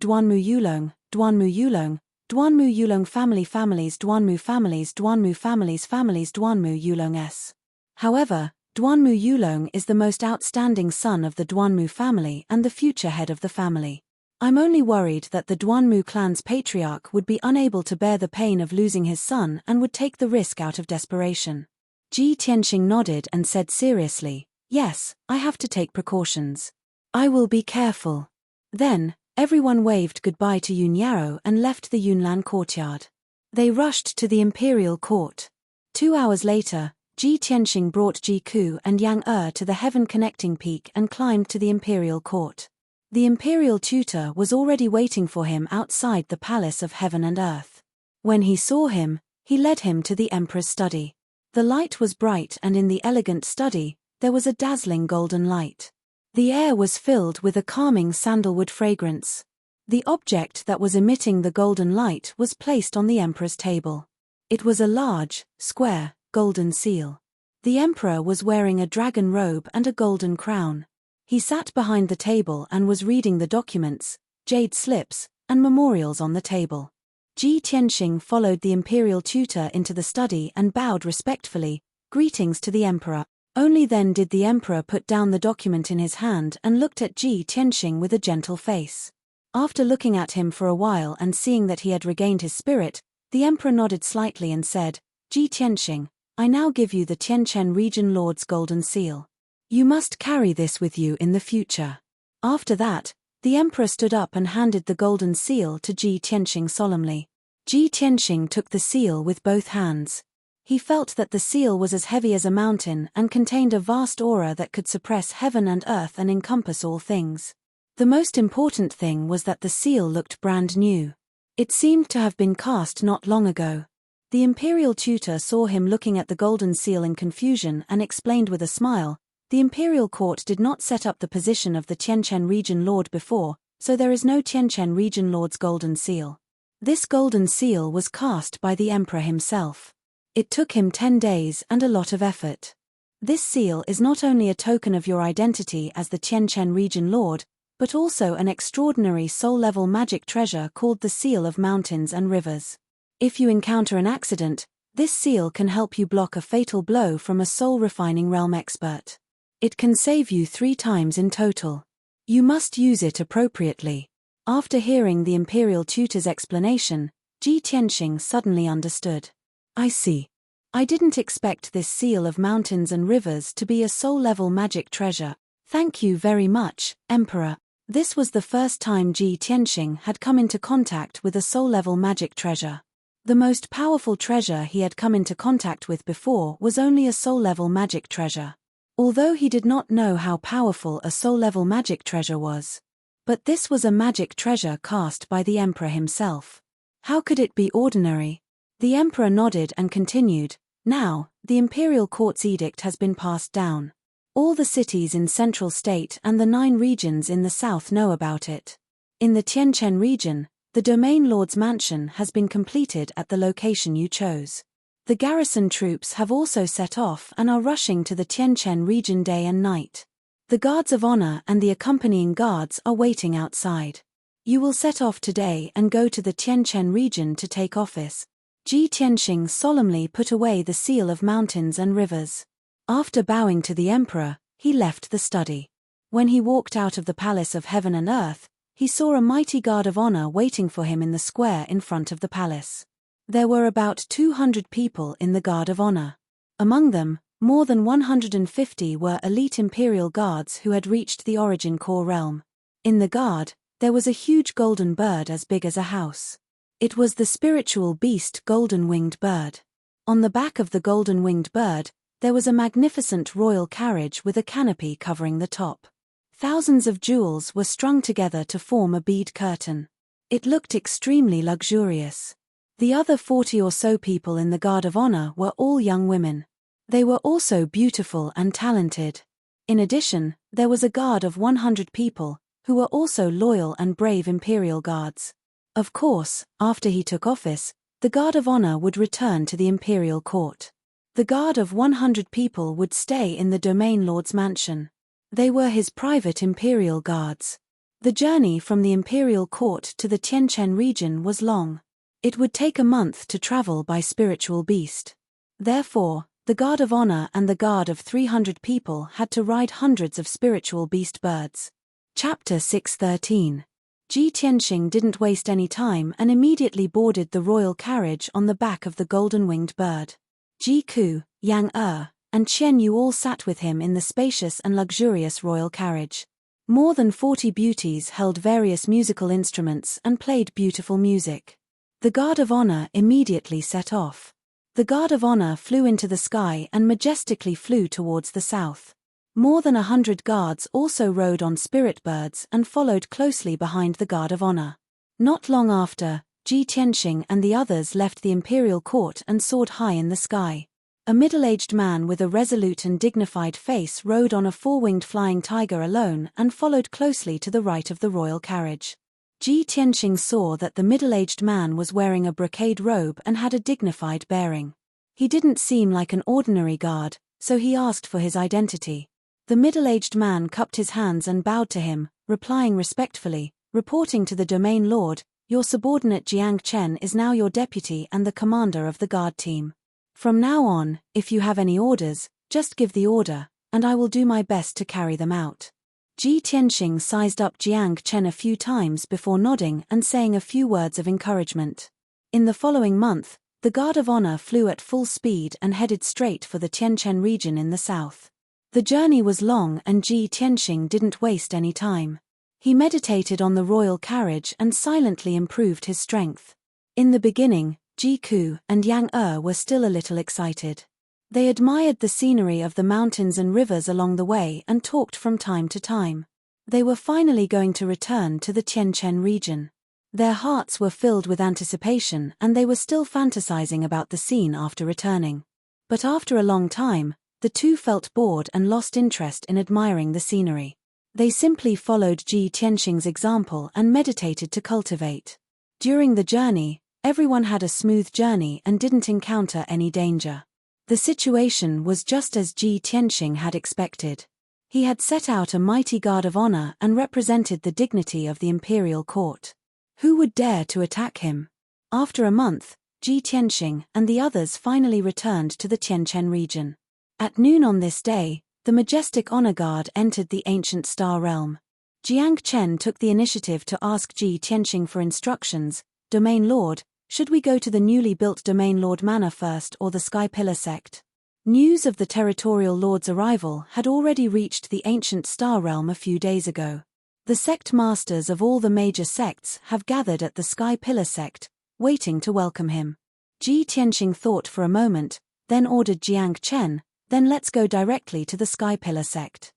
Yulong, Duanmu Yulong family families Duanmu families Duanmu families families Duanmu Yulong s. However, Duanmu Yulong is the most outstanding son of the Duanmu family and the future head of the family. I'm only worried that the Duanmu clan's patriarch would be unable to bear the pain of losing his son and would take the risk out of desperation. Ji Tianxing nodded and said seriously, "Yes, I have to take precautions. I will be careful." Then, everyone waved goodbye to Yun Yao and left the Yunlan courtyard. They rushed to the imperial court. 2 hours later, Ji Tianxing brought Ji Ku and Yang to the heaven connecting peak and climbed to the imperial court. The imperial tutor was already waiting for him outside the palace of heaven and earth. When he saw him, he led him to the emperor's study. The light was bright and in the elegant study, there was a dazzling golden light. The air was filled with a calming sandalwood fragrance. The object that was emitting the golden light was placed on the emperor's table. It was a large, square, golden seal. The emperor was wearing a dragon robe and a golden crown. He sat behind the table and was reading the documents, jade slips, and memorials on the table. Ji Tianxing followed the imperial tutor into the study and bowed respectfully, "Greetings to the emperor." Only then did the emperor put down the document in his hand and looked at Ji Tianxing with a gentle face. After looking at him for a while and seeing that he had regained his spirit, the emperor nodded slightly and said, "Ji Tianxing, I now give you the Tianchen region lord's golden seal. You must carry this with you in the future." After that, the emperor stood up and handed the golden seal to Ji Tianxing solemnly. Ji Tianxing took the seal with both hands. He felt that the seal was as heavy as a mountain and contained a vast aura that could suppress heaven and earth and encompass all things. The most important thing was that the seal looked brand new. It seemed to have been cast not long ago. The imperial tutor saw him looking at the golden seal in confusion and explained with a smile, "The imperial court did not set up the position of the Tianchen region lord before, so there is no Tianchen region lord's golden seal. This golden seal was cast by the emperor himself. It took him 10 days and a lot of effort. This seal is not only a token of your identity as the Tianchen region lord, but also an extraordinary soul-level magic treasure called the Seal of Mountains and Rivers. If you encounter an accident, this seal can help you block a fatal blow from a soul-refining realm expert. It can save you 3 times in total. You must use it appropriately." After hearing the imperial tutor's explanation, Ji Tianxing suddenly understood. "I see. I didn't expect this Seal of Mountains and Rivers to be a soul-level magic treasure. Thank you very much, Emperor." This was the first time Ji Tianxing had come into contact with a soul-level magic treasure. The most powerful treasure he had come into contact with before was only a soul-level magic treasure. Although he did not know how powerful a soul-level magic treasure was. But this was a magic treasure cast by the emperor himself. How could it be ordinary? The emperor nodded and continued, "Now, the imperial court's edict has been passed down. All the cities in Central State and the 9 regions in the south know about it. In the Tianchen region, the domain lord's mansion has been completed at the location you chose. The garrison troops have also set off and are rushing to the Tianchen region day and night. The guards of honor and the accompanying guards are waiting outside. You will set off today and go to the Tianchen region to take office." Ji Tianxing solemnly put away the Seal of Mountains and Rivers. After bowing to the emperor, he left the study. When he walked out of the palace of heaven and earth, he saw a mighty guard of honor waiting for him in the square in front of the palace. There were about 200 people in the Guard of Honor. Among them, more than 150 were elite imperial guards who had reached the origin core realm. In the guard, there was a huge golden bird as big as a house. It was the spiritual beast golden-winged bird. On the back of the golden-winged bird, there was a magnificent royal carriage with a canopy covering the top. Thousands of jewels were strung together to form a bead curtain. It looked extremely luxurious. The other 40 or so people in the Guard of Honor were all young women. They were also beautiful and talented. In addition, there was a guard of 100 people, who were also loyal and brave imperial guards. Of course, after he took office, the Guard of Honor would return to the imperial court. The guard of 100 people would stay in the domain lord's mansion. They were his private imperial guards. The journey from the imperial court to the Tianchen region was long. It would take a month to travel by spiritual beast. Therefore, the guard of honor and the guard of 300 people had to ride hundreds of spiritual beast birds. Chapter 6:13. Ji Tianxing didn't waste any time and immediately boarded the royal carriage on the back of the golden-winged bird. Ji Ku, Yang and Qian Yu all sat with him in the spacious and luxurious royal carriage. More than 40 beauties held various musical instruments and played beautiful music. The guard of honor immediately set off. The guard of honor flew into the sky and majestically flew towards the south. More than 100 guards also rode on spirit birds and followed closely behind the guard of honor. Not long after, Ji Tianxing and the others left the imperial court and soared high in the sky. A middle-aged man with a resolute and dignified face rode on a four-winged flying tiger alone and followed closely to the right of the royal carriage. Ji Tianxing saw that the middle-aged man was wearing a brocade robe and had a dignified bearing. He didn't seem like an ordinary guard, so he asked for his identity. The middle-aged man cupped his hands and bowed to him, replying respectfully, reporting to the domain lord, "Your subordinate Jiang Chen is now your deputy and the commander of the guard team. From now on, if you have any orders, just give the order, and I will do my best to carry them out." Ji Tianxing sized up Jiang Chen a few times before nodding and saying a few words of encouragement. In the following month, the guard of honor flew at full speed and headed straight for the Tianchen region in the south. The journey was long and Ji Tianxing didn't waste any time. He meditated on the royal carriage and silently improved his strength. In the beginning, Ji Ku and Yang were still a little excited. They admired the scenery of the mountains and rivers along the way and talked from time to time. They were finally going to return to the Tianchen region. Their hearts were filled with anticipation and they were still fantasizing about the scene after returning. But after a long time, the two felt bored and lost interest in admiring the scenery. They simply followed Ji Tianxing's example and meditated to cultivate. During the journey, everyone had a smooth journey and didn't encounter any danger. The situation was just as Ji Tianxing had expected. He had set out a mighty guard of honor and represented the dignity of the imperial court. Who would dare to attack him? After a month, Ji Tianxing and the others finally returned to the Tianchen region. At noon on this day, the majestic honor guard entered the ancient star realm. Jiang Chen took the initiative to ask Ji Tianxing for instructions. "Domain Lord, should we go to the newly built Domain Lord Manor first or the Sky Pillar sect?" News of the territorial lord's arrival had already reached the ancient star realm a few days ago. The sect masters of all the major sects have gathered at the Sky Pillar sect, waiting to welcome him. Ji Tianxing thought for a moment, then ordered Jiang Chen, "Then let's go directly to the Sky Pillar sect."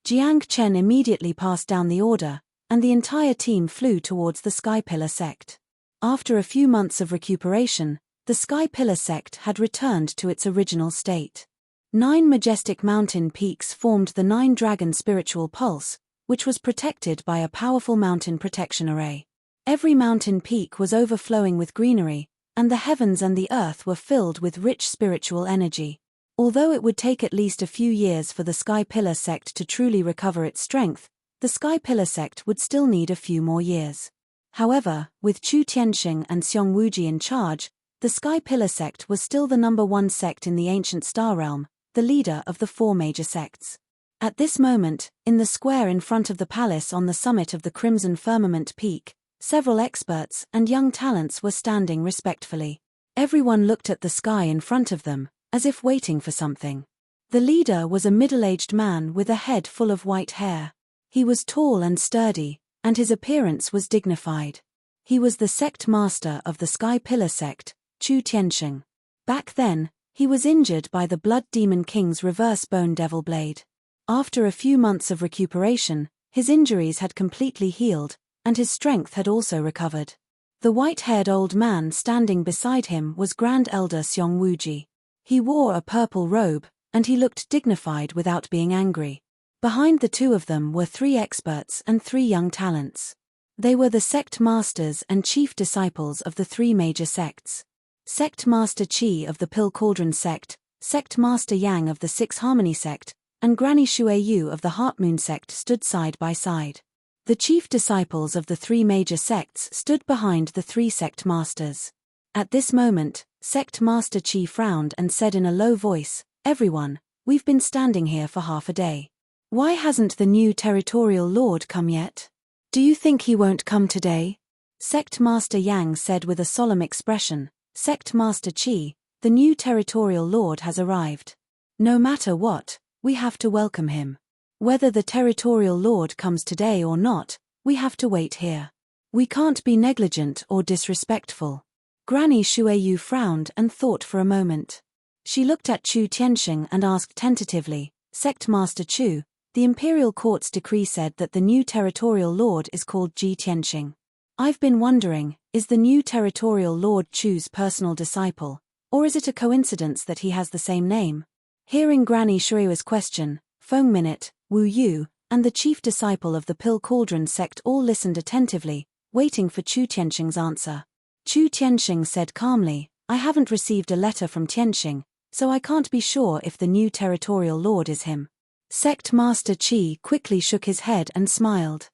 Jiang Chen immediately passed down the order, and the entire team flew towards the Sky Pillar sect. After a few months of recuperation, the Sky Pillar sect had returned to its original state. 9 majestic mountain peaks formed the 9-dragon spiritual pulse, which was protected by a powerful mountain protection array. Every mountain peak was overflowing with greenery, and the heavens and the earth were filled with rich spiritual energy. Although it would take at least a few years for the Sky Pillar sect to truly recover its strength, the Sky Pillar sect would still need a few more years. However, with Chu Tianxing and Xiong Wuji in charge, the Sky Pillar sect was still the #1 sect in the ancient star realm, the leader of the 4 major sects. At this moment, in the square in front of the palace on the summit of the Crimson Firmament Peak, several experts and young talents were standing respectfully. Everyone looked at the sky in front of them, as if waiting for something. The leader was a middle-aged man with a head full of white hair. He was tall and sturdy, and his appearance was dignified. He was the sect master of the Sky Pillar sect, Chu Tianxing. Back then, he was injured by the Blood Demon King's reverse bone devil blade. After a few months of recuperation, his injuries had completely healed, and his strength had also recovered. The white-haired old man standing beside him was Grand Elder Xiong Wuji. He wore a purple robe, and he looked dignified without being angry. Behind the two of them were 3 experts and 3 young talents. They were the sect masters and chief disciples of the 3 major sects. Sect Master Qi of the Pill Cauldron sect, Sect Master Yang of the 6 Harmony sect, and Granny Shueyu of the Heart Moon sect stood side by side. The chief disciples of the 3 major sects stood behind the 3 sect masters. At this moment, Sect Master Qi frowned and said in a low voice, "Everyone, we've been standing here for half a day. Why hasn't the new territorial lord come yet? Do you think he won't come today?" Sect Master Yang said with a solemn expression, "Sect Master Qi, the new territorial lord has arrived. No matter what, we have to welcome him. Whether the territorial lord comes today or not, we have to wait here. We can't be negligent or disrespectful." Granny Shuiyu frowned and thought for a moment. She looked at Chu Tianxing and asked tentatively, "Sect Master Chu, the imperial court's decree said that the new territorial lord is called Ji Tianxing. I've been wondering, is the new territorial lord Chu's personal disciple, or is it a coincidence that he has the same name?" Hearing Granny Shuiyu's question, Feng Minute, Wu Yu, and the chief disciple of the Pill Cauldron sect all listened attentively, waiting for Chu Tianxing's answer. Chu Tianxing said calmly, "I haven't received a letter from Tianxing, so I can't be sure if the new territorial lord is him." Sect Master Qi quickly shook his head and smiled.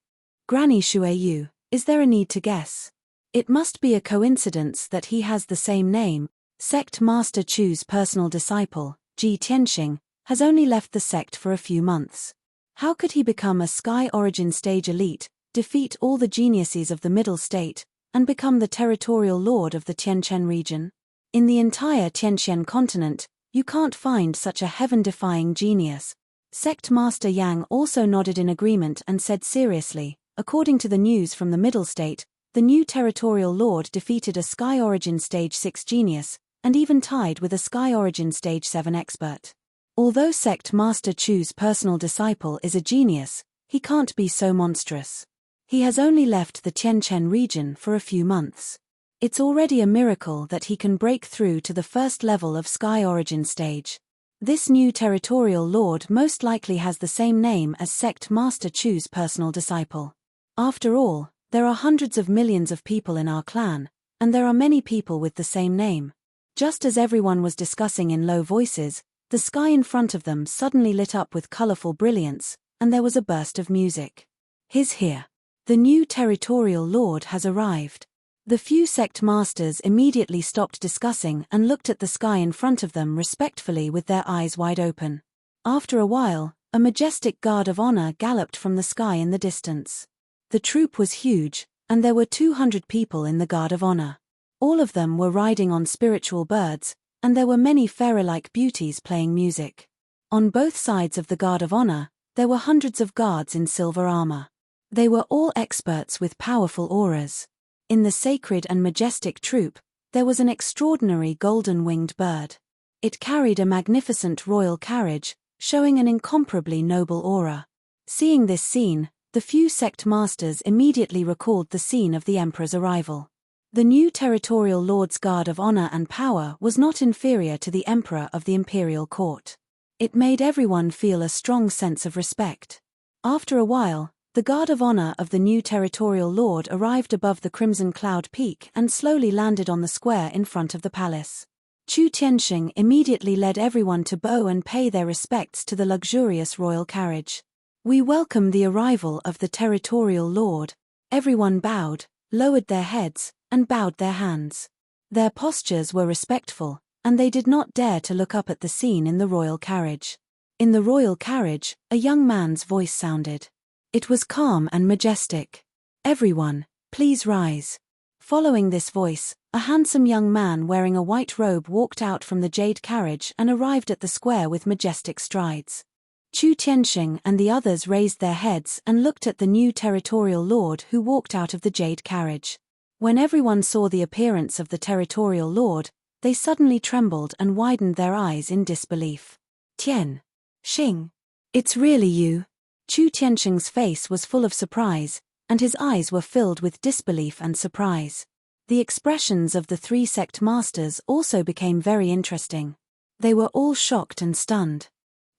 "Granny Shuiyu, is there a need to guess? It must be a coincidence that he has the same name. Sect Master Chu's personal disciple, Ji Tianxing, has only left the sect for a few months. How could he become a Sky Origin Stage elite, defeat all the geniuses of the Middle State, and become the territorial lord of the Tianquan region? In the entire Tianquan continent, you can't find such a heaven-defying genius." Sect Master Yang also nodded in agreement and said seriously, "According to the news from the Middle State, the new territorial lord defeated a Sky Origin Stage 6 genius, and even tied with a Sky Origin Stage 7 expert. Although Sect Master Chu's personal disciple is a genius, he can't be so monstrous. He has only left the Tianquan region for a few months. It's already a miracle that he can break through to the first level of Sky Origin Stage. This new territorial lord most likely has the same name as Sect Master Chu's personal disciple. After all, there are hundreds of millions of people in our clan, and there are many people with the same name." Just as everyone was discussing in low voices, the sky in front of them suddenly lit up with colorful brilliance, and there was a burst of music. "He's here. The new territorial lord has arrived." The few sect masters immediately stopped discussing and looked at the sky in front of them respectfully with their eyes wide open. After a while, a majestic guard of honor galloped from the sky in the distance. The troop was huge, and there were 200 people in the guard of honor. All of them were riding on spiritual birds, and there were many fairy-like beauties playing music. On both sides of the guard of honor, there were hundreds of guards in silver armor. They were all experts with powerful auras. In the sacred and majestic troop, there was an extraordinary golden-winged bird. It carried a magnificent royal carriage, showing an incomparably noble aura. Seeing this scene, the few sect masters immediately recalled the scene of the emperor's arrival. The new territorial lord's guard of honor and power was not inferior to the emperor of the imperial court. It made everyone feel a strong sense of respect. After a while, the guard of honor of the new territorial lord arrived above the Crimson Cloud Peak and slowly landed on the square in front of the palace. Chu Tianxing immediately led everyone to bow and pay their respects to the luxurious royal carriage. "We welcome the arrival of the territorial lord." Everyone bowed, lowered their heads, and bowed their hands. Their postures were respectful, and they did not dare to look up at the scene in the royal carriage. In the royal carriage, a young man's voice sounded. It was calm and majestic. "Everyone, please rise." Following this voice, a handsome young man wearing a white robe walked out from the jade carriage and arrived at the square with majestic strides. Chu Tianxing and the others raised their heads and looked at the new territorial lord who walked out of the jade carriage. When everyone saw the appearance of the territorial lord, they suddenly trembled and widened their eyes in disbelief. "Tianxing, it's really you?" Chu Tianxing's face was full of surprise, and his eyes were filled with disbelief and surprise. The expressions of the three sect masters also became very interesting. They were all shocked and stunned.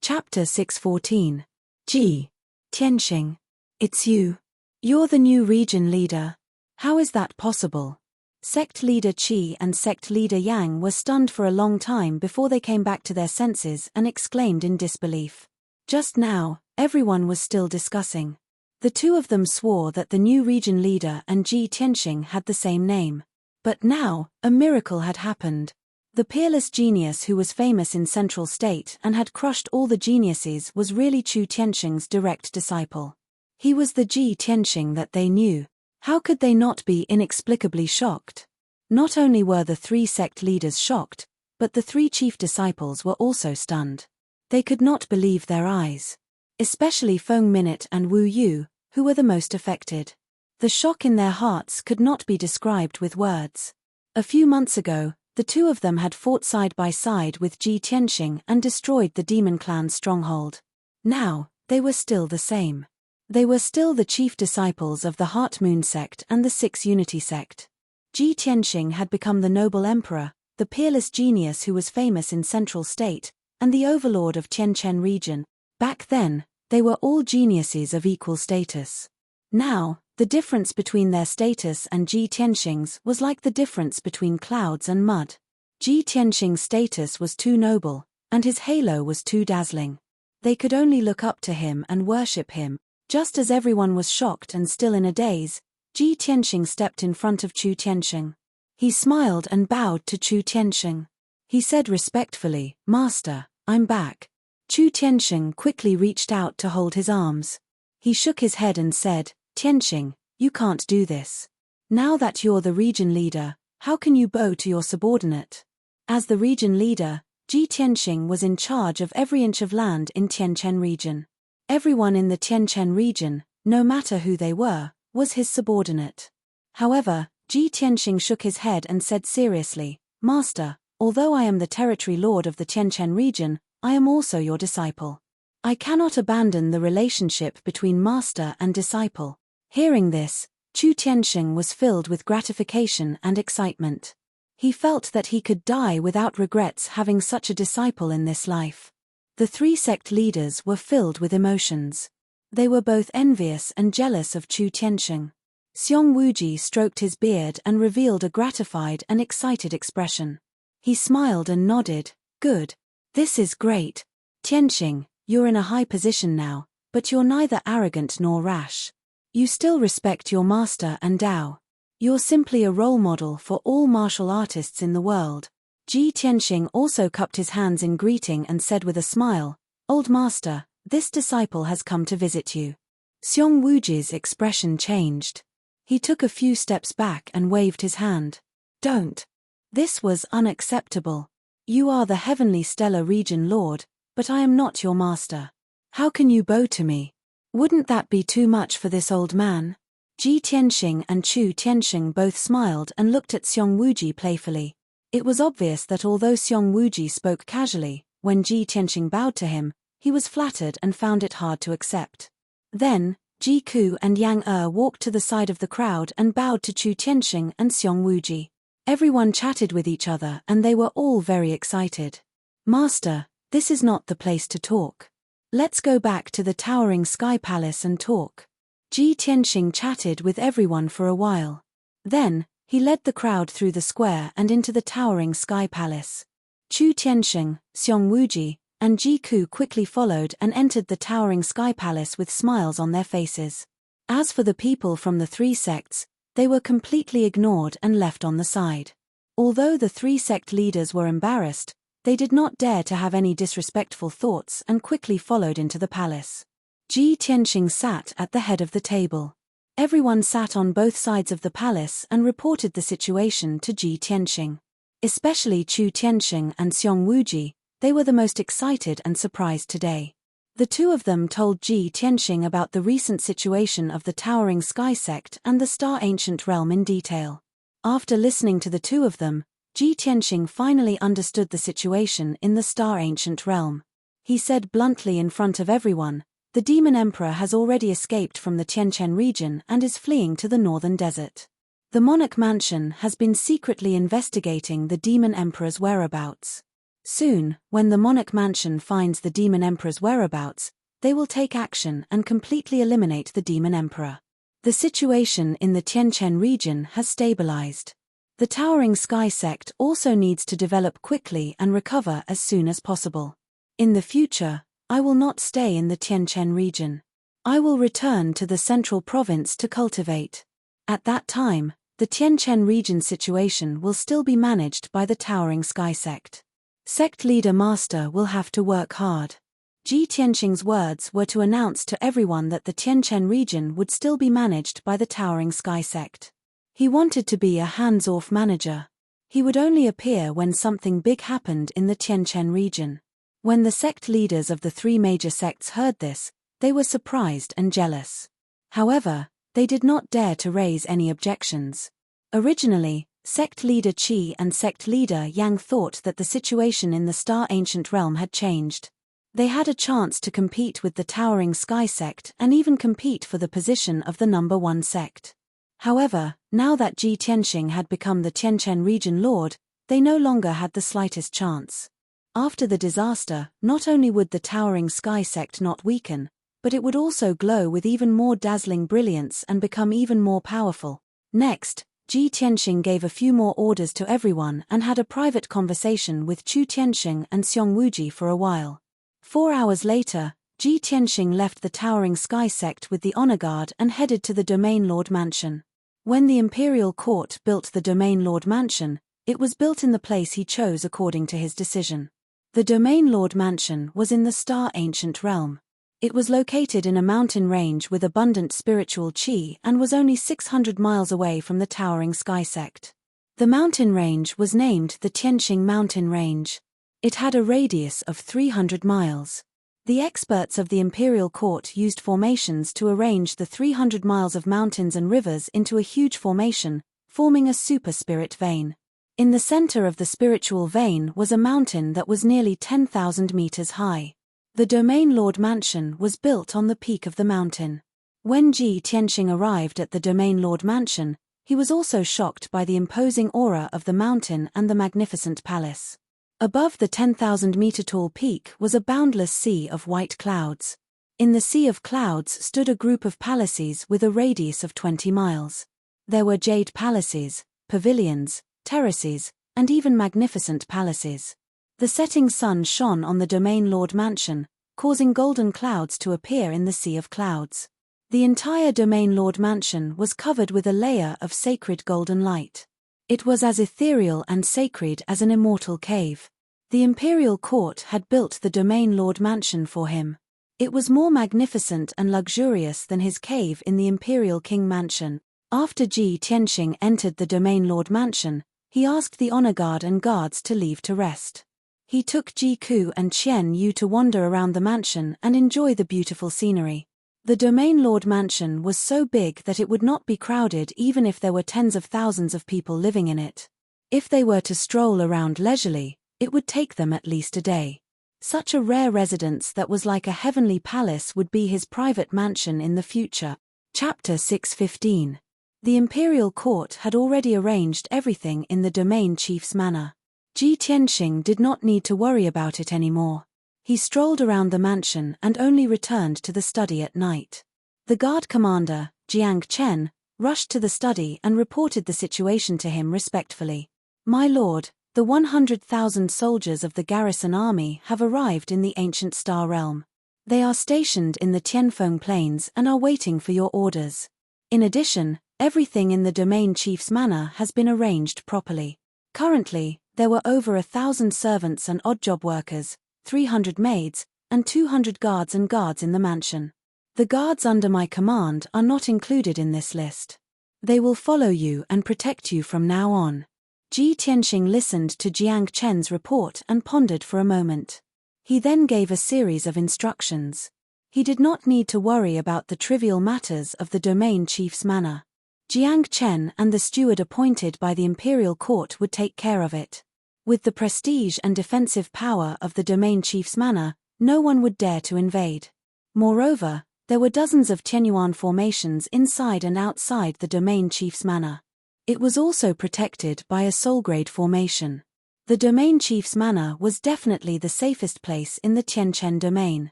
Chapter 614. Ji Tianxing, it's you. You're the new region leader. How is that possible? Sect leader Qi and sect leader Yang were stunned for a long time before they came back to their senses and exclaimed in disbelief. Just now, everyone was still discussing. The two of them swore that the new region leader and Ji Tianxing had the same name. But now, a miracle had happened. The peerless genius who was famous in Central State and had crushed all the geniuses was really Chu Tianxing's direct disciple. He was the Ji Tianxing that they knew. How could they not be inexplicably shocked? Not only were the 3 sect leaders shocked, but the 3 chief disciples were also stunned. They could not believe their eyes. Especially Feng Minute and Wu Yu, who were the most affected. The shock in their hearts could not be described with words. A few months ago, the 2 of them had fought side by side with Ji Tianxing and destroyed the demon clan's stronghold. Now, they were still the same. They were still the chief disciples of the Heart Moon sect and the 6 Unity sect. Ji Tianxing had become the noble emperor, the peerless genius who was famous in Central State, and the overlord of Tianchen region. Back then, they were all geniuses of equal status. Now, the difference between their status and Ji Tianxing's was like the difference between clouds and mud. Ji Tianxing's status was too noble, and his halo was too dazzling. They could only look up to him and worship him. Just as everyone was shocked and still in a daze, Ji Tianxing stepped in front of Chu Tianxing. He smiled and bowed to Chu Tianxing. He said respectfully, "Master, I'm back." Chu Tianxing quickly reached out to hold his arms. He shook his head and said, "Tianxing, you can't do this. Now that you're the region leader, how can you bow to your subordinate?" As the region leader, Ji Tianxing was in charge of every inch of land in Tianchen region. Everyone in the Tianchen region, no matter who they were, was his subordinate. However, Ji Tianxing shook his head and said seriously, "Master, although I am the territory lord of the Tianchen region, I am also your disciple. I cannot abandon the relationship between master and disciple." Hearing this, Chu Tianxing was filled with gratification and excitement. He felt that he could die without regrets having such a disciple in this life. The 3 sect leaders were filled with emotions. They were both envious and jealous of Chu Tianxing. Xiong Wuji stroked his beard and revealed a gratified and excited expression. He smiled and nodded, "Good. This is great. Tianxing, you're in a high position now, but you're neither arrogant nor rash. You still respect your master and Dao. You're simply a role model for all martial artists in the world." Ji Tianxing also cupped his hands in greeting and said with a smile, "Old master, this disciple has come to visit you." Xiong Wuji's expression changed. He took a few steps back and waved his hand. "Don't. This was unacceptable. You are the heavenly stellar region lord, but I am not your master. How can you bow to me? Wouldn't that be too much for this old man?" Ji Tianxing and Chu Tianxing both smiled and looked at Xiong Wuji playfully. It was obvious that although Xiong Wuji spoke casually, when Ji Tianxing bowed to him, he was flattered and found it hard to accept. Then, Ji Ku and Yang walked to the side of the crowd and bowed to Chu Tianxing and Xiong Wuji. Everyone chatted with each other and they were all very excited. "Master, this is not the place to talk. Let's go back to the towering sky palace and talk." Ji Tianxing chatted with everyone for a while. Then, he led the crowd through the square and into the towering sky palace. Chu Tianxing, Xiong Wuji, and Ji Ku quickly followed and entered the towering sky palace with smiles on their faces. As for the people from the 3 sects, they were completely ignored and left on the side. Although the 3 sect leaders were embarrassed, they did not dare to have any disrespectful thoughts and quickly followed into the palace. Ji Tianxing sat at the head of the table. Everyone sat on both sides of the palace and reported the situation to Ji Tianxing. Especially Chu Tianxing and Xiong Wuji, they were the most excited and surprised today. The 2 of them told Ji Tianxing about the recent situation of the Towering Sky Sect and the Star Ancient Realm in detail. After listening to the 2 of them, Ji Tianxing finally understood the situation in the Star Ancient Realm. He said bluntly in front of everyone, "The Demon Emperor has already escaped from the Tianchen region and is fleeing to the northern desert. The Monarch Mansion has been secretly investigating the Demon Emperor's whereabouts. Soon, when the Monarch Mansion finds the Demon Emperor's whereabouts, they will take action and completely eliminate the Demon Emperor. The situation in the Tianchen region has stabilized. The Towering Sky Sect also needs to develop quickly and recover as soon as possible. In the future, I will not stay in the Tianchen region. I will return to the central province to cultivate. At that time, the Tianchen region situation will still be managed by the Towering Sky sect. Sect leader master will have to work hard. Ji Tianxing's words were to announce to everyone that the Tianchen region would still be managed by the Towering Sky sect. He wanted to be a hands-off manager. He would only appear when something big happened in the Tianchen region. When the sect leaders of the three major sects heard this, they were surprised and jealous. However, they did not dare to raise any objections. Originally, sect leader Qi and sect leader Yang thought that the situation in the Star Ancient Realm had changed. They had a chance to compete with the Towering Sky sect and even compete for the position of the number one sect. However, now that Ji Tianxing had become the Tianchen region lord, they no longer had the slightest chance. After the disaster, not only would the Towering Sky sect not weaken, but it would also glow with even more dazzling brilliance and become even more powerful. Next, Ji Tianxing gave a few more orders to everyone and had a private conversation with Chu Tianxing and Xiong Wuji for a while. 4 hours later, Ji Tianxing left the Towering Sky sect with the honor guard and headed to the Domain Lord Mansion. When the Imperial Court built the Domain Lord Mansion, it was built in the place he chose according to his decision. The Domain Lord Mansion was in the Star Ancient Realm. It was located in a mountain range with abundant spiritual qi and was only 600 miles away from the Towering Sky sect. The mountain range was named the Tianxing Mountain Range. It had a radius of 300 miles. The experts of the Imperial Court used formations to arrange the 300 miles of mountains and rivers into a huge formation, forming a super spirit vein. In the center of the spiritual vein was a mountain that was nearly 10,000 meters high. The Domain Lord Mansion was built on the peak of the mountain. When Ji Tianxing arrived at the Domain Lord Mansion, he was also shocked by the imposing aura of the mountain and the magnificent palace. Above the 10,000-meter-tall peak was a boundless sea of white clouds. In the sea of clouds stood a group of palaces with a radius of 20 miles. There were jade palaces, pavilions, terraces, and even magnificent palaces. The setting sun shone on the Domain Lord Mansion, causing golden clouds to appear in the sea of clouds. The entire Domain Lord Mansion was covered with a layer of sacred golden light. It was as ethereal and sacred as an immortal cave. The Imperial Court had built the Domain Lord Mansion for him. It was more magnificent and luxurious than his cave in the Imperial King Mansion. After Ji Tianxing entered the Domain Lord Mansion, he asked the honor guard and guards to leave to rest. He took Ji Ku and Qian Yu to wander around the mansion and enjoy the beautiful scenery. The Domain Lord Mansion was so big that it would not be crowded even if there were tens of thousands of people living in it. If they were to stroll around leisurely, it would take them at least a day. Such a rare residence that was like a heavenly palace would be his private mansion in the future. Chapter 615. The Imperial Court had already arranged everything in the Domain Chief's manor. Ji Tianxing did not need to worry about it anymore. He strolled around the mansion and only returned to the study at night. The guard commander, Jiang Chen, rushed to the study and reported the situation to him respectfully. "My lord, the 100,000 soldiers of the garrison army have arrived in the ancient Star Realm. They are stationed in the Tianfeng Plains and are waiting for your orders. In addition, everything in the Domain Chief's manor has been arranged properly. Currently, there were over 1,000 servants and odd-job workers, 300 maids, and 200 guards in the mansion. The guards under my command are not included in this list. They will follow you and protect you from now on." Ji Tianxing listened to Jiang Chen's report and pondered for a moment. He then gave a series of instructions. He did not need to worry about the trivial matters of the Domain Chief's manor. Jiang Chen and the steward appointed by the Imperial Court would take care of it. With the prestige and defensive power of the Domain Chief's manor, no one would dare to invade. Moreover, there were dozens of Tianyuan formations inside and outside the Domain Chief's manor. It was also protected by a soul-grade formation. The Domain Chief's manor was definitely the safest place in the Tianchen domain.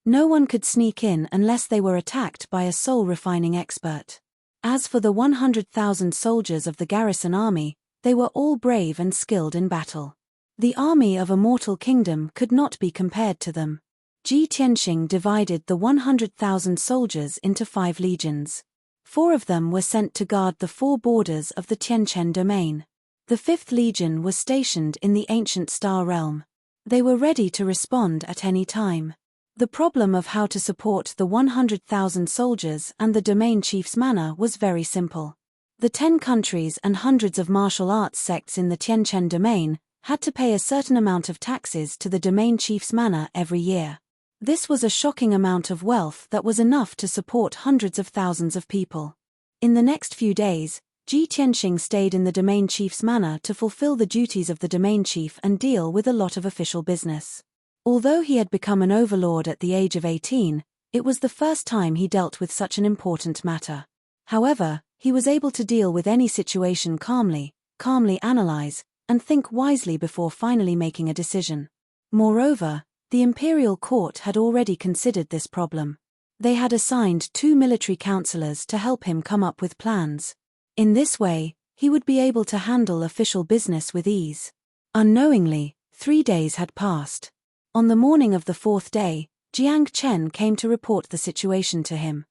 No one could sneak in unless they were attacked by a soul-refining expert. As for the 100,000 soldiers of the garrison army, they were all brave and skilled in battle. The army of a mortal kingdom could not be compared to them. Ji Tianxing divided the 100,000 soldiers into 5 legions. 4 of them were sent to guard the 4 borders of the Tianchen domain. The 5th Legion was stationed in the ancient Star Realm. They were ready to respond at any time. The problem of how to support the 100,000 soldiers and the domain chief's manor was very simple. The 10 countries and hundreds of martial arts sects in the Tianchen domain had to pay a certain amount of taxes to the domain chief's manor every year. This was a shocking amount of wealth that was enough to support hundreds of thousands of people. In the next few days, Ji Tianxing stayed in the domain chief's manor to fulfill the duties of the domain chief and deal with a lot of official business. Although he had become an overlord at the age of 18, it was the first time he dealt with such an important matter. However, he was able to deal with any situation calmly analyze, and think wisely before finally making a decision. Moreover, the imperial court had already considered this problem. They had assigned 2 military counselors to help him come up with plans. In this way, he would be able to handle official business with ease. Unknowingly, 3 days had passed. On the morning of the 4th day, Jiang Chen came to report the situation to him.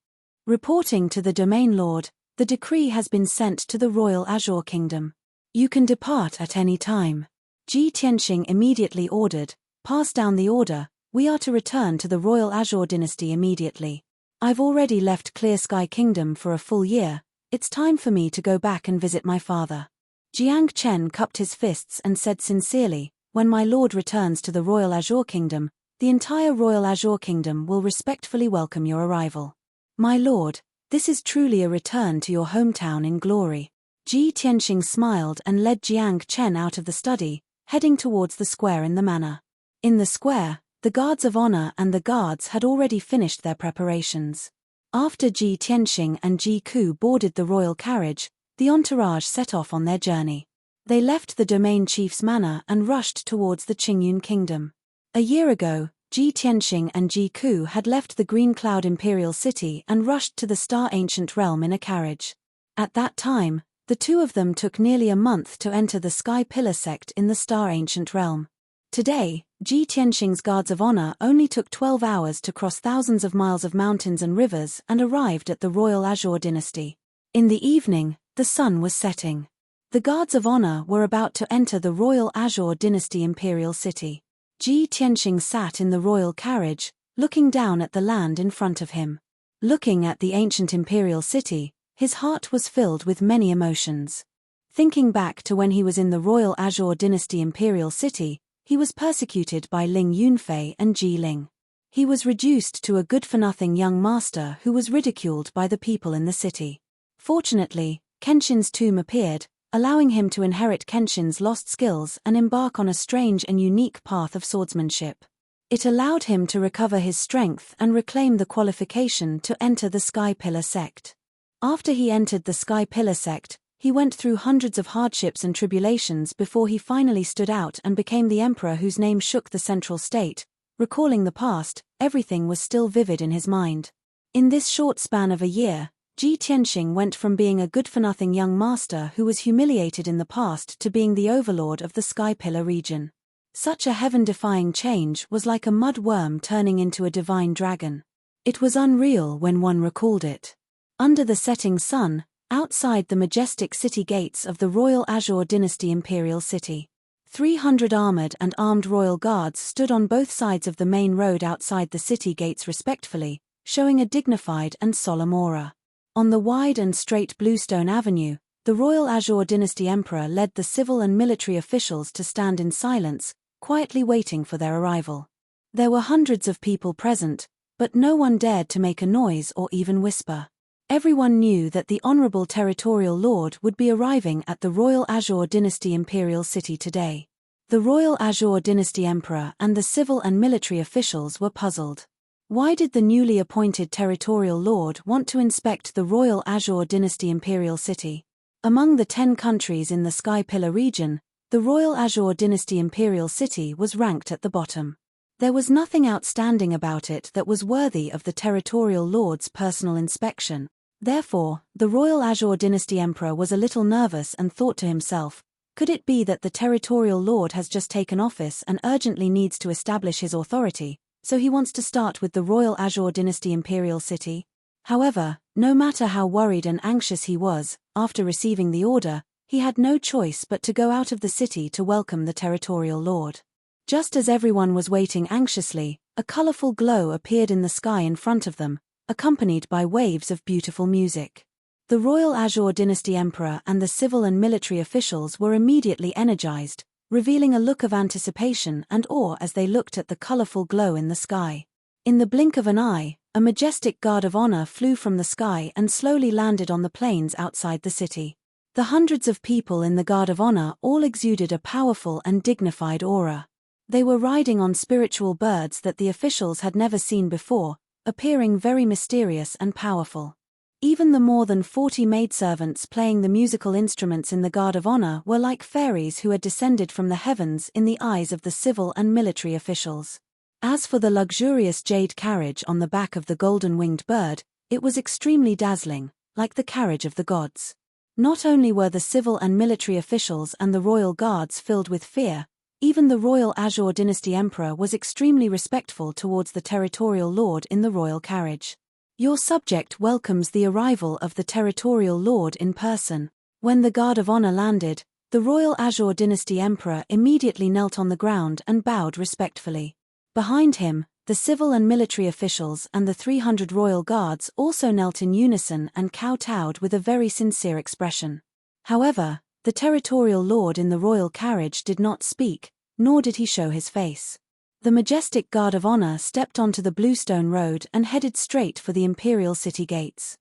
Reporting to the domain lord, the decree has been sent to the Royal Azure Kingdom. You can depart at any time. Ji Tianxing immediately ordered, pass down the order, we are to return to the Royal Azure dynasty immediately. I've already left Clear Sky Kingdom for a full year, it's time for me to go back and visit my father. Jiang Chen cupped his fists and said sincerely, when my lord returns to the Royal Azure Kingdom, the entire Royal Azure Kingdom will respectfully welcome your arrival. My lord, this is truly a return to your hometown in glory. Ji Tianxing smiled and led Jiang Chen out of the study, heading towards the square in the manor. In the square, the guards of honor and the guards had already finished their preparations. After Ji Tianxing and Ji Ku boarded the royal carriage, the entourage set off on their journey. They left the domain chief's manor and rushed towards the Qingyun kingdom. A year ago, Ji Tianxing and Ji Ku had left the Green Cloud Imperial City and rushed to the Star Ancient Realm in a carriage. At that time, the 2 of them took nearly a month to enter the Sky Pillar sect in the Star Ancient Realm. Today, Ji Tianxing's guards of honor only took 12 hours to cross thousands of miles of mountains and rivers and arrived at the Royal Azure dynasty. In the evening, the sun was setting. The guards of honor were about to enter the Royal Azure dynasty imperial city. Ji Tianxing sat in the royal carriage, looking down at the land in front of him. Looking at the ancient imperial city, his heart was filled with many emotions. Thinking back to when he was in the Royal Azure dynasty imperial city, he was persecuted by Ling Yunfei and Ji Ling. He was reduced to a good-for-nothing young master who was ridiculed by the people in the city. Fortunately, Kenshin's tomb appeared, allowing him to inherit Kenshin's lost skills and embark on a strange and unique path of swordsmanship. It allowed him to recover his strength and reclaim the qualification to enter the Sky Pillar sect. After he entered the Sky Pillar sect, he went through hundreds of hardships and tribulations before he finally stood out and became the emperor whose name shook the central state. Recalling the past, everything was still vivid in his mind. In this short span of a year, Ji Tianxing went from being a good-for-nothing young master who was humiliated in the past to being the overlord of the Sky Pillar region. Such a heaven-defying change was like a mud worm turning into a divine dragon. It was unreal when one recalled it. Under the setting sun, outside the majestic city gates of the Royal Azure Dynasty Imperial City, 300 armed royal guards stood on both sides of the main road outside the city gates respectfully, showing a dignified and solemn aura. On the wide and straight Bluestone Avenue, the Royal Azure Dynasty Emperor led the civil and military officials to stand in silence, quietly waiting for their arrival. There were hundreds of people present, but no one dared to make a noise or even whisper. Everyone knew that the Honorable Territorial Lord would be arriving at the Royal Azure Dynasty Imperial City today. The Royal Azure Dynasty Emperor and the civil and military officials were puzzled. Why did the newly appointed Territorial Lord want to inspect the Royal Azure Dynasty Imperial City? Among the 10 countries in the Sky Pillar region, the Royal Azure Dynasty Imperial City was ranked at the bottom. There was nothing outstanding about it that was worthy of the Territorial Lord's personal inspection. Therefore, the Royal Azure Dynasty Emperor was a little nervous and thought to himself, could it be that the Territorial Lord has just taken office and urgently needs to establish his authority, so he wants to start with the Royal Azure Dynasty Imperial City? However, No matter how worried and anxious he was, after receiving the order, he had no choice but to go out of the city to welcome the territorial lord. Just as everyone was waiting anxiously, a colorful glow appeared in the sky in front of them, accompanied by waves of beautiful music. The royal Azure dynasty emperor and the civil and military officials were immediately energized, revealing a look of anticipation and awe as they looked at the colorful glow in the sky. In the blink of an eye, a majestic guard of honor flew from the sky and slowly landed on the plains outside the city. The hundreds of people in the guard of honor all exuded a powerful and dignified aura. They were riding on spiritual birds that the officials had never seen before, appearing very mysterious and powerful. Even the more than 40 maidservants playing the musical instruments in the guard of honor were like fairies who had descended from the heavens in the eyes of the civil and military officials. As for the luxurious jade carriage on the back of the golden-winged bird, it was extremely dazzling, like the carriage of the gods. Not only were the civil and military officials and the royal guards filled with fear, even the royal Azure dynasty emperor was extremely respectful towards the territorial lord in the royal carriage. Your subject welcomes the arrival of the territorial lord in person. When the guard of honor landed, the royal Azure dynasty emperor immediately knelt on the ground and bowed respectfully. Behind him, the civil and military officials and the 300 royal guards also knelt in unison and kowtowed with a very sincere expression. However, the territorial lord in the royal carriage did not speak, nor did he show his face. The majestic guard of honor stepped onto the bluestone road and headed straight for the imperial city gates.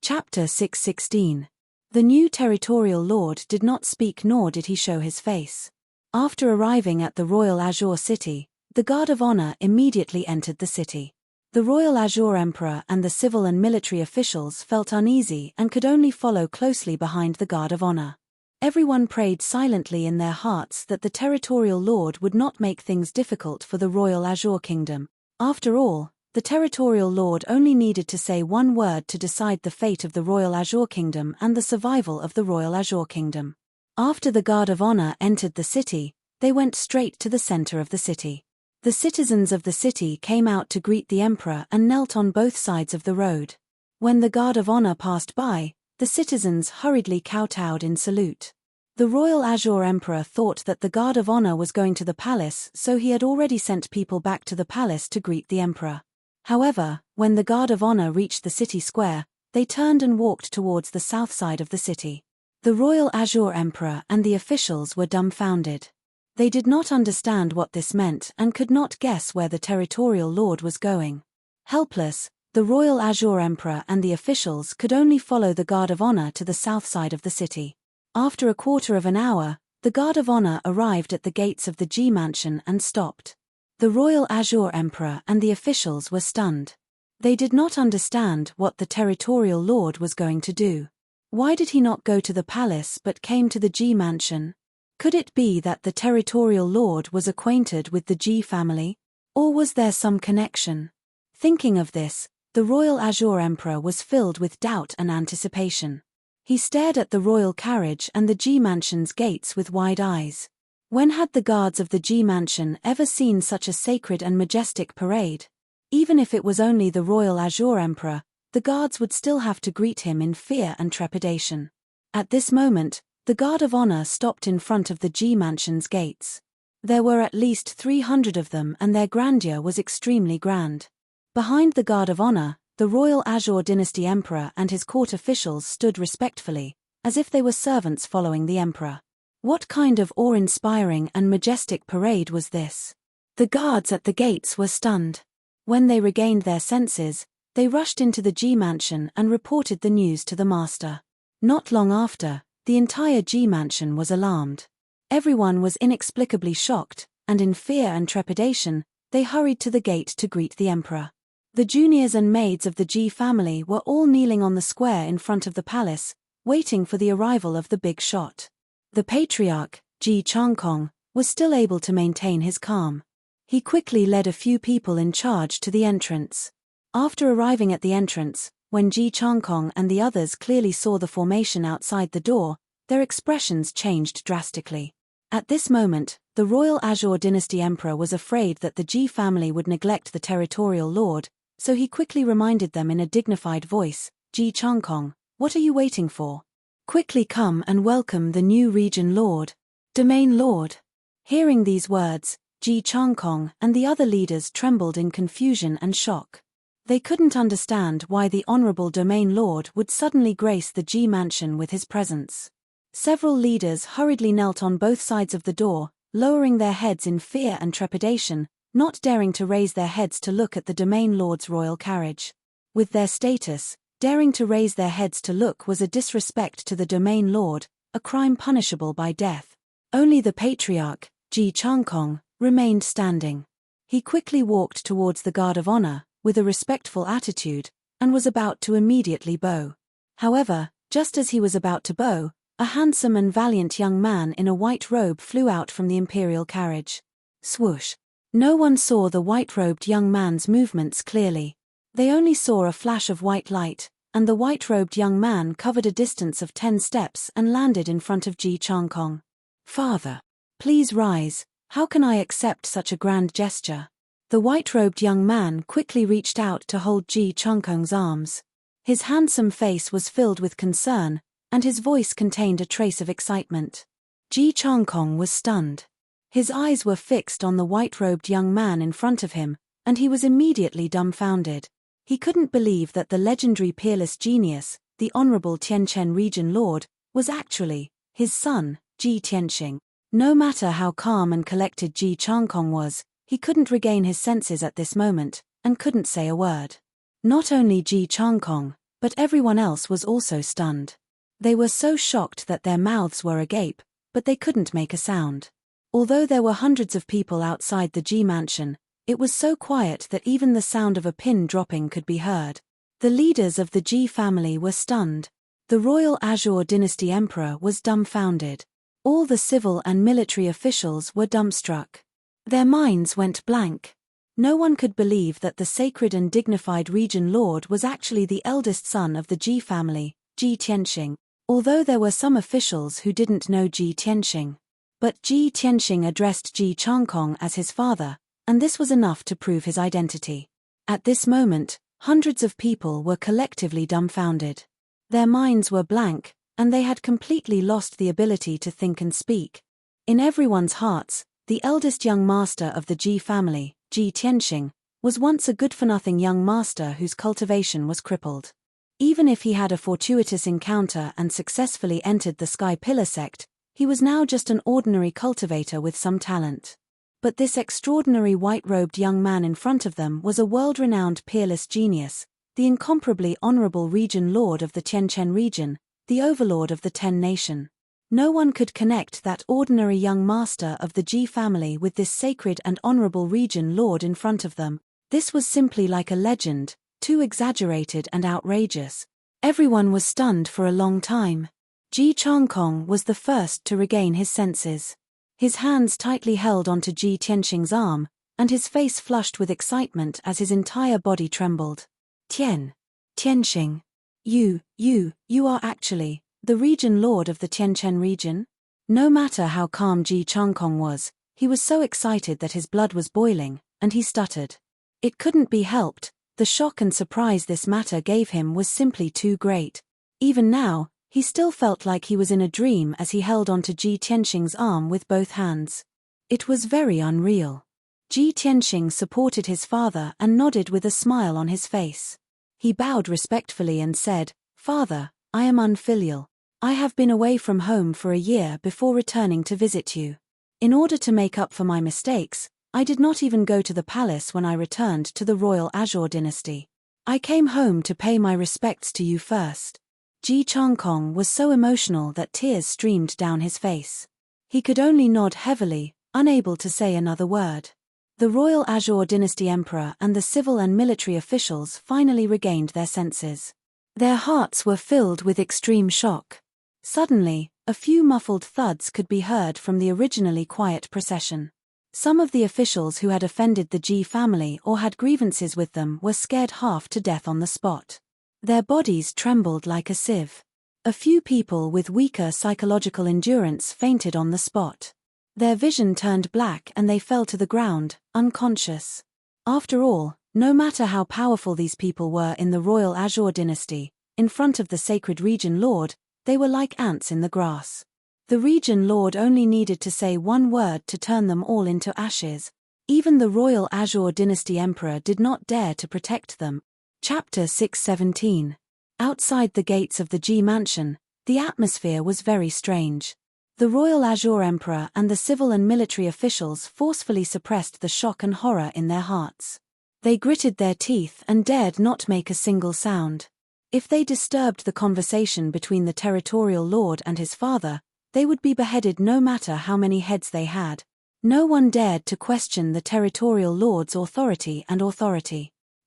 Chapter 6:16. The new territorial lord did not speak nor did he show his face. After arriving at the royal Azure city, the guard of honor immediately entered the city. The royal Azure emperor and the civil and military officials felt uneasy and could only follow closely behind the guard of honor. Everyone prayed silently in their hearts that the territorial lord would not make things difficult for the royal Azure kingdom. After all, the territorial lord only needed to say one word to decide the fate of the royal Azure kingdom and the survival of the royal Azure kingdom. After the guard of honor entered the city, they went straight to the center of the city. The citizens of the city came out to greet the emperor and knelt on both sides of the road. When the guard of honor passed by, the citizens hurriedly kowtowed in salute. The royal Azure emperor thought that the guard of honor was going to the palace, so he had already sent people back to the palace to greet the emperor. However, when the guard of honor reached the city square, they turned and walked towards the south side of the city. The royal Azure emperor and the officials were dumbfounded. They did not understand what this meant and could not guess where the territorial lord was going. Helpless, the royal Azure emperor and the officials could only follow the guard of honor to the south side of the city. After a quarter of an hour, the guard of honor arrived at the gates of the G mansion and stopped. The royal Azure emperor and the officials were stunned. They did not understand what the territorial lord was going to do. Why did he not go to the palace but came to the G mansion? Could it be that the territorial lord was acquainted with the G family? Or was there some connection? Thinking of this, the royal Azure emperor was filled with doubt and anticipation. He stared at the royal carriage and the G mansion's gates with wide eyes. When had the guards of the G mansion ever seen such a sacred and majestic parade? Even if it was only the royal Azure emperor, the guards would still have to greet him in fear and trepidation. At this moment, the guard of honor stopped in front of the G mansion's gates. There were at least 300 of them and their grandeur was extremely grand. Behind the guard of honor, the royal Azure dynasty emperor and his court officials stood respectfully, as if they were servants following the emperor. What kind of awe-inspiring and majestic parade was this? The guards at the gates were stunned. When they regained their senses, they rushed into the G mansion and reported the news to the master. Not long after, the entire G mansion was alarmed. Everyone was inexplicably shocked, and in fear and trepidation, they hurried to the gate to greet the emperor. The juniors and maids of the G family were all kneeling on the square in front of the palace, waiting for the arrival of the big shot. The patriarch, Ji Changkong, was still able to maintain his calm. He quickly led a few people in charge to the entrance. After arriving at the entrance, when Ji Changkong and the others clearly saw the formation outside the door, their expressions changed drastically. At this moment, the royal Azure dynasty emperor was afraid that the Ji family would neglect the territorial lord, so he quickly reminded them in a dignified voice Ji Changkong, what are you waiting for? Quickly come and welcome the new region lord. Domain lord. Hearing these words, Ji Changkong and the other leaders trembled in confusion and shock. They couldn't understand why the honorable domain lord would suddenly grace the Ji mansion with his presence. Several leaders hurriedly knelt on both sides of the door, lowering their heads in fear and trepidation, not daring to raise their heads to look at the domain lord's royal carriage. With their status, daring to raise their heads to look was a disrespect to the domain lord, a crime punishable by death. Only the patriarch, Ji Changkong, remained standing. He quickly walked towards the guard of honor, with a respectful attitude, and was about to immediately bow. However, just as he was about to bow, a handsome and valiant young man in a white robe flew out from the imperial carriage. Swoosh! No one saw the white-robed young man's movements clearly. They only saw a flash of white light, and the white-robed young man covered a distance of 10 steps and landed in front of Ji Changkong. Father, please rise, how can I accept such a grand gesture? The white-robed young man quickly reached out to hold Ji Changkong's arms. His handsome face was filled with concern, and his voice contained a trace of excitement. Ji Changkong was stunned. His eyes were fixed on the white-robed young man in front of him, and he was immediately dumbfounded. He couldn't believe that the legendary peerless genius, the Honorable Tianchen Region Lord, was actually his son, Ji Tianxing. No matter how calm and collected Ji Changkong was, he couldn't regain his senses at this moment, and couldn't say a word. Not only Ji Changkong, but everyone else was also stunned. They were so shocked that their mouths were agape, but they couldn't make a sound. Although there were hundreds of people outside the Ji mansion, it was so quiet that even the sound of a pin dropping could be heard. The leaders of the Ji family were stunned. The royal Azure dynasty emperor was dumbfounded. All the civil and military officials were dumbstruck. Their minds went blank. No one could believe that the sacred and dignified region lord was actually the eldest son of the Ji family, Ji Tianxing, although there were some officials who didn't know Ji Tianxing. But Ji Tianxing addressed Ji Changkong as his father, and this was enough to prove his identity. At this moment, hundreds of people were collectively dumbfounded. Their minds were blank, and they had completely lost the ability to think and speak. In everyone's hearts, the eldest young master of the Ji family, Ji Tianxing, was once a good-for-nothing young master whose cultivation was crippled. Even if he had a fortuitous encounter and successfully entered the Sky Pillar sect, he was now just an ordinary cultivator with some talent. But this extraordinary white-robed young man in front of them was a world-renowned peerless genius, the incomparably honorable region lord of the Tianchen region, the overlord of the Ten Nation. No one could connect that ordinary young master of the Ji family with this sacred and honorable region lord in front of them. This was simply like a legend, too exaggerated and outrageous. Everyone was stunned for a long time. Ji Changkong was the first to regain his senses. His hands tightly held onto Ji Tianxing's arm, and his face flushed with excitement as his entire body trembled. Tianxing. You are actually the region lord of the Tianchen region? No matter how calm Ji Changkong was, he was so excited that his blood was boiling, and he stuttered. It couldn't be helped, the shock and surprise this matter gave him was simply too great. Even now, he still felt like he was in a dream as he held onto Ji Tianxing's arm with both hands. It was very unreal. Ji Tianxing supported his father and nodded with a smile on his face. He bowed respectfully and said, "Father, I am unfilial. I have been away from home for a year before returning to visit you. In order to make up for my mistakes, I did not even go to the palace when I returned to the royal Azure dynasty. I came home to pay my respects to you first." Ji Changkong was so emotional that tears streamed down his face. He could only nod heavily, unable to say another word. The royal Azure dynasty emperor and the civil and military officials finally regained their senses. Their hearts were filled with extreme shock. Suddenly, a few muffled thuds could be heard from the originally quiet procession. Some of the officials who had offended the Ji family or had grievances with them were scared half to death on the spot. Their bodies trembled like a sieve. A few people with weaker psychological endurance fainted on the spot. Their vision turned black and they fell to the ground, unconscious. After all, no matter how powerful these people were in the royal Azure dynasty, In front of the sacred region lord, they were like ants in the grass. The region lord only needed to say one word to turn them all into ashes. Even the royal Azure dynasty emperor did not dare to protect them. Chapter 6:17. Outside the gates of the G mansion, the atmosphere was very strange. The royal Azure emperor and the civil and military officials forcefully suppressed the shock and horror in their hearts. They gritted their teeth and dared not make a single sound. If they disturbed the conversation between the territorial lord and his father, they would be beheaded no matter how many heads they had. No one dared to question the territorial lord's authority.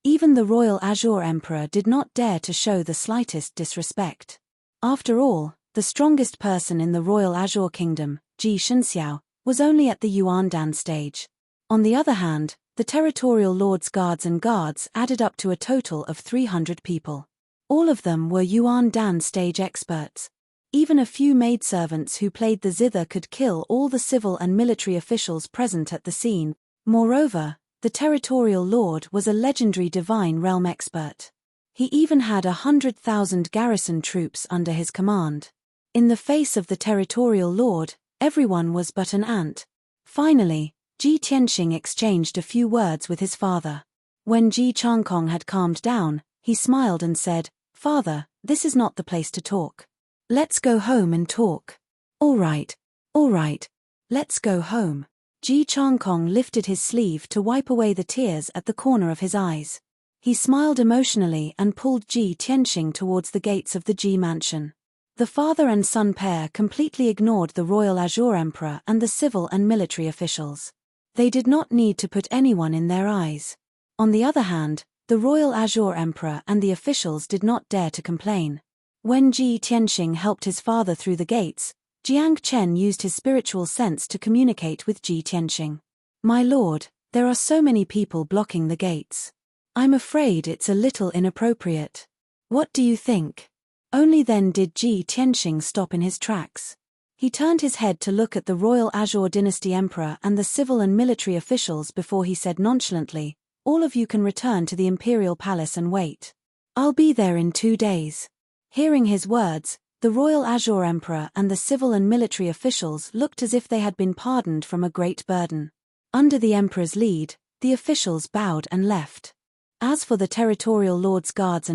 Even the royal Azure emperor did not dare to show the slightest disrespect. After all, the strongest person in the royal Azure kingdom, Ji Shenxiao, was only at the Yuan stage. On the other hand, the territorial lord's guards added up to a total of 300 people. All of them were Yuan stage experts. Even a few maidservants who played the zither could kill all the civil and military officials present at the scene. Moreover, the territorial lord was a legendary divine realm expert. He even had 100,000 garrison troops under his command. In the face of the territorial lord, everyone was but an ant. Finally, Ji Tianxing exchanged a few words with his father. When Ji Changkong had calmed down, he smiled and said, "Father, this is not the place to talk. Let's go home and talk." All right, let's go home." Ji Changkong lifted his sleeve to wipe away the tears at the corner of his eyes. He smiled emotionally and pulled Ji Tianxing towards the gates of the Ji mansion. The father and son pair completely ignored the royal Azure emperor and the civil and military officials. They did not need to put anyone in their eyes. On the other hand, the royal Azure emperor and the officials did not dare to complain. When Ji Tianxing helped his father through the gates, Jiang Chen used his spiritual sense to communicate with Ji Tianxing. "My lord, there are so many people blocking the gates. I'm afraid it's a little inappropriate. What do you think?" Only then did Ji Tianxing stop in his tracks. He turned his head to look at the royal Azure dynasty emperor and the civil and military officials before he said nonchalantly, "All of you can return to the imperial palace and wait. I'll be there in 2 days." Hearing his words, the royal Azure emperor and the civil and military officials looked as if they had been pardoned from a great burden. Under the emperor's lead, the officials bowed and left. As for the territorial lord's guards,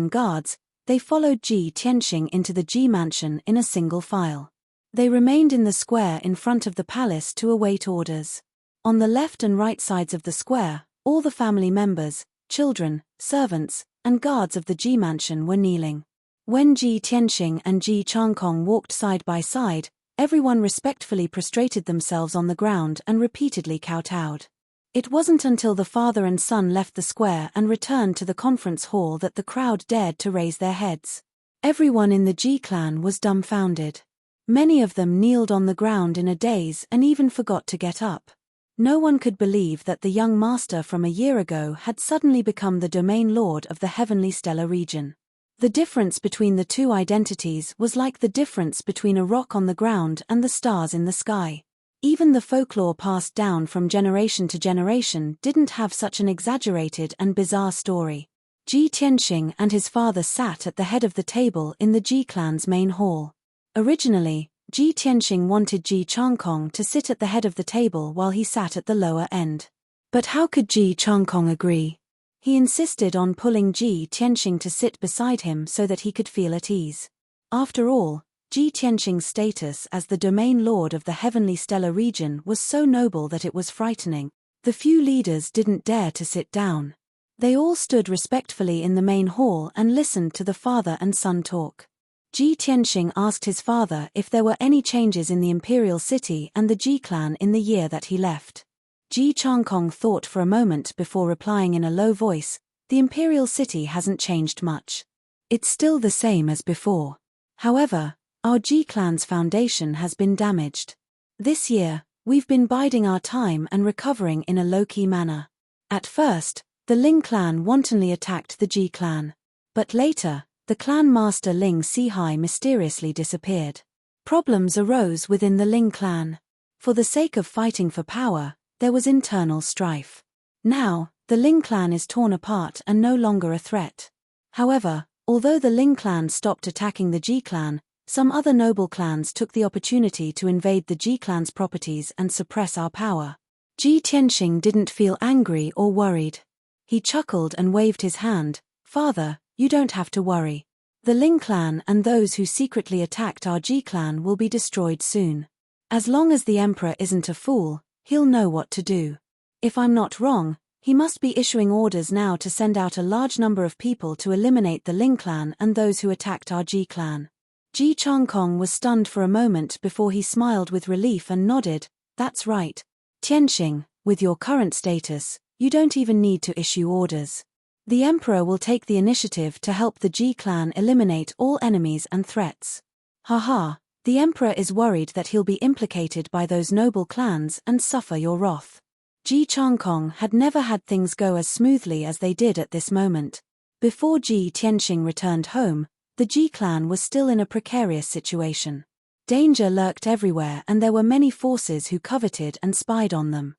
they followed Ji Tianxing into the Ji mansion in a single file. They remained in the square in front of the palace to await orders. On the left and right sides of the square, all the family members, children, servants, and guards of the Ji mansion were kneeling. When Ji Tianxing and Ji Changkong walked side by side, everyone respectfully prostrated themselves on the ground and repeatedly kowtowed. It wasn't until the father and son left the square and returned to the conference hall that the crowd dared to raise their heads. Everyone in the Ji clan was dumbfounded. Many of them kneeled on the ground in a daze and even forgot to get up. No one could believe that the young master from a year ago had suddenly become the domain lord of the heavenly stellar region. The difference between the two identities was like the difference between a rock on the ground and the stars in the sky. Even the folklore passed down from generation to generation didn't have such an exaggerated and bizarre story. Ji Tianxing and his father sat at the head of the table in the Ji clan's main hall. Originally, Ji Tianxing wanted Ji Changkong to sit at the head of the table while he sat at the lower end. But how could Ji Changkong agree? He insisted on pulling Ji Tianxing to sit beside him so that he could feel at ease. After all, Ji Tianxing's status as the domain lord of the heavenly stellar region was so noble that it was frightening. The few leaders didn't dare to sit down. They all stood respectfully in the main hall and listened to the father and son talk. Ji Tianxing asked his father if there were any changes in the imperial city and the Ji clan in the year that he left. Ji Changkong thought for a moment before replying in a low voice, "The imperial city hasn't changed much. It's still the same as before. However, our Ji clan's foundation has been damaged. This year, we've been biding our time and recovering in a low-key manner. At first, the Ling clan wantonly attacked the Ji clan. But later, the clan master Ling Sihai mysteriously disappeared. Problems arose within the Ling clan. For the sake of fighting for power, there was internal strife. Now, the Ling clan is torn apart and no longer a threat. However, Although the Ling clan stopped attacking the Ji clan, some other noble clans took the opportunity to invade the Ji clan's properties and suppress our power. Ji Tianxing didn't feel angry or worried. He chuckled and waved his hand. Father, you don't have to worry. The Ling clan and those who secretly attacked our Ji clan will be destroyed soon. As long as the emperor isn't a fool, he'll know what to do. If I'm not wrong, he must be issuing orders now to send out a large number of people to eliminate the Ling clan and those who attacked our Ji clan. Ji Changkong was stunned for a moment before he smiled with relief and nodded. That's right. Tianxing, with your current status, you don't even need to issue orders. The emperor will take the initiative to help the Ji clan eliminate all enemies and threats. Haha, the emperor is worried that he'll be implicated by those noble clans and suffer your wrath. Ji Changkong had never had things go as smoothly as they did at this moment. Before Ji Tianxing returned home, the Ji clan was still in a precarious situation. Danger lurked everywhere and there were many forces who coveted and spied on them.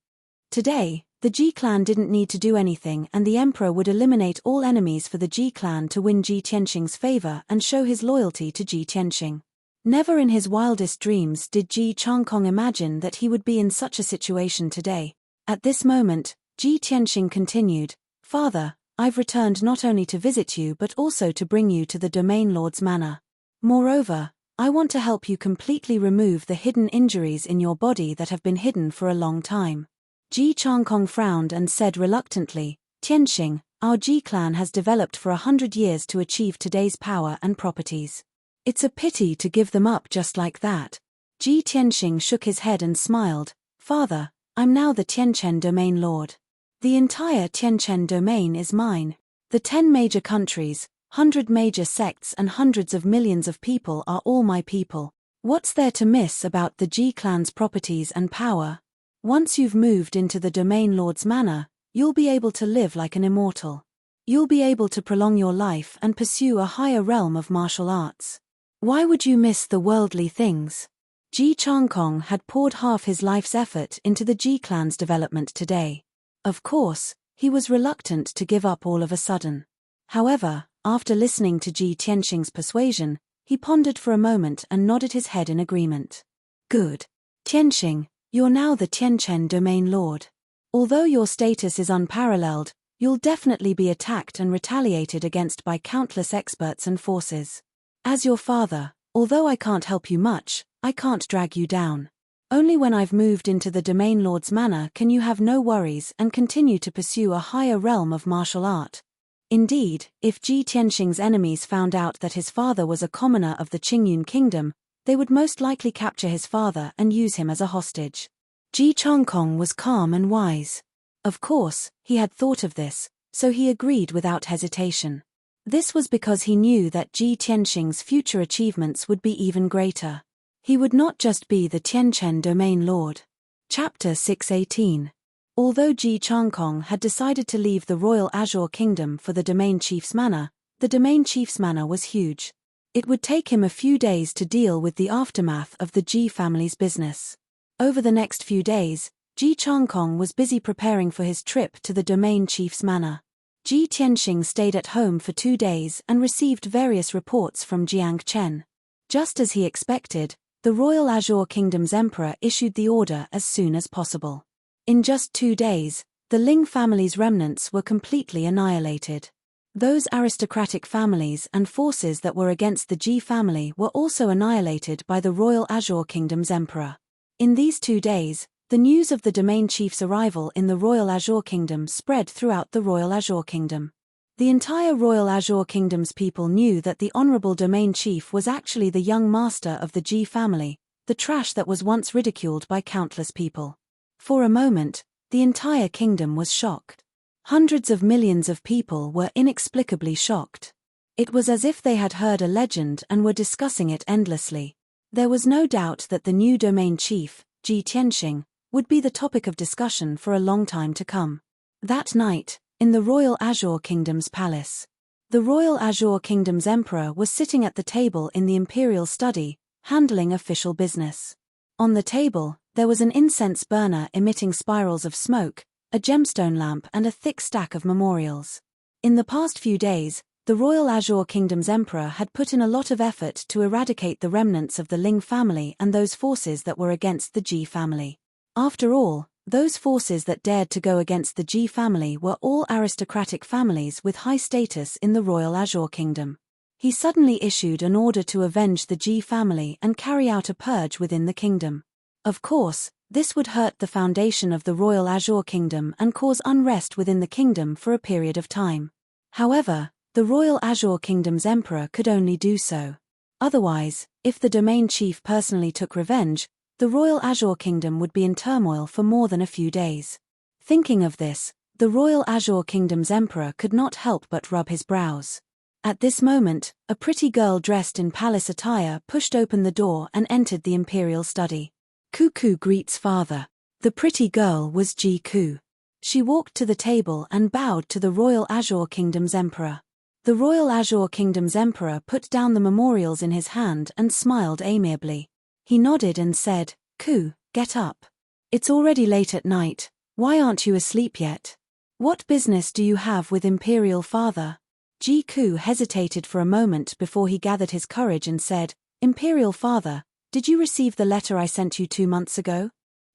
Today, the Ji clan didn't need to do anything and the emperor would eliminate all enemies for the Ji clan to win Ji Tianxing's favor and show his loyalty to Ji Tianxing. Never in his wildest dreams did Ji Changkong imagine that he would be in such a situation today. At this moment, Ji Tianxing continued, Father, I've returned not only to visit you but also to bring you to the Domain Lord's manor. Moreover, I want to help you completely remove the hidden injuries in your body that have been hidden for a long time. Ji Changkong frowned and said reluctantly, Tianxing, our Ji clan has developed for 100 years to achieve today's power and properties. It's a pity to give them up just like that. Ji Tianxing shook his head and smiled, Father, I'm now the Tianchen Domain Lord. The entire Tianchen domain is mine. The 10 major countries, 100 major sects and hundreds of millions of people are all my people. What's there to miss about the Ji clan's properties and power? Once you've moved into the Domain Lord's manor, you'll be able to live like an immortal. You'll be able to prolong your life and pursue a higher realm of martial arts. Why would you miss the worldly things? Ji Changkong had poured half his life's effort into the Ji clan's development today. Of course, he was reluctant to give up all of a sudden. However, after listening to Ji Tianxing's persuasion, he pondered for a moment and nodded his head in agreement. Good. Tianxing, you're now the Tianchen Domain Lord. Although your status is unparalleled, you'll definitely be attacked and retaliated against by countless experts and forces. As your father, although I can't help you much, I can't drag you down. Only when I've moved into the Domain Lord's manor can you have no worries and continue to pursue a higher realm of martial art. Indeed, if Ji Tianxing's enemies found out that his father was a commoner of the Qingyun kingdom, they would most likely capture his father and use him as a hostage. Ji Changkong was calm and wise. Of course, he had thought of this, so he agreed without hesitation. This was because he knew that Ji Tianxing's future achievements would be even greater. He would not just be the Tianchen Domain Lord. Chapter 618. Although Ji Changkong had decided to leave the Royal Azure Kingdom for the Domain Chief's manor, the Domain Chief's manor was huge. It would take him a few days to deal with the aftermath of the Ji family's business. Over the next few days, Ji Changkong was busy preparing for his trip to the Domain Chief's manor. Ji Tianxing stayed at home for 2 days and received various reports from Jiang Chen. Just as he expected, the Royal Azure Kingdom's emperor issued the order as soon as possible. In just 2 days, the Ling family's remnants were completely annihilated. Those aristocratic families and forces that were against the Ji family were also annihilated by the Royal Azure Kingdom's emperor. In these 2 days, the news of the Domain Chief's arrival in the Royal Azure Kingdom spread throughout the Royal Azure Kingdom. The entire Royal Azure Kingdom's people knew that the Honorable Domain Chief was actually the young master of the Ji family, the trash that was once ridiculed by countless people. For a moment, the entire kingdom was shocked. Hundreds of millions of people were inexplicably shocked. It was as if they had heard a legend and were discussing it endlessly. There was no doubt that the new Domain Chief, Ji Tianxing, would be the topic of discussion for a long time to come. That night, in the Royal Azure Kingdom's palace, the Royal Azure Kingdom's emperor was sitting at the table in the imperial study, handling official business. On the table, there was an incense burner emitting spirals of smoke, a gemstone lamp and a thick stack of memorials. In the past few days, the the Royal Azure Kingdom's emperor had put in a lot of effort to eradicate the remnants of the Ling family and those forces that were against the Ji family. After all, those forces that dared to go against the Ji family were all aristocratic families with high status in the Royal Azure Kingdom. He suddenly issued an order to avenge the Ji family and carry out a purge within the kingdom. Of course, this would hurt the foundation of the Royal Azure Kingdom and cause unrest within the kingdom for a period of time. However, the Royal Azure Kingdom's emperor could only do so. Otherwise, if the domain chief personally took revenge, the Royal Azure Kingdom would be in turmoil for more than a few days. Thinking of this, the Royal Azure Kingdom's emperor could not help but rub his brows. At this moment, a pretty girl dressed in palace attire pushed open the door and entered the imperial study. Cuckoo greets father. The pretty girl was Ji Ku. She walked to the table and bowed to the Royal Azure Kingdom's emperor. The Royal Azure Kingdom's emperor put down the memorials in his hand and smiled amiably. He nodded and said, "Ku, get up. It's already late at night, why aren't you asleep yet? What business do you have with imperial father?" Ji Ku hesitated for a moment before he gathered his courage and said, "Imperial father, did you receive the letter I sent you 2 months ago?"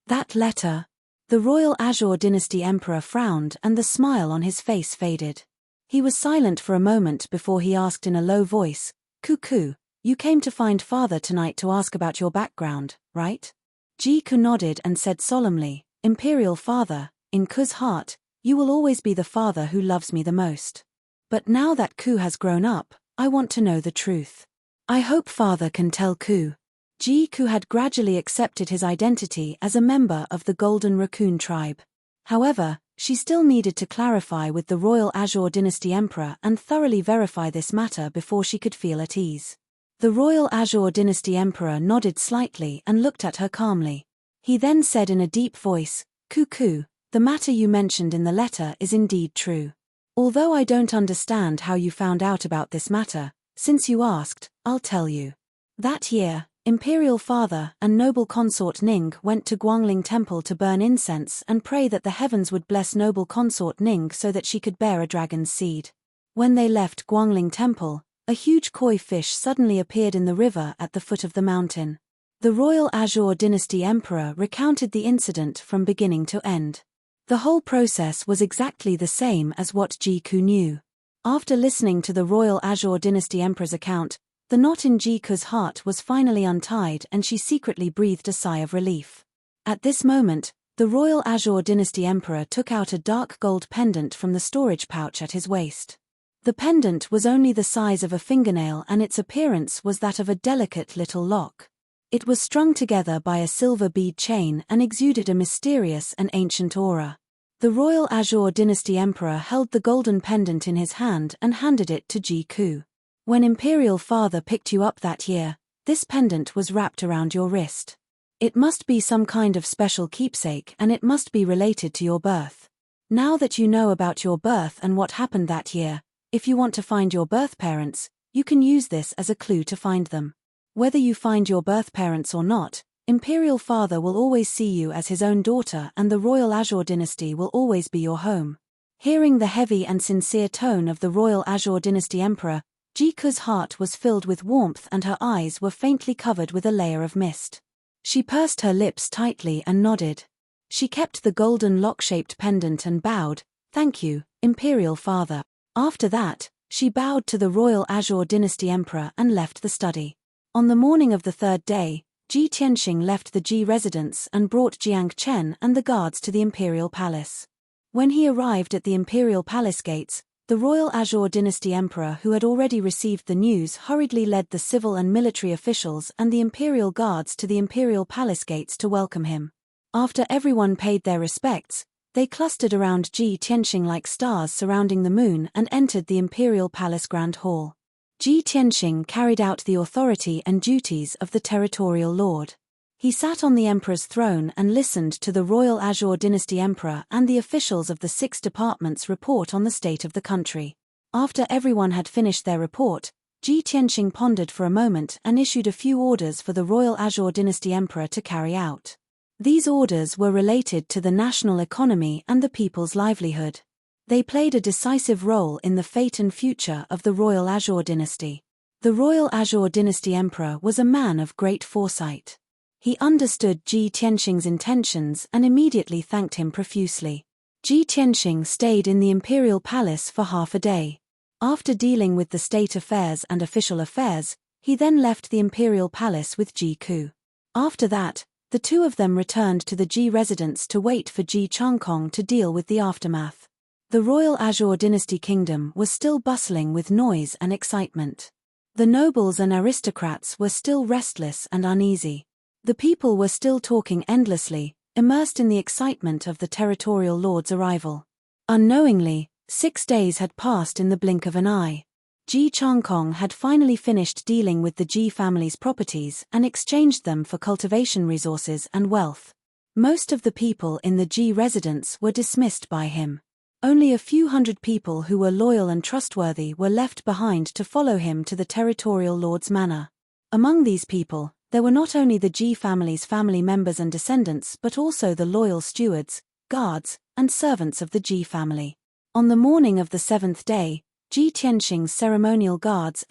"That letter?" The Royal Azure Dynasty emperor frowned and the smile on his face faded. He was silent for a moment before he asked in a low voice, "Cuckoo, you came to find father tonight to ask about your background, right?" Ji Ku nodded and said solemnly, "Imperial father, in Ku's heart, you will always be the father who loves me the most. But now that Ku has grown up, I want to know the truth. I hope father can tell Ku." Ji Ku had gradually accepted his identity as a member of the Golden Raccoon tribe. However, she still needed to clarify with the Royal Azure Dynasty emperor and thoroughly verify this matter before she could feel at ease. The Royal Azure Dynasty emperor nodded slightly and looked at her calmly. He then said in a deep voice, "Cuckoo, the matter you mentioned in the letter is indeed true. Although I don't understand how you found out about this matter, since you asked, I'll tell you. That year, Imperial Father and noble consort Ning went to Guangling Temple to burn incense and pray that the heavens would bless noble consort Ning so that she could bear a dragon's seed. When they left Guangling Temple, a huge koi fish suddenly appeared in the river at the foot of the mountain. The Royal Azure Dynasty emperor recounted the incident from beginning to end. The whole process was exactly the same as what Ji Ku knew. After listening to the Royal Azure Dynasty emperor's account, the knot in Ji Ku's heart was finally untied and she secretly breathed a sigh of relief. At this moment, the Royal Azure Dynasty emperor took out a dark gold pendant from the storage pouch at his waist. The pendant was only the size of a fingernail and its appearance was that of a delicate little lock. It was strung together by a silver bead chain and exuded a mysterious and ancient aura. The Royal Azure Dynasty emperor held the golden pendant in his hand and handed it to Ji Ku. "When Imperial Father picked you up that year, this pendant was wrapped around your wrist. It must be some kind of special keepsake and it must be related to your birth. Now that you know about your birth and what happened that year, if you want to find your birth parents, you can use this as a clue to find them. Whether you find your birth parents or not, Imperial Father will always see you as his own daughter and the Royal Azure Dynasty will always be your home." Hearing the heavy and sincere tone of the Royal Azure Dynasty emperor, Ji Ku's heart was filled with warmth and her eyes were faintly covered with a layer of mist. She pursed her lips tightly and nodded. She kept the golden lock-shaped pendant and bowed, "Thank you, Imperial Father." After that, she bowed to the Royal Azure Dynasty emperor and left the study. On the morning of the third day, Ji Tianxing left the Ji residence and brought Jiang Chen and the guards to the Imperial Palace. When he arrived at the Imperial Palace gates, the Royal Azure Dynasty emperor who had already received the news hurriedly led the civil and military officials and the Imperial guards to the Imperial Palace gates to welcome him. After everyone paid their respects, they clustered around Ji Tianxing like stars surrounding the moon and entered the Imperial Palace Grand Hall. Ji Tianxing carried out the authority and duties of the territorial lord. He sat on the emperor's throne and listened to the Royal Azure Dynasty emperor and the officials of the 6 departments report on the state of the country. After everyone had finished their report, Ji Tianxing pondered for a moment and issued a few orders for the Royal Azure Dynasty emperor to carry out. These orders were related to the national economy and the people's livelihood. They played a decisive role in the fate and future of the royal Azure dynasty. The royal Azure dynasty emperor was a man of great foresight. He understood Ji Tianxing's intentions and immediately thanked him profusely. Ji Tianxing stayed in the imperial palace for half a day. After dealing with the state affairs and official affairs, he then left the imperial palace with Ji Ku. After that, the two of them returned to the Ji residence to wait for Ji Changkong to deal with the aftermath. The royal Azure dynasty kingdom was still bustling with noise and excitement. The nobles and aristocrats were still restless and uneasy. The people were still talking endlessly, immersed in the excitement of the territorial lord's arrival. Unknowingly, 6 days had passed in the blink of an eye. Ji Changkong had finally finished dealing with the Ji family's properties and exchanged them for cultivation resources and wealth. Most of the people in the Ji residence were dismissed by him. Only a few hundred people who were loyal and trustworthy were left behind to follow him to the territorial lord's manor. Among these people, there were not only the Ji family's family members and descendants but also the loyal stewards, guards, and servants of the Ji family. On the morning of the 7th day, Ji Tianxing's ceremonial guards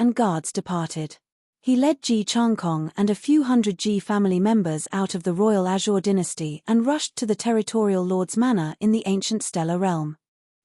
departed. He led Ji Changkong and a few hundred Ji family members out of the royal Azure dynasty and rushed to the territorial lord's manor in the ancient stellar realm.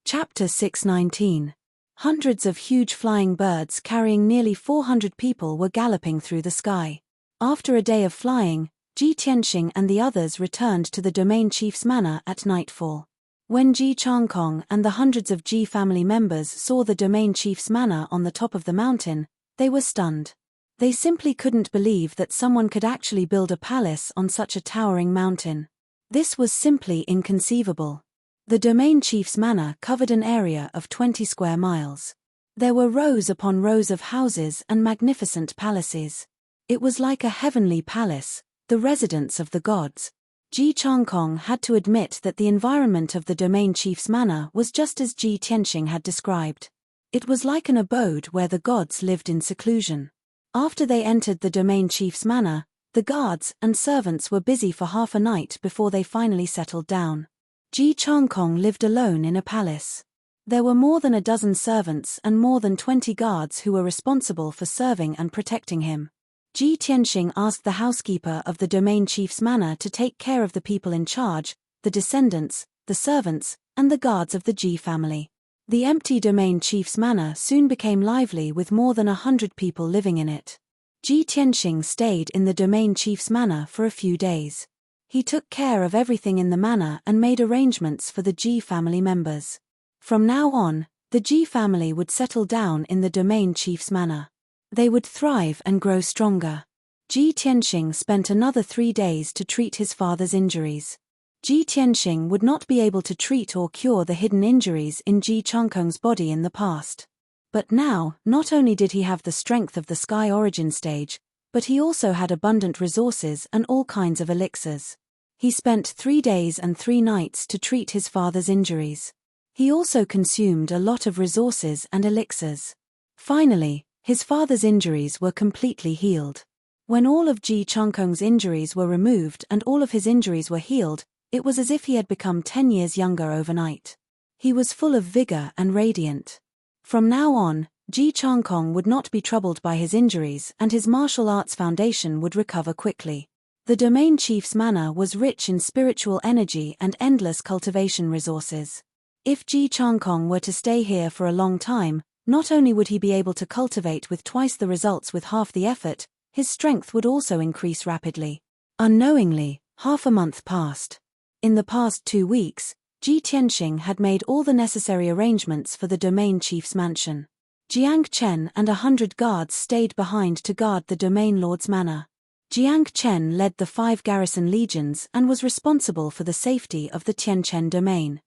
Chapter 619. Hundreds of huge flying birds carrying nearly 400 people were galloping through the sky. After a day of flying, Ji Tianxing and the others returned to the domain chief's manor at nightfall. When Ji Changkong and the hundreds of Ji family members saw the domain chief's manor on the top of the mountain, they were stunned. They simply couldn't believe that someone could actually build a palace on such a towering mountain. This was simply inconceivable. The domain chief's manor covered an area of 20 square miles. There were rows upon rows of houses and magnificent palaces. It was like a heavenly palace, the residence of the gods. Ji Changkong had to admit that the environment of the domain chief's manor was just as Ji Tianxing had described. It was like an abode where the gods lived in seclusion. After they entered the domain chief's manor, the guards and servants were busy for half a night before they finally settled down. Ji Changkong lived alone in a palace. There were more than a dozen servants and more than 20 guards who were responsible for serving and protecting him. Ji Tianxing asked the housekeeper of the domain chief's manor to take care of the people in charge, the descendants, the servants, and the guards of the Ji family. The empty domain chief's manor soon became lively with more than 100 people living in it. Ji Tianxing stayed in the domain chief's manor for a few days. He took care of everything in the manor and made arrangements for the Ji family members. From now on, the Ji family would settle down in the domain chief's manor. They would thrive and grow stronger. Ji Tianxing spent another 3 days to treat his father's injuries. Ji Tianxing would not be able to treat or cure the hidden injuries in Ji Changkong's body in the past. But now, not only did he have the strength of the Sky Origin stage, but he also had abundant resources and all kinds of elixirs. He spent 3 days and 3 nights to treat his father's injuries. He also consumed a lot of resources and elixirs. Finally, his father's injuries were completely healed. When all of Ji Changkong's injuries were removed and all of his injuries were healed, it was as if he had become 10 years younger overnight. He was full of vigor and radiant. From now on, Ji Changkong would not be troubled by his injuries and his martial arts foundation would recover quickly. The domain chief's manor was rich in spiritual energy and endless cultivation resources. If Ji Changkong were to stay here for a long time, not only would he be able to cultivate with twice the results with half the effort, his strength would also increase rapidly. Unknowingly, half a month passed. In the past 2 weeks, Ji Tianxing had made all the necessary arrangements for the domain chief's mansion. Jiang Chen and 100 guards stayed behind to guard the domain lord's manor. Jiang Chen led the 5 garrison legions and was responsible for the safety of the Tianchen domain.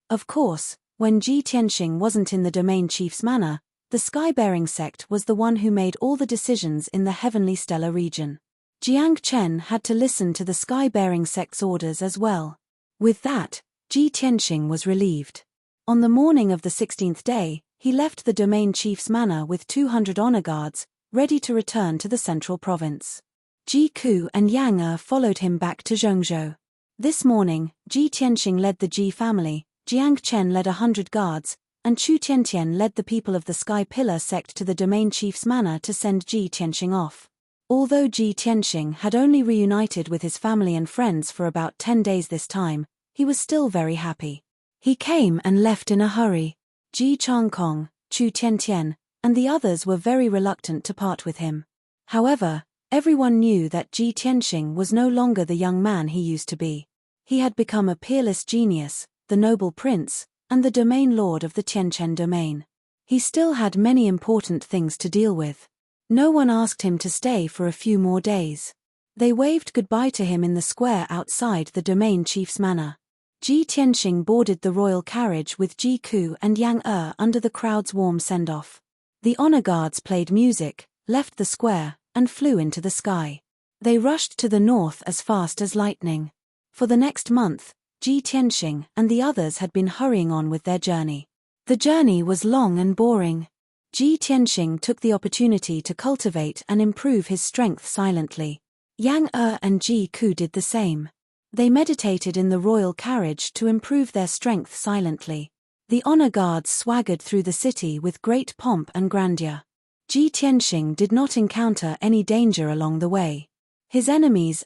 Of course, when Ji Tianxing wasn't in the domain chief's manor, the sky-bearing sect was the one who made all the decisions in the heavenly stellar region. Jiang Chen had to listen to the sky-bearing sect's orders as well. With that, Ji Tianxing was relieved. On the morning of the 16th day, he left the domain chief's manor with 200 honor guards, ready to return to the central province. Ji Ku and Yang Er followed him back to Zhengzhou. This morning, Ji Tianxing led the Ji family, Jiang Chen led 100 guards, and Chu Tiantian led the people of the Sky Pillar sect to the domain chief's manor to send Ji Tianxing off. Although Ji Tianxing had only reunited with his family and friends for about 10 days this time, he was still very happy. He came and left in a hurry. Ji Changkong, Chu Tiantian, and the others were very reluctant to part with him. However, everyone knew that Ji Tianxing was no longer the young man he used to be. He had become a peerless genius, the noble prince, and the domain lord of the Tianchen domain. He still had many important things to deal with. No one asked him to stay for a few more days. They waved goodbye to him in the square outside the domain chief's manor. Ji Tianxing boarded the royal carriage with Ji Ku and Yang under the crowd's warm send-off. The honor guards played music, left the square, and flew into the sky. They rushed to the north as fast as lightning. For the next month, Ji Tianxing and the others had been hurrying on with their journey. The journey was long and boring. Ji Tianxing took the opportunity to cultivate and improve his strength silently. Yang and Ji Ku did the same. They meditated in the royal carriage to improve their strength silently. The honor guards swaggered through the city with great pomp and grandeur. Ji Tianxing did not encounter any danger along the way. His enemies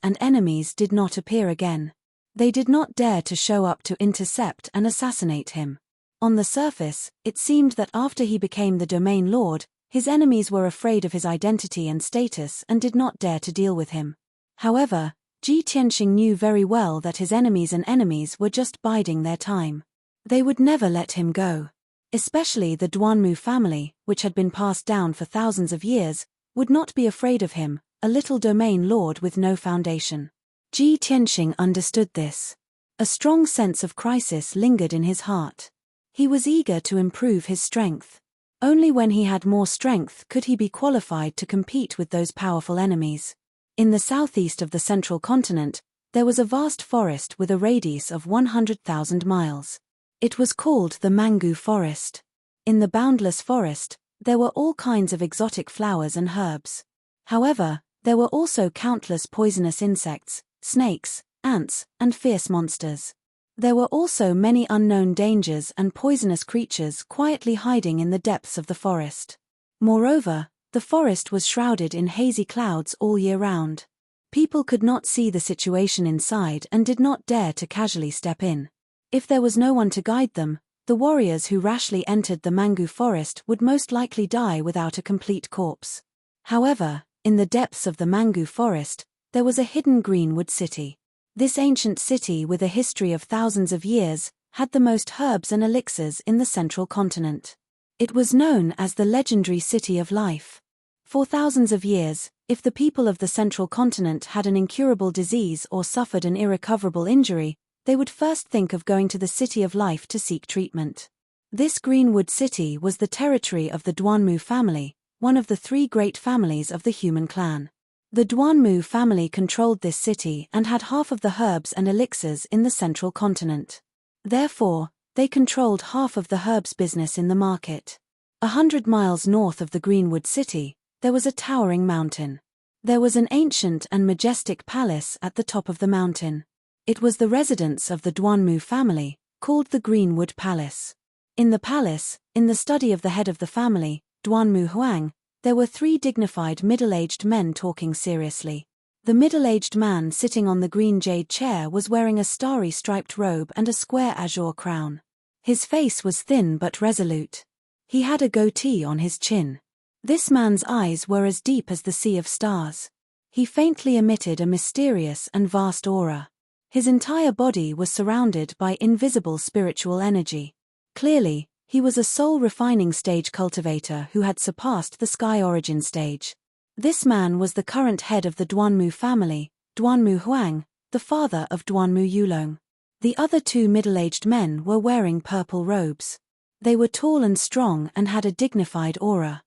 did not appear again. They did not dare to show up to intercept and assassinate him. On the surface, it seemed that after he became the domain lord, his enemies were afraid of his identity and status and did not dare to deal with him. However, Ji Tianxing knew very well that his enemies were just biding their time. They would never let him go. Especially the Duanmu family, which had been passed down for thousands of years, would not be afraid of him, a little domain lord with no foundation. Ji Tianxing understood this. A strong sense of crisis lingered in his heart. He was eager to improve his strength. Only when he had more strength could he be qualified to compete with those powerful enemies. In the southeast of the central continent, there was a vast forest with a radius of 100,000 miles. It was called the Mangu Forest. In the boundless forest, there were all kinds of exotic flowers and herbs. However, there were also countless poisonous insects, snakes, ants, and fierce monsters. There were also many unknown dangers and poisonous creatures quietly hiding in the depths of the forest. Moreover, the forest was shrouded in hazy clouds all year round. People could not see the situation inside and did not dare to casually step in. If there was no one to guide them, the warriors who rashly entered the Mangu forest would most likely die without a complete corpse. However, in the depths of the Mangu forest, there was a hidden greenwood city. This ancient city with a history of thousands of years, had the most herbs and elixirs in the central continent. It was known as the legendary City of Life. For thousands of years, if the people of the central continent had an incurable disease or suffered an irrecoverable injury, they would first think of going to the City of Life to seek treatment. This greenwood city was the territory of the Duanmu family, one of the 3 great families of the human clan. The Duanmu family controlled this city and had half of the herbs and elixirs in the central continent. Therefore, they controlled half of the herbs business in the market. 100 miles north of the Greenwood City, there was a towering mountain. There was an ancient and majestic palace at the top of the mountain. It was the residence of the Duanmu family, called the Greenwood Palace. In the palace, in the study of the head of the family, Duanmu Huang, there were 3 dignified middle-aged men talking seriously. The middle-aged man sitting on the green jade chair was wearing a starry striped robe and a square azure crown. His face was thin but resolute. He had a goatee on his chin. This man's eyes were as deep as the sea of stars. He faintly emitted a mysterious and vast aura. His entire body was surrounded by invisible spiritual energy. Clearly, he was a soul refining stage cultivator who had surpassed the sky origin stage. This man was the current head of the Duanmu family, Duanmu Huang, the father of Duanmu Yulong. The other 2 middle-aged men were wearing purple robes. They were tall and strong and had a dignified aura.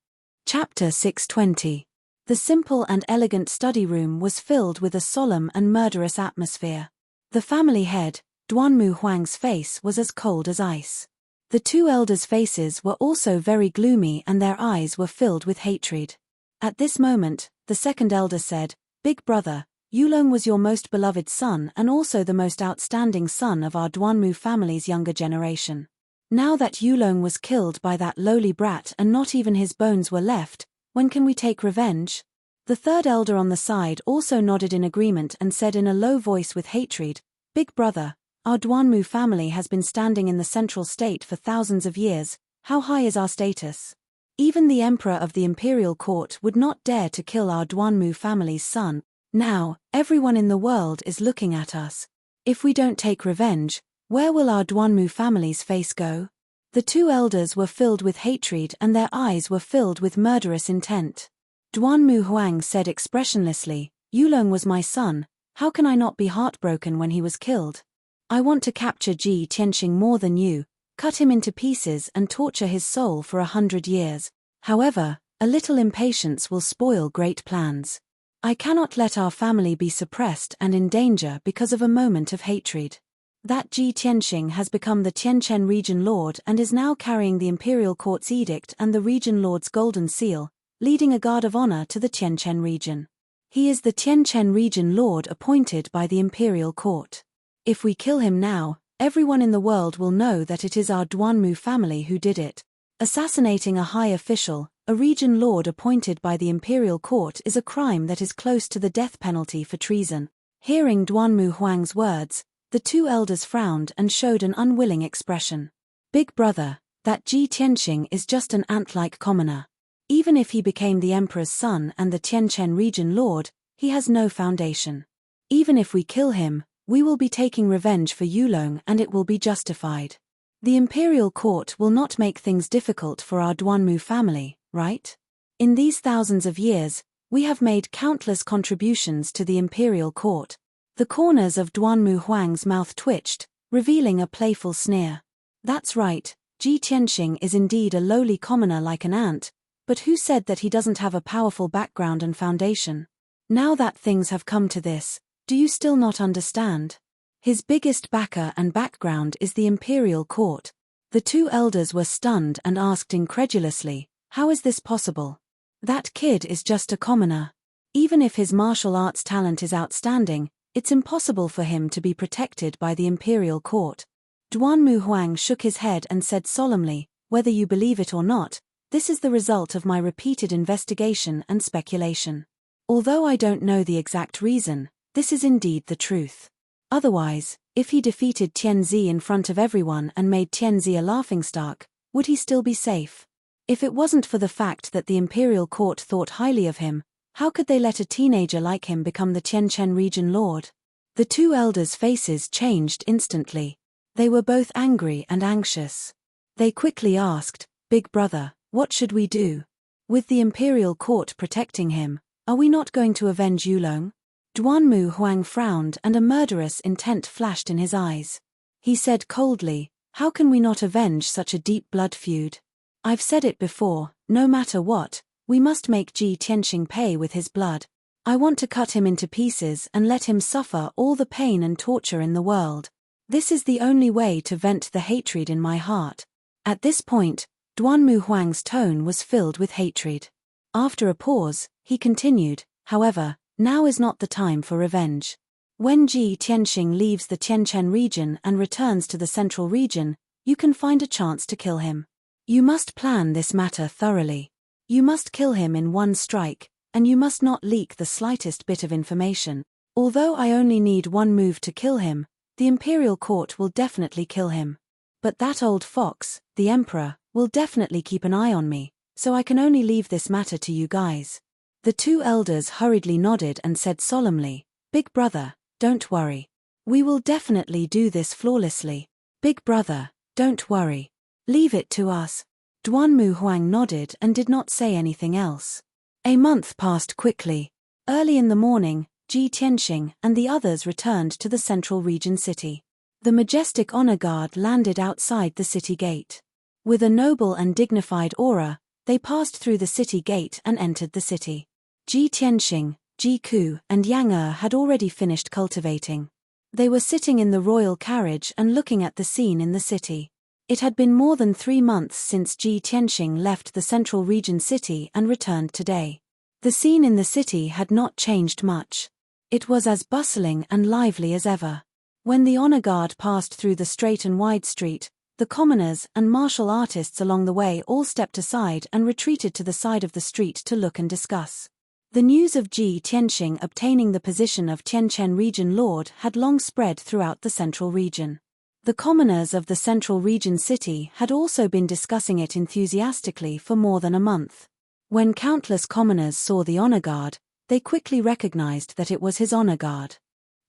Chapter 620. The simple and elegant study room was filled with a solemn and murderous atmosphere. The family head, Duanmu Huang's face was as cold as ice. The 2 elders' faces were also very gloomy and their eyes were filled with hatred. At this moment, the second elder said, "Big brother, Yulong was your most beloved son and also the most outstanding son of our Duanmu family's younger generation. Now that Yulong was killed by that lowly brat and not even his bones were left, when can we take revenge? The third elder on the side also nodded in agreement and said in a low voice with hatred, Big brother, our Duanmu family has been standing in the central state for thousands of years. How high is our status? Even the emperor of the imperial court would not dare to kill our Duanmu family's son. Now, everyone in the world is looking at us. If we don't take revenge, where will our Duanmu family's face go? The two elders were filled with hatred and their eyes were filled with murderous intent. Duanmu Huang said expressionlessly, Yulong was my son, how can I not be heartbroken when he was killed? I want to capture Ji Tianxing more than you, cut him into pieces and torture his soul for 100 years. However, a little impatience will spoil great plans. I cannot let our family be suppressed and in danger because of a moment of hatred. That Ji Tianxing has become the Tianchen region lord and is now carrying the imperial court's edict and the region lord's golden seal, leading a guard of honor to the Tianchen region. He is the Tianchen region lord appointed by the imperial court. If we kill him now, everyone in the world will know that it is our Duanmu family who did it. Assassinating a high official, a region lord appointed by the imperial court, is a crime that is close to the death penalty for treason. Hearing Duanmu Huang's words, the two elders frowned and showed an unwilling expression. Big brother, that Ji Tianxing is just an ant-like commoner. Even if he became the emperor's son and the Tianchen region lord, he has no foundation. Even if we kill him, we will be taking revenge for Yulong and it will be justified. The imperial court will not make things difficult for our Duanmu family, right? In these thousands of years, we have made countless contributions to the imperial court. The corners of Duanmu Huang's mouth twitched, revealing a playful sneer. That's right, Ji Tianxing is indeed a lowly commoner like an ant, but who said that he doesn't have a powerful background and foundation? Now that things have come to this, do you still not understand? His biggest backer and background is the imperial court. The two elders were stunned and asked incredulously, how is this possible? That kid is just a commoner. Even if his martial arts talent is outstanding, it's impossible for him to be protected by the imperial court. Duanmu Huang shook his head and said solemnly, whether you believe it or not, this is the result of my repeated investigation and speculation. Although I don't know the exact reason, this is indeed the truth. Otherwise, if he defeated Tianzi in front of everyone and made Tianzi a laughingstock, would he still be safe? If it wasn't for the fact that the imperial court thought highly of him, how could they let a teenager like him become the Tianchen region lord? The two elders' faces changed instantly. They were both angry and anxious. They quickly asked, Big brother, what should we do? With the imperial court protecting him, are we not going to avenge Yulong? Duanmu Huang frowned and a murderous intent flashed in his eyes. He said coldly, how can we not avenge such a deep blood feud? I've said it before, no matter what, we must make Ji Tianxing pay with his blood. I want to cut him into pieces and let him suffer all the pain and torture in the world. This is the only way to vent the hatred in my heart. At this point, Duanmu Huang's tone was filled with hatred. After a pause, he continued, however, now is not the time for revenge. When Ji Tianxing leaves the Tianchen region and returns to the central region, you can find a chance to kill him. You must plan this matter thoroughly. You must kill him in one strike, and you must not leak the slightest bit of information. Although I only need one move to kill him, the imperial court will definitely kill him. But that old fox, the emperor, will definitely keep an eye on me, so I can only leave this matter to you guys. The two elders hurriedly nodded and said solemnly, Big brother, don't worry. We will definitely do this flawlessly. Big brother, don't worry. Leave it to us. Duanmu Huang nodded and did not say anything else. A month passed quickly. Early in the morning, Ji Tianxing and the others returned to the central region city. The majestic honor guard landed outside the city gate. With a noble and dignified aura, they passed through the city gate and entered the city. Ji Tianxing, Ji Ku, and Yang Er had already finished cultivating. They were sitting in the royal carriage and looking at the scene in the city. It had been more than 3 months since Ji Tianxing left the central region city and returned today. The scene in the city had not changed much. It was as bustling and lively as ever. When the honor guard passed through the straight and wide street, the commoners and martial artists along the way all stepped aside and retreated to the side of the street to look and discuss. The news of Ji Tianxing obtaining the position of Tianchen region lord had long spread throughout the central region. The commoners of the central region city had also been discussing it enthusiastically for more than a month. When countless commoners saw the honor guard, they quickly recognized that it was his honor guard.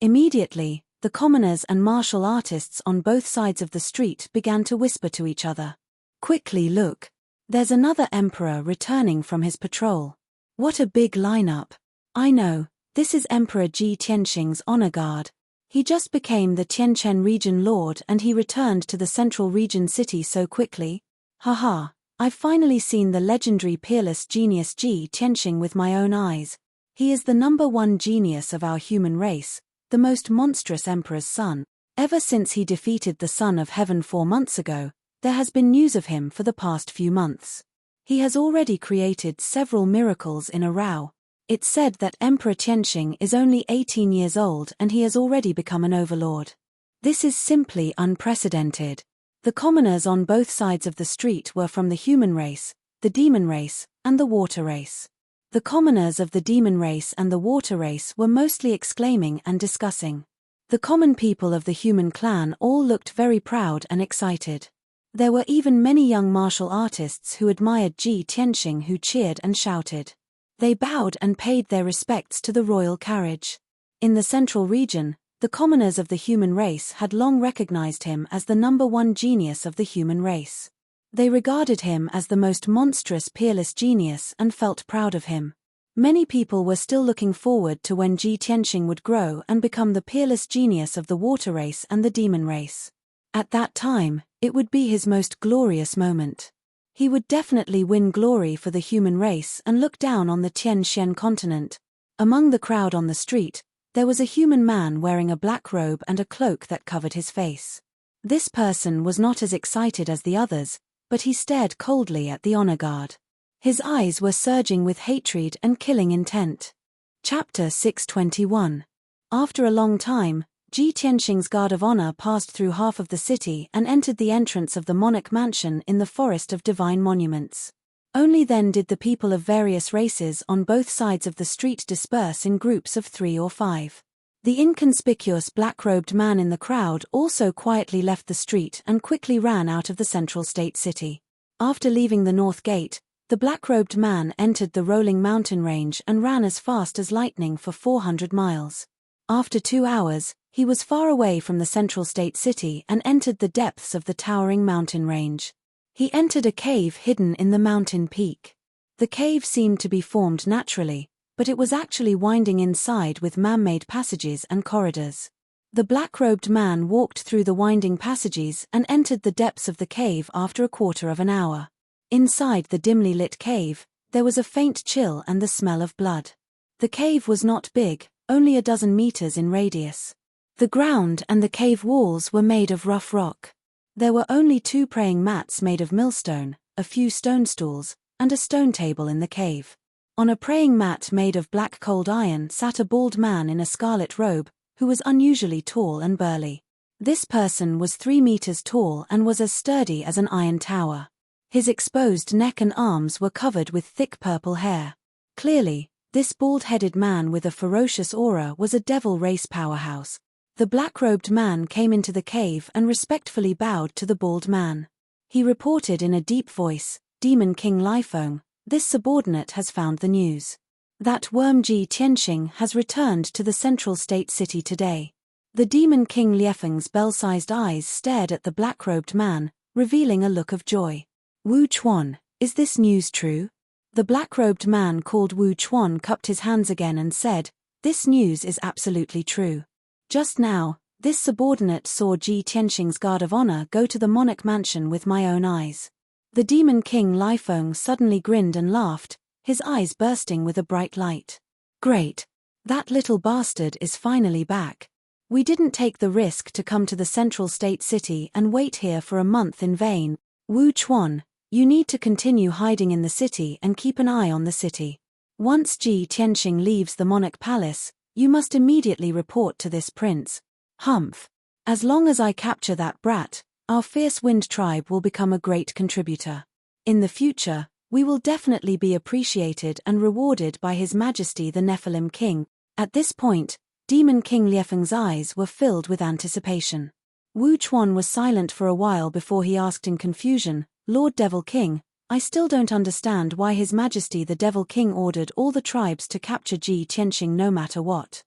Immediately, the commoners and martial artists on both sides of the street began to whisper to each other. "Quickly look! There's another emperor returning from his patrol. What a big lineup! I know, this is Emperor Ji Tianxing's honor guard. He just became the Tianchen region lord and he returned to the central region city so quickly. Haha, I've finally seen the legendary peerless genius Ji Tianxing with my own eyes. He is the #1 genius of our human race, the most monstrous emperor's son. Ever since he defeated the son of heaven 4 months ago, there has been news of him for the past few months. He has already created several miracles in a row. It's said that Emperor Tianxing is only 18 years old and he has already become an overlord. This is simply unprecedented." The commoners on both sides of the street were from the human race, the demon race, and the water race. The commoners of the demon race and the water race were mostly exclaiming and discussing. The common people of the human clan all looked very proud and excited. There were even many young martial artists who admired Ji Tianxing who cheered and shouted. They bowed and paid their respects to the royal carriage. In the central region, the commoners of the human race had long recognized him as the #1 genius of the human race. They regarded him as the most monstrous peerless genius and felt proud of him. Many people were still looking forward to when Ji Tianxing would grow and become the peerless genius of the water race and the demon race. At that time, it would be his most glorious moment. He would definitely win glory for the human race and look down on the Tianxian continent. Among the crowd on the street, there was a human man wearing a black robe and a cloak that covered his face. This person was not as excited as the others, but he stared coldly at the honor guard. His eyes were surging with hatred and killing intent. Chapter 621. After a long time, Ji Tianxing's guard of honor passed through half of the city and entered the entrance of the monarch mansion in the forest of divine monuments. Only then did the people of various races on both sides of the street disperse in groups of 3 or 5. The inconspicuous black-robed man in the crowd also quietly left the street and quickly ran out of the central state city. After leaving the north gate, the black-robed man entered the rolling mountain range and ran as fast as lightning for 400 miles. After 2 hours, he was far away from the central state city and entered the depths of the towering mountain range. He entered a cave hidden in the mountain peak. The cave seemed to be formed naturally, but it was actually winding inside with man-made passages and corridors. The black-robed man walked through the winding passages and entered the depths of the cave after a quarter of an hour. Inside the dimly lit cave, there was a faint chill and the smell of blood. The cave was not big, only a dozen meters in radius. The ground and the cave walls were made of rough rock. There were only 2 praying mats made of millstone, a few stone stools, and a stone table in the cave. On a praying mat made of black cold iron sat a bald man in a scarlet robe, who was unusually tall and burly. This person was 3 meters tall and was as sturdy as an iron tower. His exposed neck and arms were covered with thick purple hair. Clearly, this bald-headed man with a ferocious aura was a devil race powerhouse. The black-robed man came into the cave and respectfully bowed to the bald man. He reported in a deep voice, "Demon King Lifeng, this subordinate has found the news. That worm Ji Tianxing has returned to the central state city today." The Demon King Liefeng's bell-sized eyes stared at the black-robed man, revealing a look of joy. "Wu Chuan, is this news true?" The black-robed man called Wu Chuan cupped his hands again and said, "This news is absolutely true. Just now, this subordinate saw Ji Tianxing's guard of honor go to the monarch mansion with my own eyes." The Demon King Lifeng suddenly grinned and laughed, his eyes bursting with a bright light. "Great! That little bastard is finally back. We didn't take the risk to come to the central state city and wait here for a month in vain. Wu Chuan, you need to continue hiding in the city and keep an eye on the city. Once Ji Tianxing leaves the monarch palace, You must immediately report to this prince. Humph. As long as I capture that brat, our fierce wind tribe will become a great contributor. In the future, we will definitely be appreciated and rewarded by His Majesty the Nephilim King. At this point, Demon King Liefeng's eyes were filled with anticipation. Wu Chuan was silent for a while before he asked in confusion, Lord Devil King, I still don't understand why His Majesty the Devil King ordered all the tribes to capture Ji Tianxing no matter what.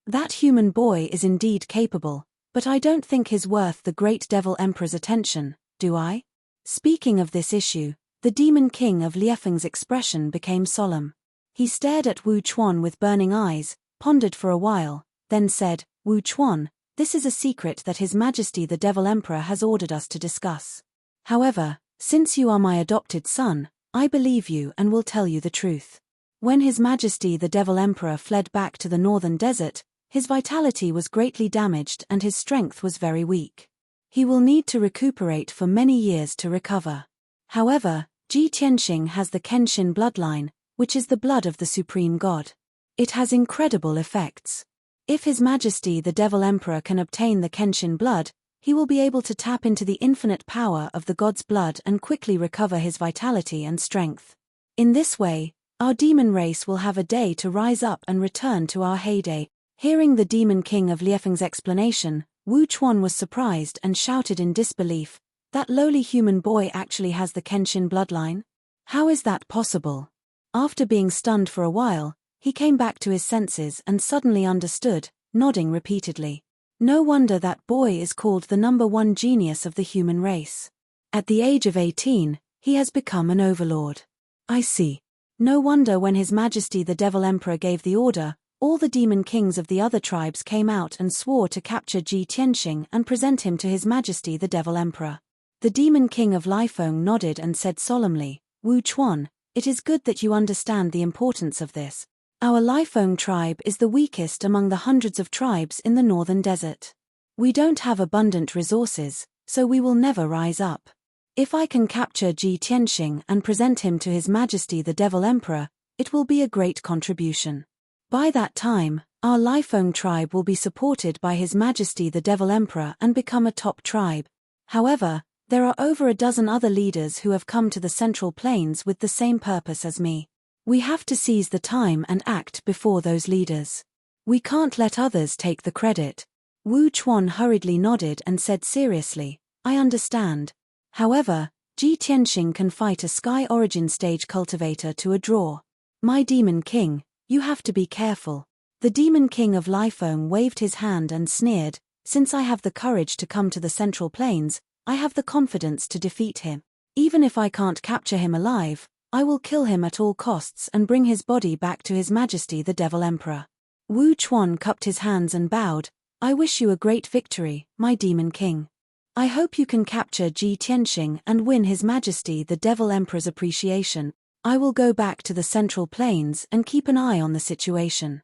That human boy is indeed capable, but I don't think he's worth the great Devil Emperor's attention, do I? Speaking of this issue, the Demon King of Liefeng's expression became solemn. He stared at Wu Chuan with burning eyes, pondered for a while, then said, Wu Chuan, this is a secret that His Majesty the Devil Emperor has ordered us to discuss. However, since you are my adopted son, I believe you and will tell you the truth. When His Majesty the Devil Emperor fled back to the northern desert, his vitality was greatly damaged and his strength was very weak. He will need to recuperate for many years to recover. However, Ji Tianxing has the Kenshin bloodline, which is the blood of the Supreme God. It has incredible effects. If His Majesty the Devil Emperor can obtain the Kenshin blood, he will be able to tap into the infinite power of the God's blood and quickly recover his vitality and strength. In this way, our demon race will have a day to rise up and return to our heyday. Hearing the Demon King of Liefeng's explanation, Wu Chuan was surprised and shouted in disbelief, that lowly human boy actually has the Kenshin bloodline? How is that possible? After being stunned for a while, he came back to his senses and suddenly understood, nodding repeatedly. No wonder that boy is called the #1 genius of the human race. At the age of 18, he has become an overlord. I see. No wonder when His Majesty the Devil Emperor gave the order, all the demon kings of the other tribes came out and swore to capture Ji Tianxing and present him to His Majesty the Devil Emperor. The Demon King of Liefeng nodded and said solemnly, Wu Chuan, it is good that you understand the importance of this. Our Liefeng tribe is the weakest among the hundreds of tribes in the northern desert. We don't have abundant resources, so we will never rise up. If I can capture Ji Tianxing and present him to His Majesty the Devil Emperor, it will be a great contribution. By that time, our Liefeng tribe will be supported by His Majesty the Devil Emperor and become a top tribe. However, there are over a dozen other leaders who have come to the Central Plains with the same purpose as me. We have to seize the time and act before those leaders. We can't let others take the credit. Wu Chuan hurriedly nodded and said seriously, I understand. However, Ji Tianxing can fight a Sky Origin stage cultivator to a draw. My Demon King, you have to be careful. The Demon King of Liefeng waved his hand and sneered, since I have the courage to come to the Central Plains, I have the confidence to defeat him. Even if I can't capture him alive, I will kill him at all costs and bring his body back to His Majesty the Devil Emperor. Wu Chuan cupped his hands and bowed, I wish you a great victory, my Demon King. I hope you can capture Ji Tianxing and win His Majesty the Devil Emperor's appreciation. I will go back to the Central Plains and keep an eye on the situation.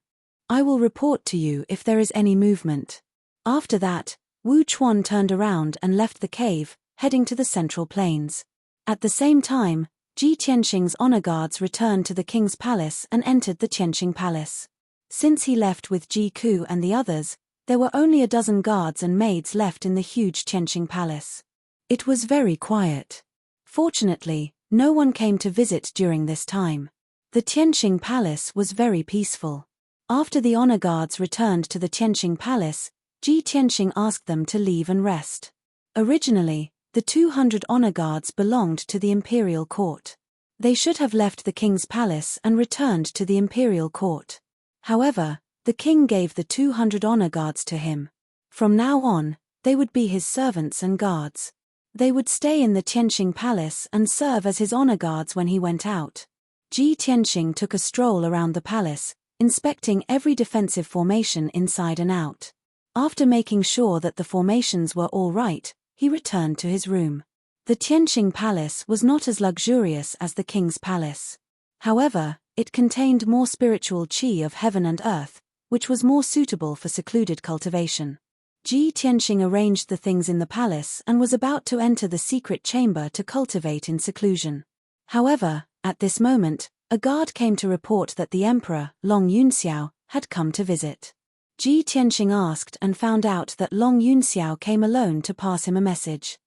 I will report to you if there is any movement. After that, Wu Chuan turned around and left the cave, heading to the Central Plains. At the same time, Ji Tianxing's honor guards returned to the king's palace and entered the Tianxing palace. Since he left with Ji Ku and the others, there were only a dozen guards and maids left in the huge Tianxing palace. It was very quiet. Fortunately, no one came to visit during this time. The Tianxing palace was very peaceful. After the honor guards returned to the Tianxing palace, Ji Tianxing asked them to leave and rest. Originally, the 200 honor guards belonged to the imperial court. They should have left the king's palace and returned to the imperial court. However, the king gave the 200 honor guards to him. From now on, they would be his servants and guards. They would stay in the Tianxing palace and serve as his honor guards when he went out. Ji Tianxing took a stroll around the palace, inspecting every defensive formation inside and out. After making sure that the formations were all right, he returned to his room. The Tianxing palace was not as luxurious as the king's palace. However, it contained more spiritual qi of heaven and earth, which was more suitable for secluded cultivation. Ji Tianxing arranged the things in the palace and was about to enter the secret chamber to cultivate in seclusion. However, at this moment, a guard came to report that the emperor, Long Yunxiao, had come to visit. Ji Tianxing asked and found out that Long Yunxiao came alone to pass him a message.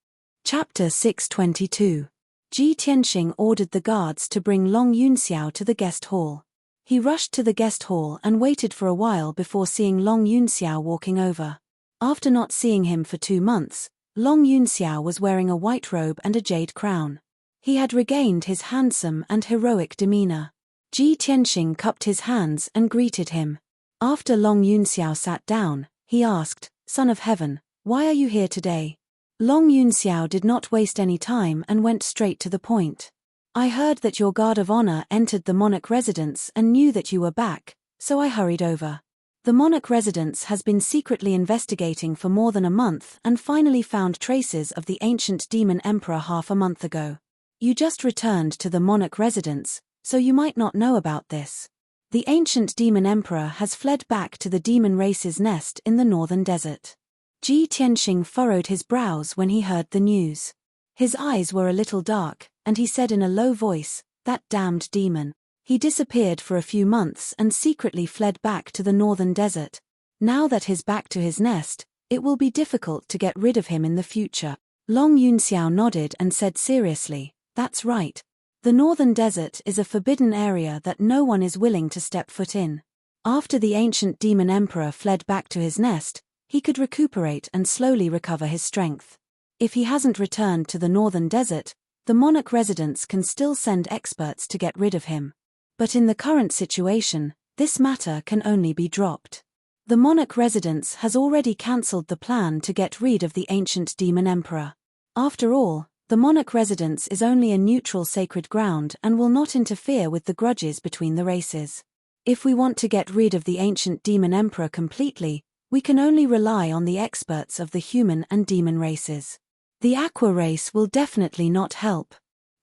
Chapter 622. Ji Tianxing ordered the guards to bring Long Yunxiao to the guest hall. He rushed to the guest hall and waited for a while before seeing Long Yunxiao walking over. After not seeing him for 2 months, Long Yunxiao was wearing a white robe and a jade crown. He had regained his handsome and heroic demeanor. Ji Tianxing cupped his hands and greeted him. After Long Yunxiao sat down, he asked, "Son of Heaven, why are you here today?" Long Yunxiao did not waste any time and went straight to the point. "I heard that your guard of honor entered the monarch residence and knew that you were back, so I hurried over. The monarch residence has been secretly investigating for more than a month and finally found traces of the ancient demon emperor half a month ago. You just returned to the monarch residence, so you might not know about this. The ancient demon emperor has fled back to the demon race's nest in the northern desert." Ji Tianxing furrowed his brows when he heard the news. His eyes were a little dark, and he said in a low voice, "That damned demon. He disappeared for a few months and secretly fled back to the northern desert. Now that he's back to his nest, it will be difficult to get rid of him in the future." Long Yunxiao nodded and said seriously, "That's right. The northern desert is a forbidden area that no one is willing to step foot in. After the ancient demon emperor fled back to his nest, he could recuperate and slowly recover his strength. If he hasn't returned to the northern desert, the monarch residence can still send experts to get rid of him. But in the current situation, this matter can only be dropped. The monarch residence has already cancelled the plan to get rid of the ancient demon emperor. After all, the monarch residence is only a neutral sacred ground and will not interfere with the grudges between the races. If we want to get rid of the ancient demon emperor completely, we can only rely on the experts of the human and demon races. The aqua race will definitely not help."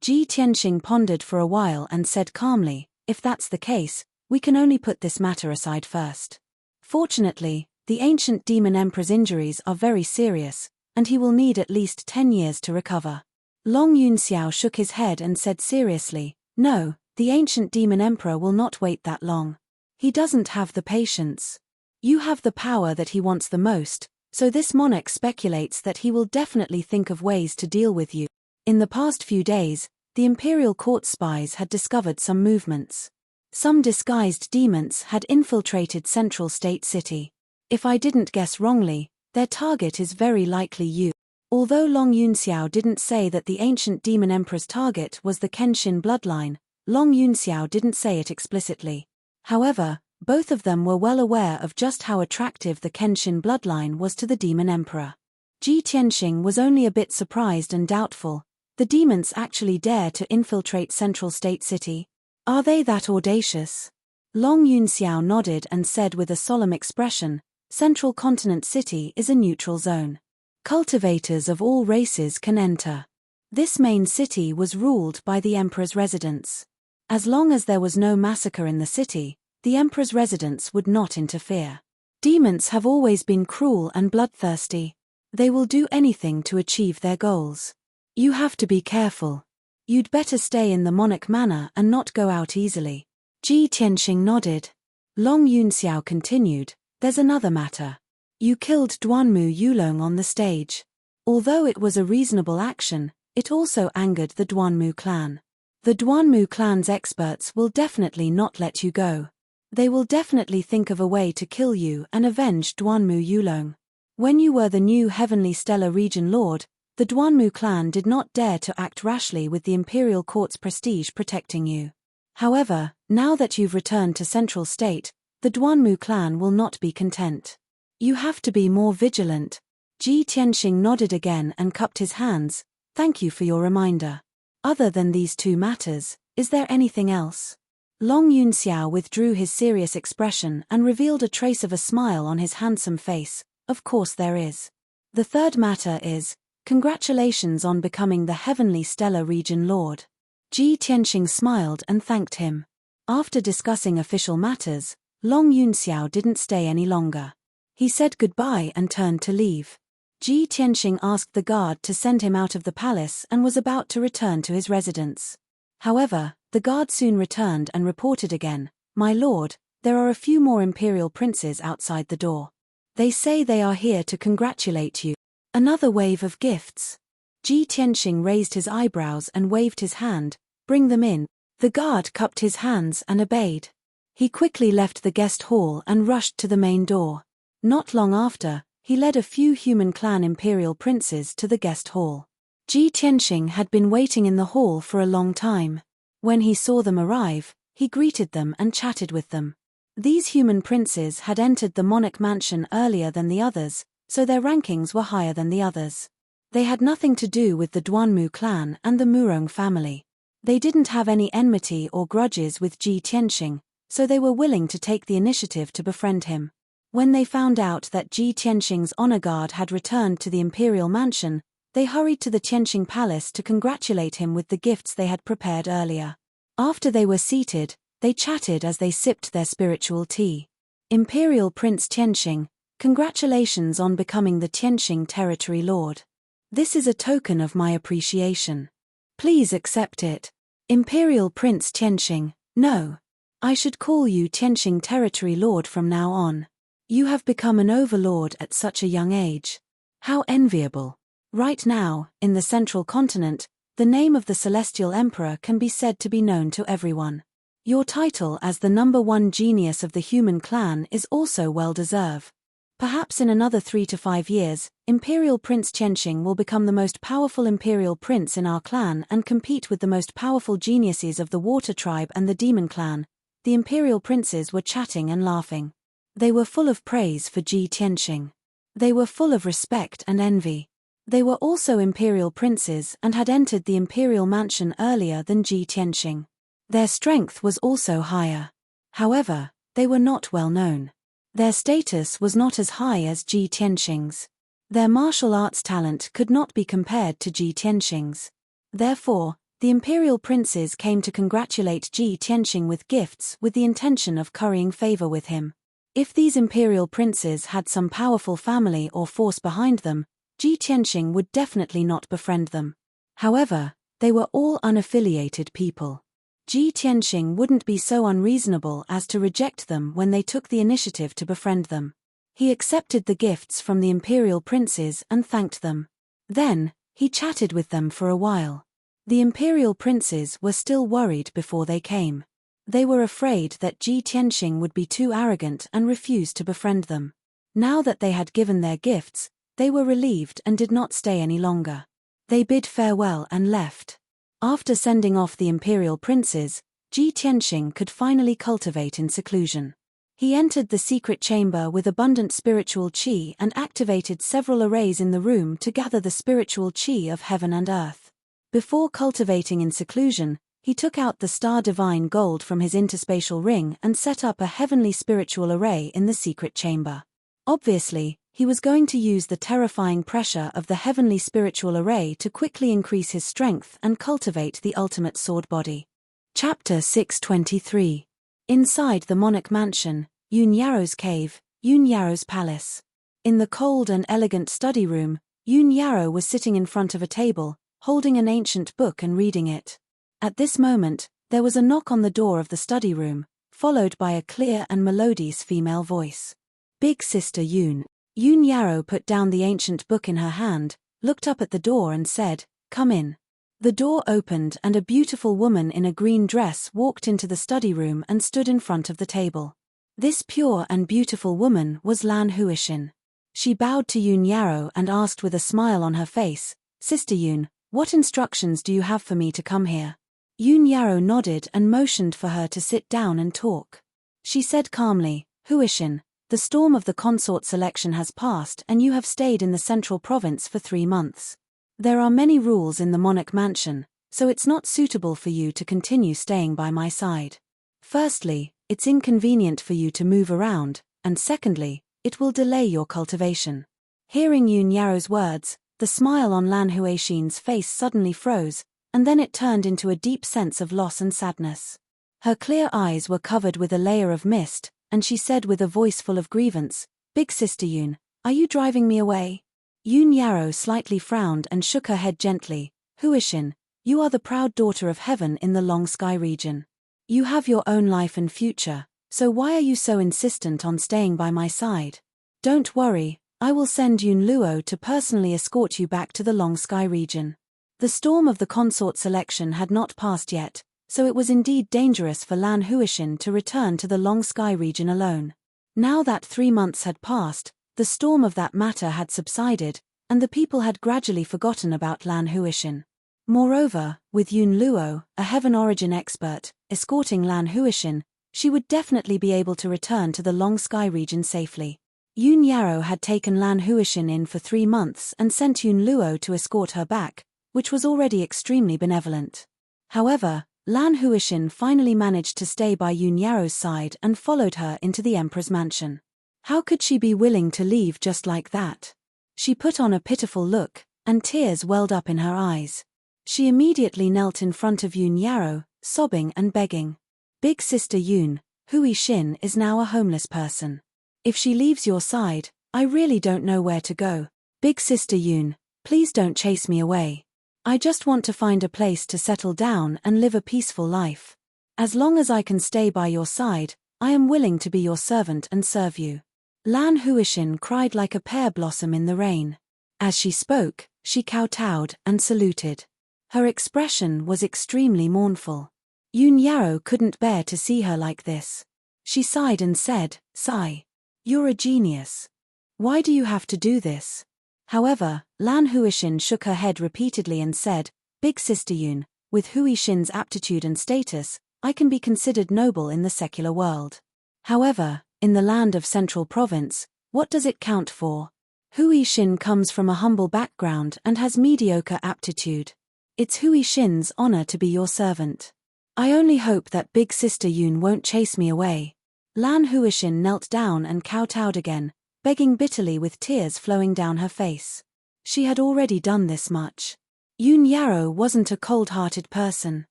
Ji Tianxing pondered for a while and said calmly, "If that's the case, we can only put this matter aside first. Fortunately, the ancient demon emperor's injuries are very serious, and he will need at least 10 years to recover." Long Yunxiao shook his head and said seriously, "No, the ancient demon emperor will not wait that long. He doesn't have the patience. You have the power that he wants the most, so this monarch speculates that he will definitely think of ways to deal with you." In the past few days, the imperial court spies had discovered some movements. Some disguised demons had infiltrated Central State City. If I didn't guess wrongly, their target is very likely you. Although Long Yunxiao didn't say that the ancient demon emperor's target was the Kenshin bloodline, Long Yunxiao didn't say it explicitly. However, both of them were well aware of just how attractive the Kenshin bloodline was to the demon emperor. Ji Tianxing was only a bit surprised and doubtful. The demons actually dare to infiltrate Central State City? Are they that audacious? Long Yunxiao nodded and said with a solemn expression, "Central Continent City is a neutral zone. Cultivators of all races can enter. This main city was ruled by the emperor's residence. As long as there was no massacre in the city, the emperor's residence would not interfere. Demons have always been cruel and bloodthirsty. They will do anything to achieve their goals. You have to be careful. You'd better stay in the monarch manor and not go out easily." Ji Tianxing nodded. Long Yunxiao continued, "There's another matter. You killed Duanmu Yulong on the stage. Although it was a reasonable action, it also angered the Duanmu clan. The Duanmu clan's experts will definitely not let you go. They will definitely think of a way to kill you and avenge Duanmu Yulong. When you were the new Heavenly Stellar Region Lord, the Duanmu clan did not dare to act rashly with the Imperial Court's prestige protecting you. However, now that you've returned to Central State, the Duanmu clan will not be content. You have to be more vigilant." Ji Tianxing nodded again and cupped his hands. "Thank you for your reminder. Other than these 2 matters, is there anything else?" Long Yunxiao withdrew his serious expression and revealed a trace of a smile on his handsome face. "Of course there is. The third matter is, congratulations on becoming the Heavenly Stellar Region Lord." Ji Tianxing smiled and thanked him. After discussing official matters, Long Yunxiao didn't stay any longer. He said goodbye and turned to leave. Ji Tianxing asked the guard to send him out of the palace and was about to return to his residence. However, the guard soon returned and reported again, "My lord, There are a few more imperial princes outside the door. They say they are here to congratulate you. Another wave of gifts. Ji Tianxing raised his eyebrows and waved his hand. Bring them in. The guard cupped his hands and obeyed. He quickly left the guest hall and rushed to the main door. Not long after, he led a few human clan imperial princes to the guest hall. Ji Tianxing had been waiting in the hall for a long time. When he saw them arrive, he greeted them and chatted with them. These human princes had entered the monarch mansion earlier than the others, so their rankings were higher than the others. They had nothing to do with the Duanmu clan and the Murong family. They didn't have any enmity or grudges with Ji Tianxing, so they were willing to take the initiative to befriend him. When they found out that Ji Tianxing's honor guard had returned to the imperial mansion, they hurried to the Tianxing palace to congratulate him with the gifts they had prepared earlier. After they were seated, they chatted as they sipped their spiritual tea. Imperial Prince Tianxing, congratulations on becoming the Tianxing territory lord. This is a token of my appreciation. Please accept it. Imperial Prince Tianxing, no. I should call you Tianxing territory lord from now on. You have become an overlord at such a young age. How enviable. Right now, in the central continent, the name of the celestial emperor can be said to be known to everyone. Your title as the #1 genius of the human clan is also well-deserved. Perhaps in another 3 to 5 years, Imperial Prince Tianxing will become the most powerful imperial prince in our clan and compete with the most powerful geniuses of the Water Tribe and the Demon Clan. The imperial princes were chatting and laughing. They were full of praise for Ji Tianxing. They were full of respect and envy. They were also imperial princes and had entered the imperial mansion earlier than Ji Tianxing. Their strength was also higher. However, they were not well known. Their status was not as high as Ji Tianxing's. Their martial arts talent could not be compared to Ji Tianxing's. Therefore, the imperial princes came to congratulate Ji Tianxing with gifts with the intention of currying favor with him. If these imperial princes had some powerful family or force behind them, Ji Tianxing would definitely not befriend them. However, they were all unaffiliated people. Ji Tianxing wouldn't be so unreasonable as to reject them when they took the initiative to befriend them. He accepted the gifts from the imperial princes and thanked them. Then, he chatted with them for a while. The imperial princes were still worried before they came. They were afraid that Ji Tianxing would be too arrogant and refuse to befriend them. Now that they had given their gifts, they were relieved and did not stay any longer. They bid farewell and left. After sending off the imperial princes, Ji Tianxing could finally cultivate in seclusion. He entered the secret chamber with abundant spiritual qi and activated several arrays in the room to gather the spiritual qi of heaven and earth. Before cultivating in seclusion, he took out the star divine gold from his interspatial ring and set up a heavenly spiritual array in the secret chamber. Obviously, he was going to use the terrifying pressure of the heavenly spiritual array to quickly increase his strength and cultivate the ultimate sword body. Chapter 623. Inside the monarch mansion, Yun Yaro's cave, Yun Yaro's palace. In the cold and elegant study room, Yun Yaro was sitting in front of a table, holding an ancient book and reading it. At this moment, there was a knock on the door of the study room, followed by a clear and melodious female voice. Big Sister Yun. Yun Yaro put down the ancient book in her hand, looked up at the door and said, "Come in." The door opened and a beautiful woman in a green dress walked into the study room and stood in front of the table. This pure and beautiful woman was Lan Huishin. She bowed to Yun Yaro and asked with a smile on her face, "Sister Yun, what instructions do you have for me to come here?" Yun Yaro nodded and motioned for her to sit down and talk. She said calmly, "Huishin, the storm of the consort selection has passed and you have stayed in the central province for 3 months. There are many rules in the monarch mansion, so it's not suitable for you to continue staying by my side. Firstly, it's inconvenient for you to move around, and secondly, it will delay your cultivation." Hearing Yun Yaro's words, the smile on Lan Huishin's face suddenly froze, and then it turned into a deep sense of loss and sadness. Her clear eyes were covered with a layer of mist, and she said with a voice full of grievance, "Big Sister Yun, are you driving me away?" Yun Yaro slightly frowned and shook her head gently. "Huishin, you are the proud daughter of heaven in the Long Sky region. You have your own life and future, So why are you so insistent on staying by my side? Don't worry, I will send Yun Luo to personally escort you back to the Long Sky region. The storm of the consort selection had not passed yet, so it was indeed dangerous for Lan Huishin to return to the Long Sky region alone. Now that 3 months had passed, the storm of that matter had subsided, and the people had gradually forgotten about Lan Huishin. Moreover, with Yun Luo, a heaven origin expert, escorting Lan Huishin, she would definitely be able to return to the Long Sky region safely. Yun Yarrow had taken Lan Huishin in for 3 months and sent Yun Luo to escort her back, which was already extremely benevolent. However, Lan Huishin finally managed to stay by Yun Yarrow's side and followed her into the emperor's mansion. How could she be willing to leave just like that? She put on a pitiful look, and tears welled up in her eyes. She immediately knelt in front of Yun Yarrow, sobbing and begging. Big sister Yun, Hui Xin is now a homeless person. If she leaves your side, I really don't know where to go. Big sister Yun, please don't chase me away. I just want to find a place to settle down and live a peaceful life. As long as I can stay by your side, I am willing to be your servant and serve you. Lan Huishin cried like a pear blossom in the rain. As she spoke, she kowtowed and saluted. Her expression was extremely mournful. Yun Yarrow couldn't bear to see her like this. She sighed and said, "Sigh. You're a genius. Why do you have to do this?" However, Lan Huishin shook her head repeatedly and said, "Big sister Yun, with Hui Xin's aptitude and status, I can be considered noble in the secular world. However, in the land of Central Province, what does it count for? Hui Xin comes from a humble background and has mediocre aptitude. It's Hui Xin's honor to be your servant. I only hope that Big Sister Yun won't chase me away." Lan Huishin knelt down and kowtowed again, begging bitterly with tears flowing down her face. She had already done this much. Yun Yarrow wasn't a cold-hearted person.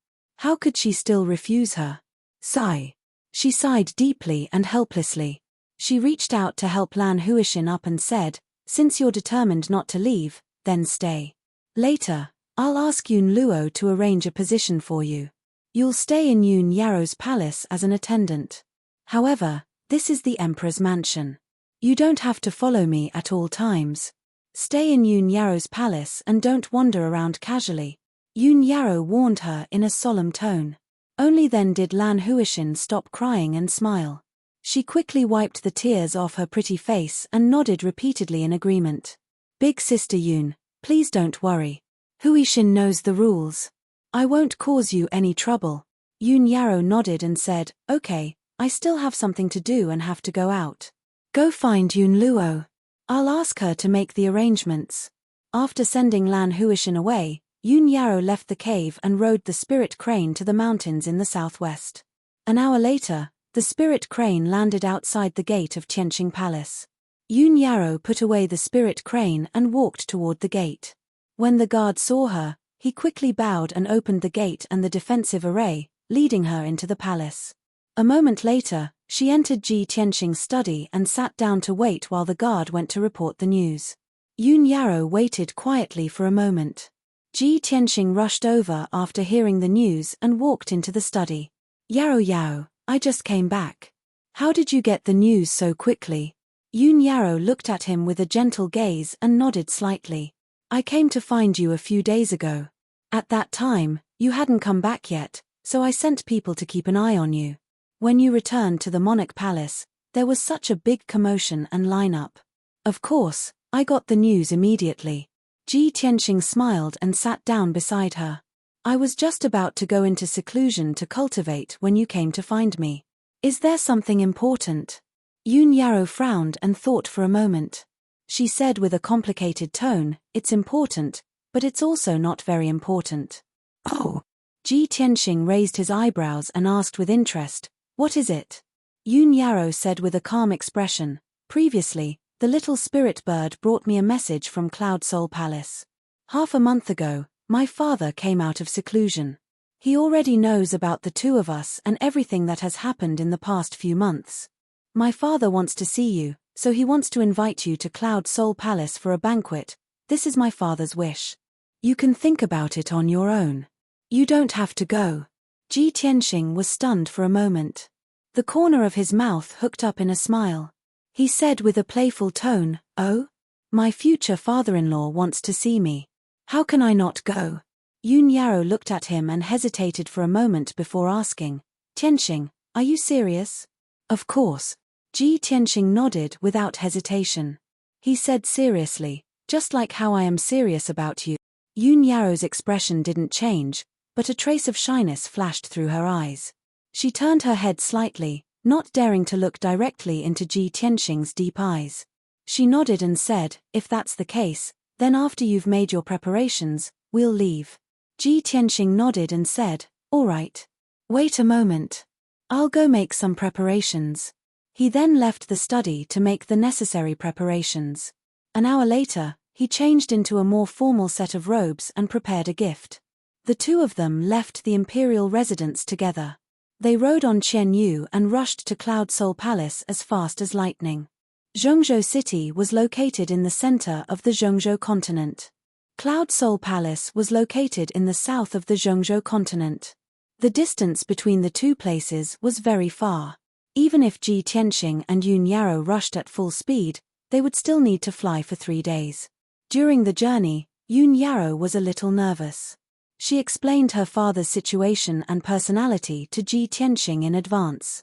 How could she still refuse her? Sigh. She sighed deeply and helplessly. She reached out to help Lan Huishin up and said, "Since you're determined not to leave, then stay. Later, I'll ask Yun Luo to arrange a position for you. You'll stay in Yun Yarrow's palace as an attendant. However, this is the emperor's mansion. You don't have to follow me at all times. Stay in Yun Yarrow's palace and don't wander around casually." Yun Yarrow warned her in a solemn tone. Only then did Lan Huishin stop crying and smile. She quickly wiped the tears off her pretty face and nodded repeatedly in agreement. "Big sister Yun, please don't worry. Hui Xin knows the rules. I won't cause you any trouble." Yun Yarrow nodded and said, "Okay, I still have something to do and have to go out. Go find Yun Luo. I'll ask her to make the arrangements." After sending Lan Huishin away, Yun Yarrow left the cave and rode the spirit crane to the mountains in the southwest. An hour later, the spirit crane landed outside the gate of Tianqing Palace. Yun Yarrow put away the spirit crane and walked toward the gate. When the guard saw her, he quickly bowed and opened the gate and the defensive array, leading her into the palace. A moment later, she entered Ji Tianqing's study and sat down to wait while the guard went to report the news. Yun Yarrow waited quietly for a moment. Ji Tianqing rushed over after hearing the news and walked into the study. "Yarrow Yao, I just came back. How did you get the news so quickly?" Yun Yarrow looked at him with a gentle gaze and nodded slightly. "I came to find you a few days ago. At that time, you hadn't come back yet, so I sent people to keep an eye on you. When you returned to the monarch palace, there was such a big commotion and lineup. Of course, I got the news immediately." Ji Tianqing smiled and sat down beside her. "I was just about to go into seclusion to cultivate when you came to find me. Is there something important?" Yun Yarrow frowned and thought for a moment. She said with a complicated tone, "It's important, but it's also not very important." "Oh." Ji Tianqing raised his eyebrows and asked with interest, "What is it?" Yun Yarrow said with a calm expression, "Previously, the little spirit bird brought me a message from Cloud Soul Palace. Half a month ago, my father came out of seclusion. He already knows about the two of us and everything that has happened in the past few months. My father wants to see you, so he wants to invite you to Cloud Soul Palace for a banquet. This is my father's wish. You can think about it on your own. You don't have to go." Ji Tianqing was stunned for a moment. The corner of his mouth hooked up in a smile. He said with a playful tone, "Oh? My future father-in-law wants to see me. How can I not go?" Yun Yaro looked at him and hesitated for a moment before asking, "Tianxing, are you serious?" "Of course." Ji Tianxing nodded without hesitation. He said seriously, "Just like how I am serious about you." Yun Yaro's expression didn't change, but a trace of shyness flashed through her eyes. She turned her head slightly, not daring to look directly into Ji Tianxing's deep eyes. She nodded and said, "If that's the case, then after you've made your preparations, we'll leave." Ji Tianxing nodded and said, "All right. Wait a moment. I'll go make some preparations." He then left the study to make the necessary preparations. An hour later, he changed into a more formal set of robes and prepared a gift. The two of them left the imperial residence together. They rode on Qian Yu and rushed to Cloud Soul Palace as fast as lightning. Zhongzhou City was located in the center of the Zhongzhou continent. Cloud Soul Palace was located in the south of the Zhongzhou continent. The distance between the two places was very far. Even if Ji Tianxing and Yun Yaro rushed at full speed, they would still need to fly for 3 days. During the journey, Yun Yaro was a little nervous. She explained her father's situation and personality to Ji Tianxing in advance.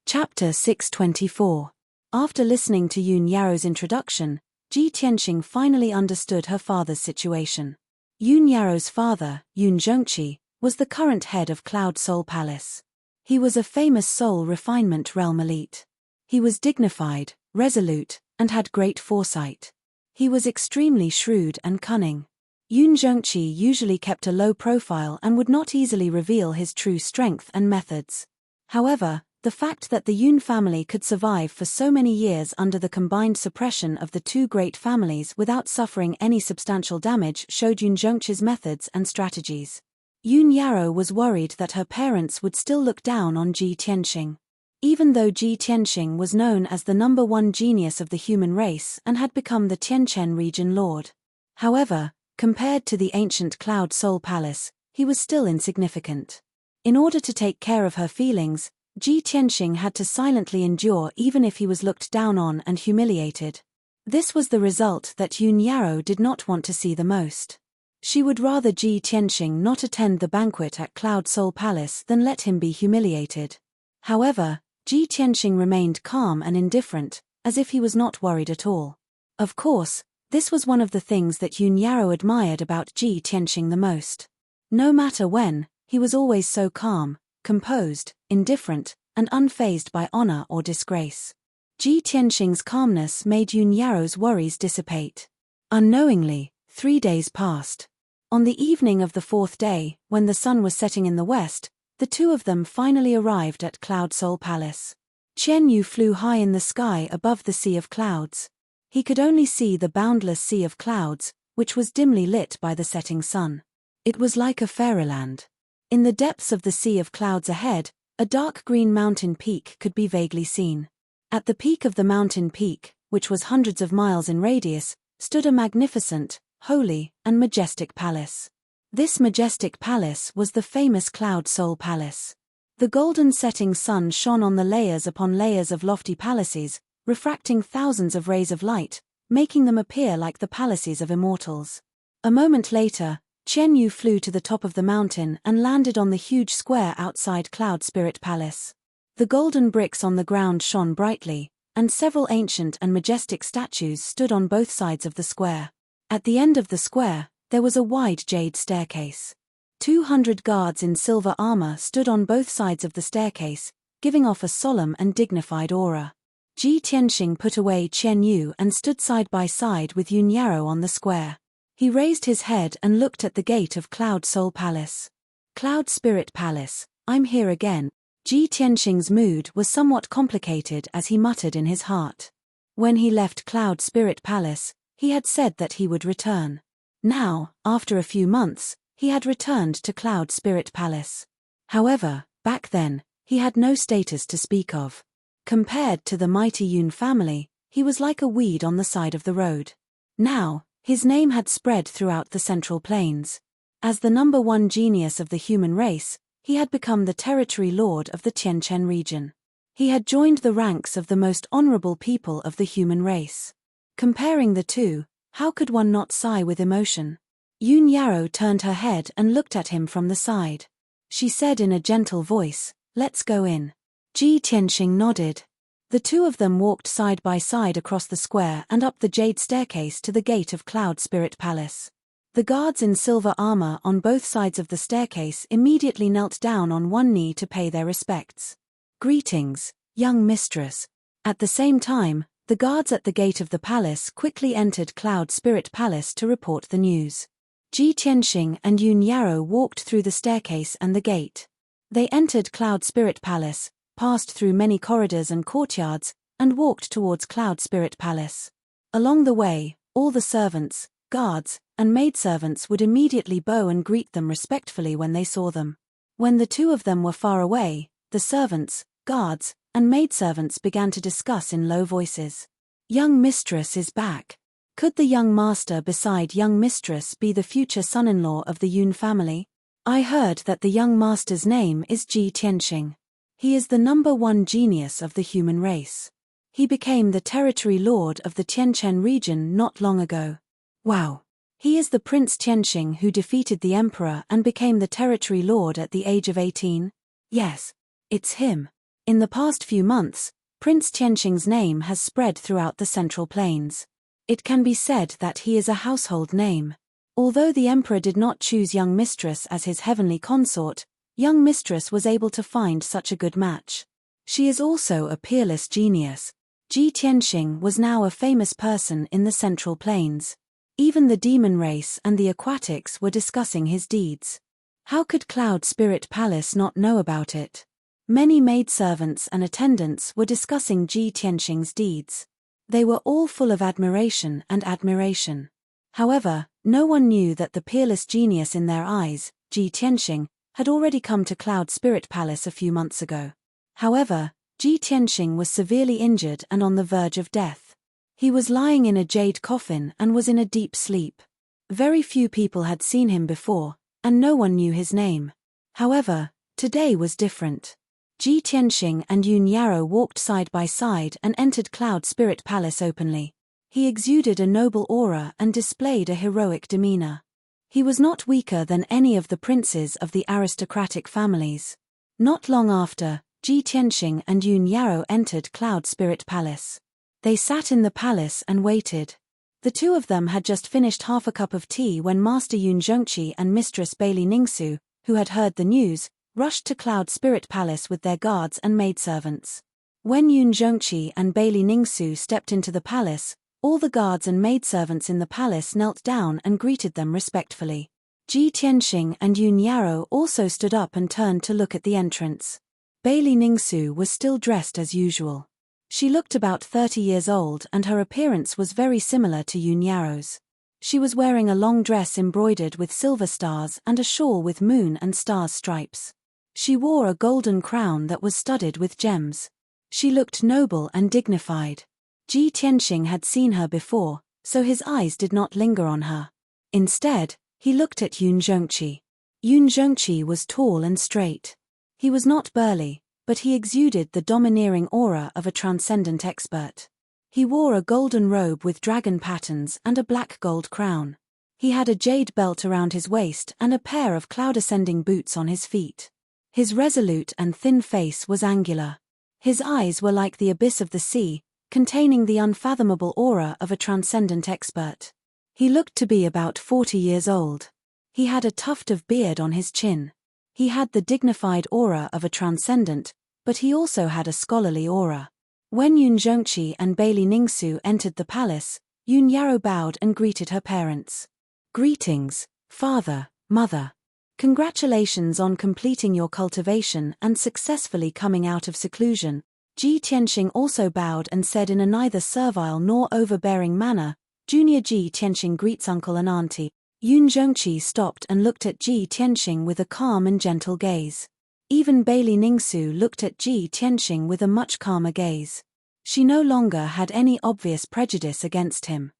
Chapter 624. After listening to Yun Yaro's introduction, Ji Tianxing finally understood her father's situation. Yun Yaro's father, Yun Zhongqi, was the current head of Cloud Soul Palace. He was a famous soul refinement realm elite. He was dignified, resolute, and had great foresight. He was extremely shrewd and cunning. Yun Zhongqi usually kept a low profile and would not easily reveal his true strength and methods. However, the fact that the Yun family could survive for so many years under the combined suppression of the two great families without suffering any substantial damage showed Yun Zhongqi's methods and strategies. Yun Yaro was worried that her parents would still look down on Ji Tianxing. Even though Ji Tianxing was known as the #1 genius of the human race and had become the Tianquan region lord. However, compared to the ancient Cloud Soul Palace, he was still insignificant. In order to take care of her feelings, Ji Tianxing had to silently endure even if he was looked down on and humiliated. This was the result that Yun Yaro did not want to see the most. She would rather Ji Tianxing not attend the banquet at Cloud Soul Palace than let him be humiliated. However, Ji Tianxing remained calm and indifferent, as if he was not worried at all. Of course, this was one of the things that Yun Yaro admired about Ji Tianxing the most. No matter when, he was always so calm, composed, indifferent, and unfazed by honor or disgrace. Ji Tianxing's calmness made Yun Yaro's worries dissipate. Unknowingly, 3 days passed. On the evening of the 4th day, when the sun was setting in the west, the two of them finally arrived at Cloud Soul Palace. Qian Yu flew high in the sky above the sea of clouds. He could only see the boundless sea of clouds, which was dimly lit by the setting sun. It was like a fairyland. In the depths of the sea of clouds ahead, a dark green mountain peak could be vaguely seen. At the peak of the mountain peak, which was hundreds of miles in radius, stood a magnificent, holy, and majestic palace. This majestic palace was the famous Cloud Soul Palace. The golden setting sun shone on the layers upon layers of lofty palaces, refracting thousands of rays of light, making them appear like the palaces of immortals. A moment later, Qian Yu flew to the top of the mountain and landed on the huge square outside Cloud Spirit Palace. The golden bricks on the ground shone brightly, and several ancient and majestic statues stood on both sides of the square. At the end of the square, there was a wide jade staircase. 200 guards in silver armor stood on both sides of the staircase, giving off a solemn and dignified aura. Ji Tianxing put away Qian Yu and stood side by side with Yun Yaro on the square. He raised his head and looked at the gate of Cloud Soul Palace. Cloud Spirit Palace, I'm here again. Ji Tianxing's mood was somewhat complicated as he muttered in his heart. When he left Cloud Spirit Palace, he had said that he would return. Now, after a few months, he had returned to Cloud Spirit Palace. However, back then, he had no status to speak of. Compared to the mighty Yun family, he was like a weed on the side of the road. Now, his name had spread throughout the Central Plains. As the #1 genius of the human race, he had become the territory lord of the Tianquan region. He had joined the ranks of the most honorable people of the human race. Comparing the two, how could one not sigh with emotion? Yoon Yarrow turned her head and looked at him from the side. She said in a gentle voice, "Let's go in." Ji Tianxing nodded. The two of them walked side by side across the square and up the jade staircase to the gate of Cloud Spirit Palace. The guards in silver armor on both sides of the staircase immediately knelt down on one knee to pay their respects. "Greetings, young mistress." At the same time, the guards at the gate of the palace quickly entered Cloud Spirit Palace to report the news. Ji Tianxing and Yoon Yarrow walked through the staircase and the gate. They entered Cloud Spirit Palace, passed through many corridors and courtyards, and walked towards Cloud Spirit Palace. Along the way, all the servants, guards, and maidservants would immediately bow and greet them respectfully when they saw them. When the two of them were far away, the servants, guards, and maidservants began to discuss in low voices. "Young mistress is back. Could the young master beside young mistress be the future son-in-law of the Yoon family? I heard that the young master's name is Ji Tianxing. He is the #1 genius of the human race. He became the territory lord of the Tianchen region not long ago. Wow. He is the Prince Tianxing who defeated the emperor and became the territory lord at the age of 18? Yes, it's him. In the past few months, Prince Tianxing's name has spread throughout the Central Plains. It can be said that he is a household name. Although the emperor did not choose young mistress as his heavenly consort, young mistress was able to find such a good match. She is also a peerless genius. Ji Tianxing was now a famous person in the Central Plains. Even the demon race and the aquatics were discussing his deeds. How could Cloud Spirit Palace not know about it? Many maidservants and attendants were discussing Ji Tianxing's deeds. They were all full of admiration and admiration. However, no one knew that the peerless genius in their eyes, Ji Tianxing, had already come to Cloud Spirit Palace a few months ago. However, Ji Tianxing was severely injured and on the verge of death. He was lying in a jade coffin and was in a deep sleep. Very few people had seen him before, and no one knew his name. However, today was different. Ji Tianxing and Yoon Yarrow walked side by side and entered Cloud Spirit Palace openly. He exuded a noble aura and displayed a heroic demeanor. He was not weaker than any of the princes of the aristocratic families. Not long after, Ji Tianxing and Yoon Yarrow entered Cloud Spirit Palace. They sat in the palace and waited. The two of them had just finished half a cup of tea when Master Yoon Zhongqi and Mistress Bailey Ningsu, who had heard the news, rushed to Cloud Spirit Palace with their guards and maidservants. When Yoon Zhongqi and Bailey Ningsu stepped into the palace, all the guards and maidservants in the palace knelt down and greeted them respectfully. Ji Tianxing and Yoon Yarrow also stood up and turned to look at the entrance. Bailey Ningsu was still dressed as usual. She looked about 30 years old and her appearance was very similar to Yoon Yarrow's. She was wearing a long dress embroidered with silver stars and a shawl with moon and stars stripes. She wore a golden crown that was studded with gems. She looked noble and dignified. Ji Tianxing had seen her before, so his eyes did not linger on her. Instead, he looked at Yoon Zhongqi. Yoon Zhongqi was tall and straight. He was not burly, but he exuded the domineering aura of a transcendent expert. He wore a golden robe with dragon patterns and a black gold crown. He had a jade belt around his waist and a pair of cloud-ascending boots on his feet. His resolute and thin face was angular. His eyes were like the abyss of the sea, containing the unfathomable aura of a transcendent expert. He looked to be about 40 years old. He had a tuft of beard on his chin. He had the dignified aura of a transcendent, but he also had a scholarly aura. When Yoon Zhongqi and Bailey Ningsu entered the palace, Yoon Yarrow bowed and greeted her parents. "Greetings, father, mother. Congratulations on completing your cultivation and successfully coming out of seclusion." Ji Tianxing also bowed and said in a neither servile nor overbearing manner, "Junior Ji Tianxing greets uncle and auntie." Yoon Zhongqi stopped and looked at Ji Tianxing with a calm and gentle gaze. Even Bailey Ningsu looked at Ji Tianxing with a much calmer gaze. She no longer had any obvious prejudice against him.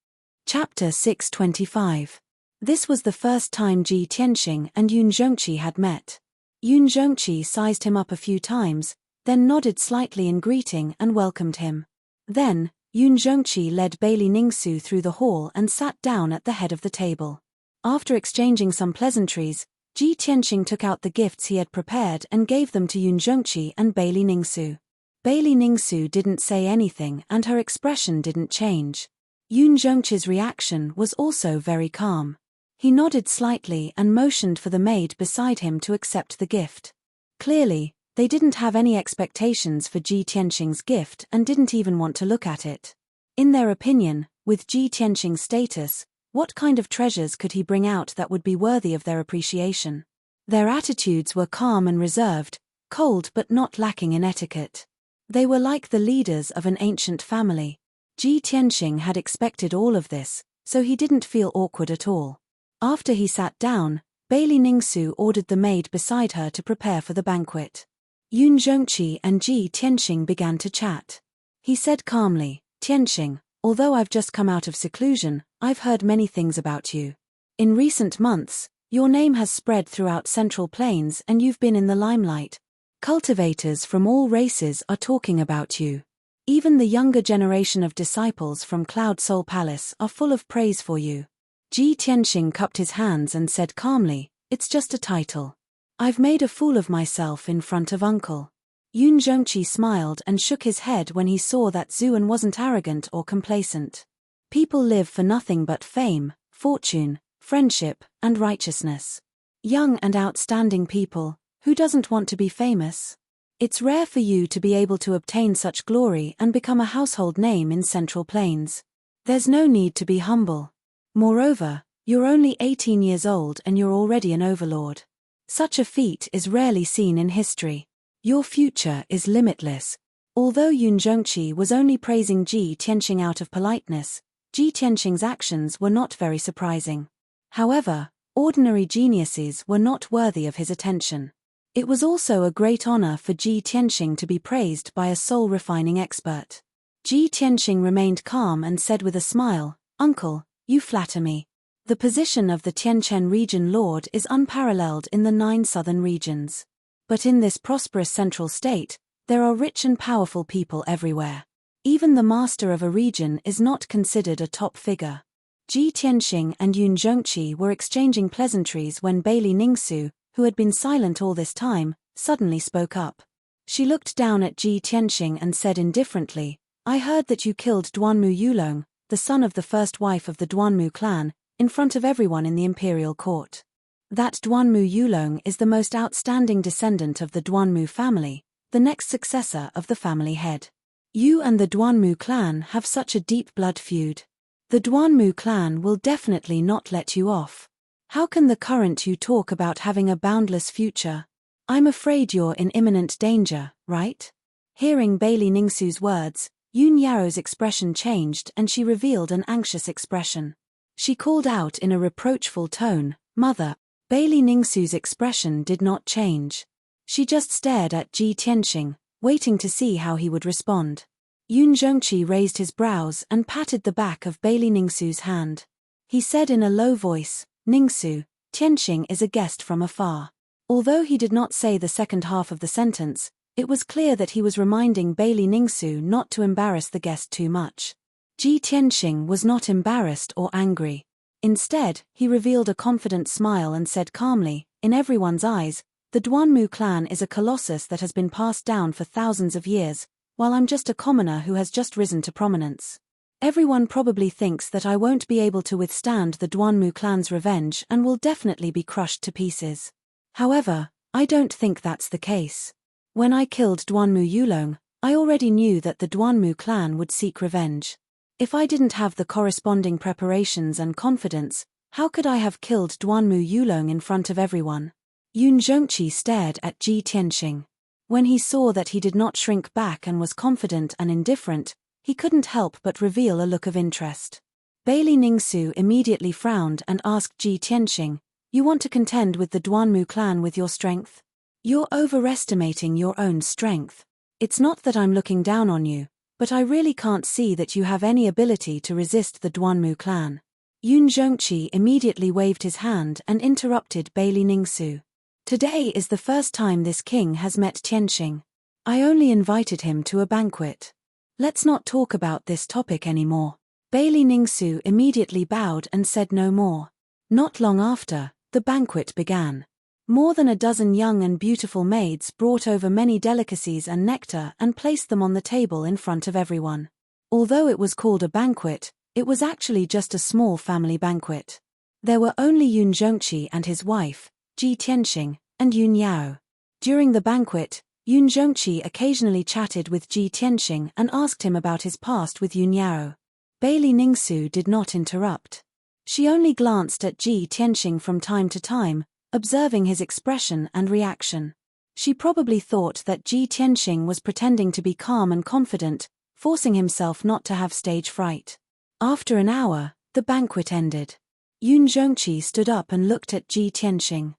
Chapter 625. This was the first time Ji Tianxing and Yoon Zhongqi had met. Yoon Zhongqi sized him up a few times, then nodded slightly in greeting and welcomed him. Then, Yun Zhongqi led Bailey Ningsu through the hall and sat down at the head of the table. After exchanging some pleasantries, Ji Tianqing took out the gifts he had prepared and gave them to Yun Zhongqi and Bailey Ningsu. Bailey Ningsu didn't say anything and her expression didn't change. Yun Zhongqi's reaction was also very calm. He nodded slightly and motioned for the maid beside him to accept the gift. Clearly, they didn't have any expectations for Ji Tianqing's gift and didn't even want to look at it. In their opinion, with Ji Tianqing's status, what kind of treasures could he bring out that would be worthy of their appreciation? Their attitudes were calm and reserved, cold but not lacking in etiquette. They were like the leaders of an ancient family. Ji Tianqing had expected all of this, so he didn't feel awkward at all. After he sat down, Bailey Ningsu ordered the maid beside her to prepare for the banquet. Yun Zhongqi and Ji Tianqing began to chat. He said calmly, "Tianqing, although I've just come out of seclusion, I've heard many things about you. In recent months, your name has spread throughout Central Plains and you've been in the limelight. Cultivators from all races are talking about you. Even the younger generation of disciples from Cloud Soul Palace are full of praise for you." Ji Tianqing cupped his hands and said calmly, "It's just a title. I've made a fool of myself in front of Uncle." Yun Zhongqi smiled and shook his head when he saw that Zuan wasn't arrogant or complacent. People live for nothing but fame, fortune, friendship, and righteousness. Young and outstanding people, who doesn't want to be famous? It's rare for you to be able to obtain such glory and become a household name in Central Plains. There's no need to be humble. Moreover, you're only 18 years old and you're already an overlord. Such a feat is rarely seen in history. Your future is limitless. Although Yun Zhongqi was only praising Ji Tianqing out of politeness, Ji Tianqing's actions were not very surprising. However, ordinary geniuses were not worthy of his attention. It was also a great honor for Ji Tianqing to be praised by a soul-refining expert. Ji Tianqing remained calm and said with a smile, "Uncle, you flatter me. The position of the Tianquan region lord is unparalleled in the 9 southern regions. But in this prosperous central state, there are rich and powerful people everywhere. Even the master of a region is not considered a top figure." Ji Tianqing and Yun Zhongqi were exchanging pleasantries when Bailey Ningsu, who had been silent all this time, suddenly spoke up. She looked down at Ji Tianqing and said indifferently, "I heard that you killed Duanmu Yulong, the son of the first wife of the Duanmu clan, in front of everyone in the imperial court. That Duanmu Yulong is the most outstanding descendant of the Duanmu family, the next successor of the family head. You and the Duanmu clan have such a deep blood feud. The Duanmu clan will definitely not let you off. How can the current you talk about having a boundless future? I'm afraid you're in imminent danger, right?" Hearing Bailey Ningsu's words, Yun Yao's expression changed and she revealed an anxious expression. She called out in a reproachful tone, "Mother." Bailey Ningsu's expression did not change. She just stared at Ji Tianqing, waiting to see how he would respond. Yun Zhongqi raised his brows and patted the back of Bailey Ningsu's hand. He said in a low voice, "Ningsu, Tianqing is a guest from afar." Although he did not say the second half of the sentence, it was clear that he was reminding Bailey Ningsu not to embarrass the guest too much. Ji Tianqing was not embarrassed or angry. Instead, he revealed a confident smile and said calmly, "In everyone's eyes, the Duanmu clan is a colossus that has been passed down for thousands of years, while I'm just a commoner who has just risen to prominence. Everyone probably thinks that I won't be able to withstand the Duanmu clan's revenge and will definitely be crushed to pieces. However, I don't think that's the case. When I killed Duanmu Yulong, I already knew that the Duanmu clan would seek revenge. If I didn't have the corresponding preparations and confidence, how could I have killed Duanmu Yulong in front of everyone?" Yun Zhongqi stared at Ji Tianqing. When he saw that he did not shrink back and was confident and indifferent, he couldn't help but reveal a look of interest. Bailey Ningsu immediately frowned and asked Ji Tianqing, "You want to contend with the Duanmu clan with your strength? You're overestimating your own strength. It's not that I'm looking down on you, but I really can't see that you have any ability to resist the Duanmu clan." Yun Zhongqi immediately waved his hand and interrupted Bailey Ningsu. "Today is the first time this king has met Tianqing. I only invited him to a banquet. Let's not talk about this topic anymore. Bailey Ningsu immediately bowed and said no more. Not long after, the banquet began. More than a dozen young and beautiful maids brought over many delicacies and nectar and placed them on the table in front of everyone. Although it was called a banquet, it was actually just a small family banquet. There were only Yun Zhongqi and his wife, Ji Tianxing, and Yun Yao. During the banquet, Yun Zhongqi occasionally chatted with Ji Tianxing and asked him about his past with Yun Yao. Bailey Ningsu did not interrupt. She only glanced at Ji Tianxing from time to time, observing his expression and reaction. She probably thought that Ji Tianxing was pretending to be calm and confident, forcing himself not to have stage fright. After an hour, the banquet ended. Yun Zhongqi stood up and looked at Ji Tianxing.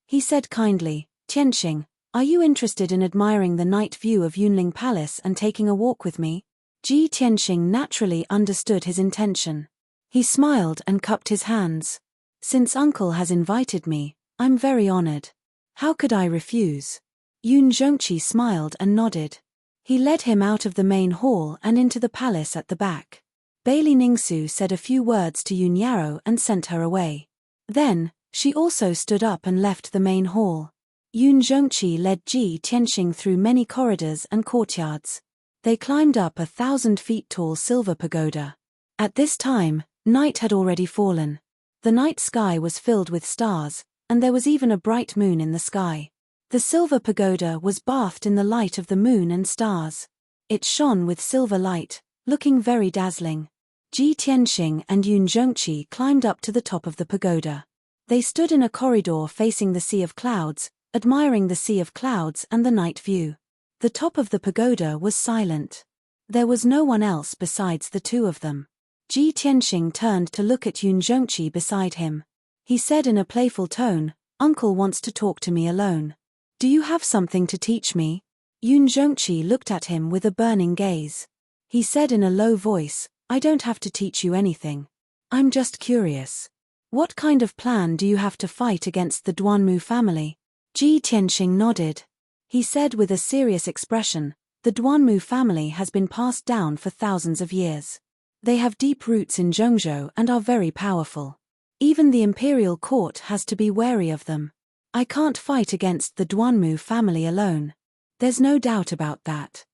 He said kindly, "Tianxing, are you interested in admiring the night view of Yunling Palace and taking a walk with me?" Ji Tianxing naturally understood his intention. He smiled and cupped his hands. "Since uncle has invited me, I'm very honored. How could I refuse?" Yun Zhongqi smiled and nodded. He led him out of the main hall and into the palace at the back. Bailey Ningsu said a few words to Yun Yao and sent her away. Then, she also stood up and left the main hall. Yun Zhongqi led Ji Tianxing through many corridors and courtyards. They climbed up a 1,000-feet-tall silver pagoda. At this time, night had already fallen. The night sky was filled with stars, and there was even a bright moon in the sky. The silver pagoda was bathed in the light of the moon and stars. It shone with silver light, looking very dazzling. Ji Tianxing and Yun Zhongqi climbed up to the top of the pagoda. They stood in a corridor facing the sea of clouds, admiring the sea of clouds and the night view. The top of the pagoda was silent. There was no one else besides the two of them. Ji Tianxing turned to look at Yun Zhongqi beside him. He said in a playful tone, "Uncle wants to talk to me alone. Do you have something to teach me?" Yun Zhongqi looked at him with a burning gaze. He said in a low voice, "I don't have to teach you anything. I'm just curious. What kind of plan do you have to fight against the Duanmu family?" Ji Tianxing nodded. He said with a serious expression, "The Duanmu family has been passed down for thousands of years. They have deep roots in Zhongzhou and are very powerful. Even the imperial court has to be wary of them. I can't fight against the Duanmu family alone. There's no doubt about that."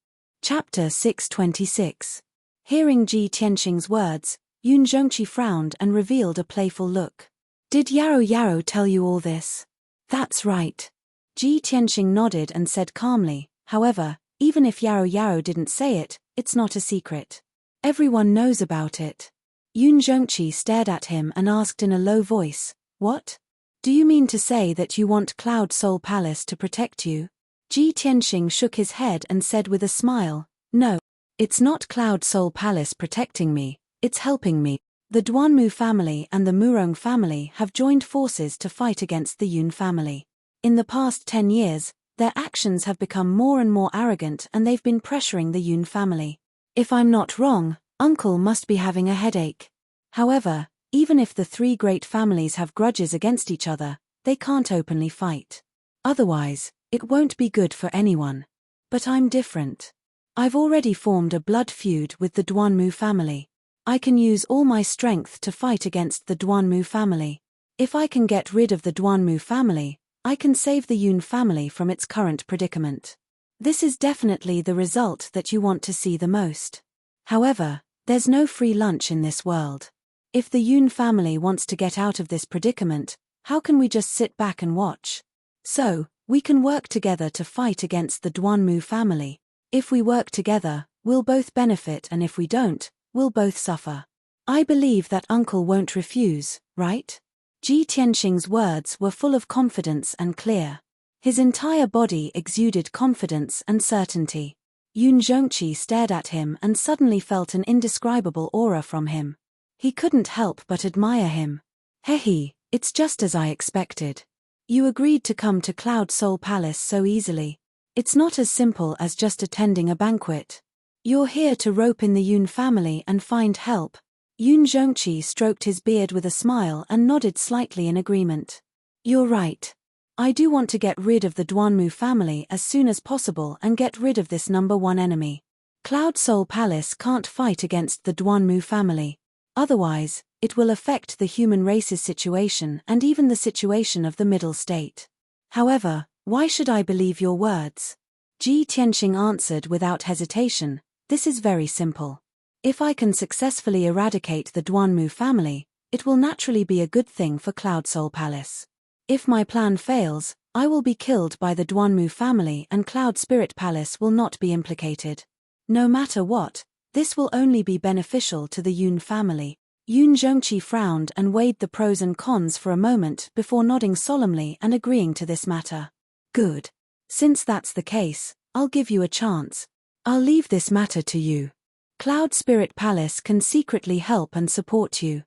Chapter 626. Hearing Ji Tianxing's words, Yun Zhongqi frowned and revealed a playful look. "Did Yao Yao tell you all this?" "That's right." Ji Tianxing nodded and said calmly, "However, even if Yao Yao didn't say it, it's not a secret. Everyone knows about it." Yun Zhongqi stared at him and asked in a low voice, "What? Do you mean to say that you want Cloud Soul Palace to protect you?" Ji Tianxing shook his head and said with a smile, "No. It's not Cloud Soul Palace protecting me, it's helping me. The Duanmu family and the Murong family have joined forces to fight against the Yun family. In the past 10 years, their actions have become more and more arrogant and they've been pressuring the Yun family. If I'm not wrong, Uncle must be having a headache. However, even if the three great families have grudges against each other, they can't openly fight. Otherwise, it won't be good for anyone. But I'm different. I've already formed a blood feud with the Duanmu family. I can use all my strength to fight against the Duanmu family. If I can get rid of the Duanmu family, I can save the Yun family from its current predicament. This is definitely the result that you want to see the most. However, there's no free lunch in this world. If the Yun family wants to get out of this predicament, how can we just sit back and watch? So, we can work together to fight against the Duanmu family. If we work together, we'll both benefit, and if we don't, we'll both suffer. I believe that Uncle won't refuse, right?" Ji Tianxing's words were full of confidence and clear. His entire body exuded confidence and certainty. Yun Zhongqi stared at him and suddenly felt an indescribable aura from him. He couldn't help but admire him. "Hehe, it's just as I expected. You agreed to come to Cloud Soul Palace so easily. It's not as simple as just attending a banquet. You're here to rope in the Yun family and find help." Yun Zhongqi stroked his beard with a smile and nodded slightly in agreement. "You're right. I do want to get rid of the Duanmu family as soon as possible and get rid of this number one enemy. Cloud Soul Palace can't fight against the Duanmu family. Otherwise, it will affect the human race's situation and even the situation of the middle state. However, why should I believe your words? Ji Tianxing answered without hesitation, this is very simple. If I can successfully eradicate the Duanmu family, it will naturally be a good thing for Cloud Soul Palace. If my plan fails, I will be killed by the Duanmu family and Cloud Spirit Palace will not be implicated. No matter what, this will only be beneficial to the Yun family. Yun Zhongqi frowned and weighed the pros and cons for a moment before nodding solemnly and agreeing to this matter. Good. Since that's the case, I'll give you a chance. I'll leave this matter to you. Cloud Spirit Palace can secretly help and support you.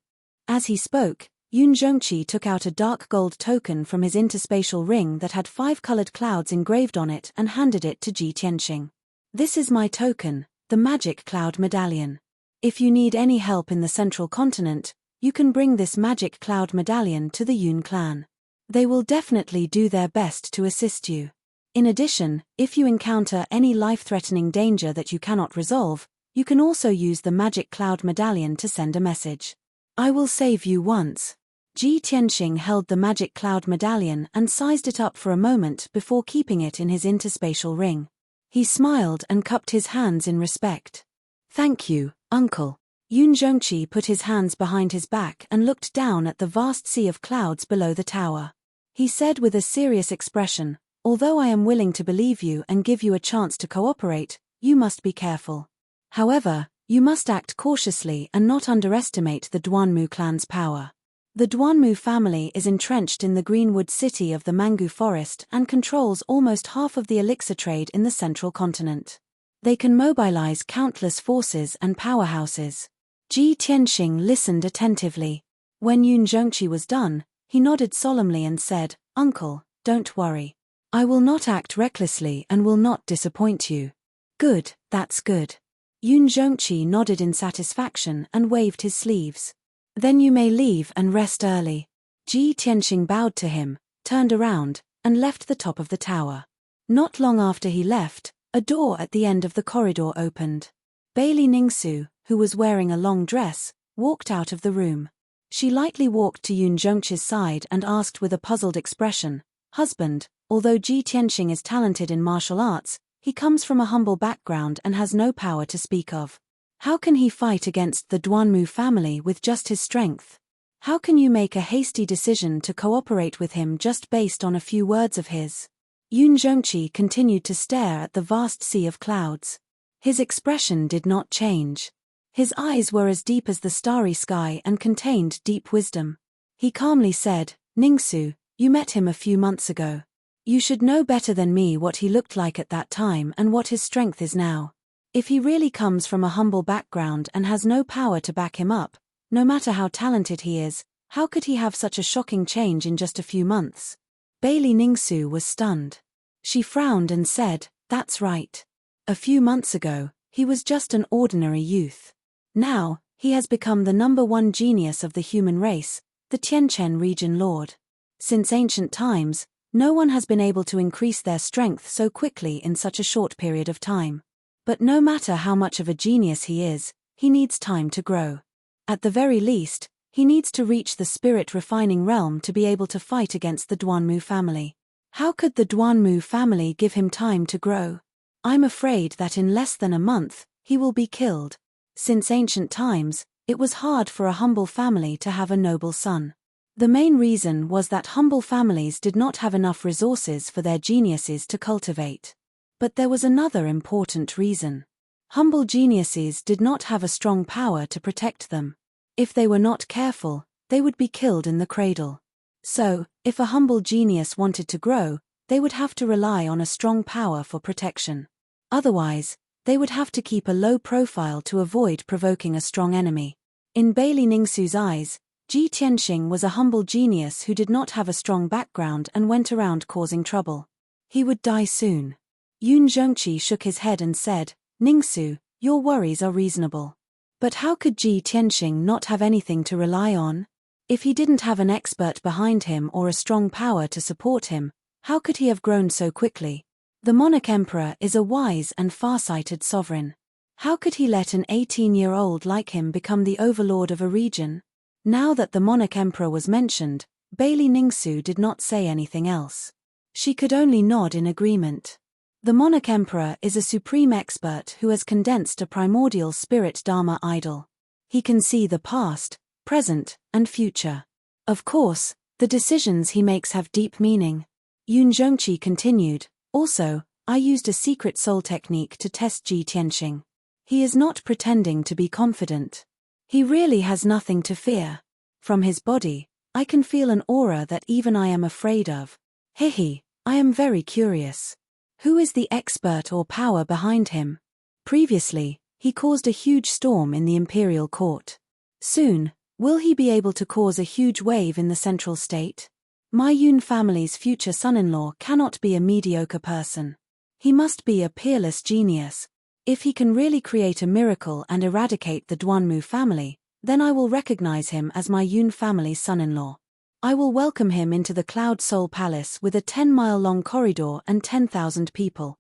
As he spoke, Yun Zhongqi took out a dark gold token from his interspatial ring that had 5 colored clouds engraved on it and handed it to Ji Tianxing. This is my token, the Magic Cloud Medallion. If you need any help in the central continent, you can bring this Magic Cloud Medallion to the Yun clan. They will definitely do their best to assist you. In addition, if you encounter any life-threatening danger that you cannot resolve, you can also use the Magic Cloud Medallion to send a message. I will save you once. Ji Tianxing held the Magic Cloud Medallion and sized it up for a moment before keeping it in his interspatial ring. He smiled and cupped his hands in respect. Thank you, uncle. Yun Zhongqi put his hands behind his back and looked down at the vast sea of clouds below the tower. He said with a serious expression, although I am willing to believe you and give you a chance to cooperate, you must be careful. However, you must act cautiously and not underestimate the Duanmu clan's power. The Duanmu family is entrenched in the Greenwood city of the Mangu Forest and controls almost half of the elixir trade in the central continent. They can mobilize countless forces and powerhouses. Ji Tianxing listened attentively. When Yun Zhongqi was done, he nodded solemnly and said, Uncle, don't worry. I will not act recklessly and will not disappoint you. Good, that's good. Yun Zhongqi nodded in satisfaction and waved his sleeves. Then you may leave and rest early. Ji Tianxing bowed to him, turned around, and left the top of the tower. Not long after he left, a door at the end of the corridor opened. Bailey Ningsu, who was wearing a long dress, walked out of the room. She lightly walked to Yun Zhongqi's side and asked with a puzzled expression, Husband, although Ji Tianxing is talented in martial arts, he comes from a humble background and has no power to speak of. How can he fight against the Duanmu family with just his strength? How can you make a hasty decision to cooperate with him just based on a few words of his? Yun Zhongqi continued to stare at the vast sea of clouds. His expression did not change. His eyes were as deep as the starry sky and contained deep wisdom. He calmly said, Ningsu, you met him a few months ago. You should know better than me what he looked like at that time and what his strength is now. If he really comes from a humble background and has no power to back him up, no matter how talented he is, how could he have such a shocking change in just a few months? Bailey Ningsu was stunned. She frowned and said, That's right. A few months ago, he was just an ordinary youth. Now, he has become the number one genius of the human race, the Tianchen region lord. Since ancient times, no one has been able to increase their strength so quickly in such a short period of time. But no matter how much of a genius he is, he needs time to grow. At the very least, he needs to reach the spirit-refining realm to be able to fight against the Duanmu family. How could the Duanmu family give him time to grow? I'm afraid that in less than a month, he will be killed. Since ancient times, it was hard for a humble family to have a noble son. The main reason was that humble families did not have enough resources for their geniuses to cultivate. But there was another important reason. Humble geniuses did not have a strong power to protect them. If they were not careful, they would be killed in the cradle. So, if a humble genius wanted to grow, they would have to rely on a strong power for protection. Otherwise, they would have to keep a low profile to avoid provoking a strong enemy. In Bailey Ningsu's eyes, Ji Tianxing was a humble genius who did not have a strong background and went around causing trouble. He would die soon. Yun Zhongqi shook his head and said, Ningsu, your worries are reasonable. But how could Ji Tianxing not have anything to rely on? If he didn't have an expert behind him or a strong power to support him, How could he have grown so quickly? The monarch emperor is a wise and far-sighted sovereign. How could he let an 18-year-old like him become the overlord of a region? Now that the monarch emperor was mentioned, Bailey Ningsu did not say anything else. She could only nod in agreement. The monarch emperor is a supreme expert who has condensed a primordial spirit Dharma idol. He can see the past, present, and future. Of course, the decisions he makes have deep meaning. Yun Zhongqi continued, also, I used a secret soul technique to test Ji Tianxing. He is not pretending to be confident. He really has nothing to fear. From his body, I can feel an aura that even I am afraid of. Hihi, I am very curious. Who is the expert or power behind him? Previously, he caused a huge storm in the imperial court. Soon, will he be able to cause a huge wave in the central state? My Yun family's future son-in-law cannot be a mediocre person. He must be a peerless genius. If he can really create a miracle and eradicate the Duanmu family, then I will recognize him as my Yun family's son-in-law. I will welcome him into the Cloud Soul Palace with a 10-mile-long corridor and 10,000 people.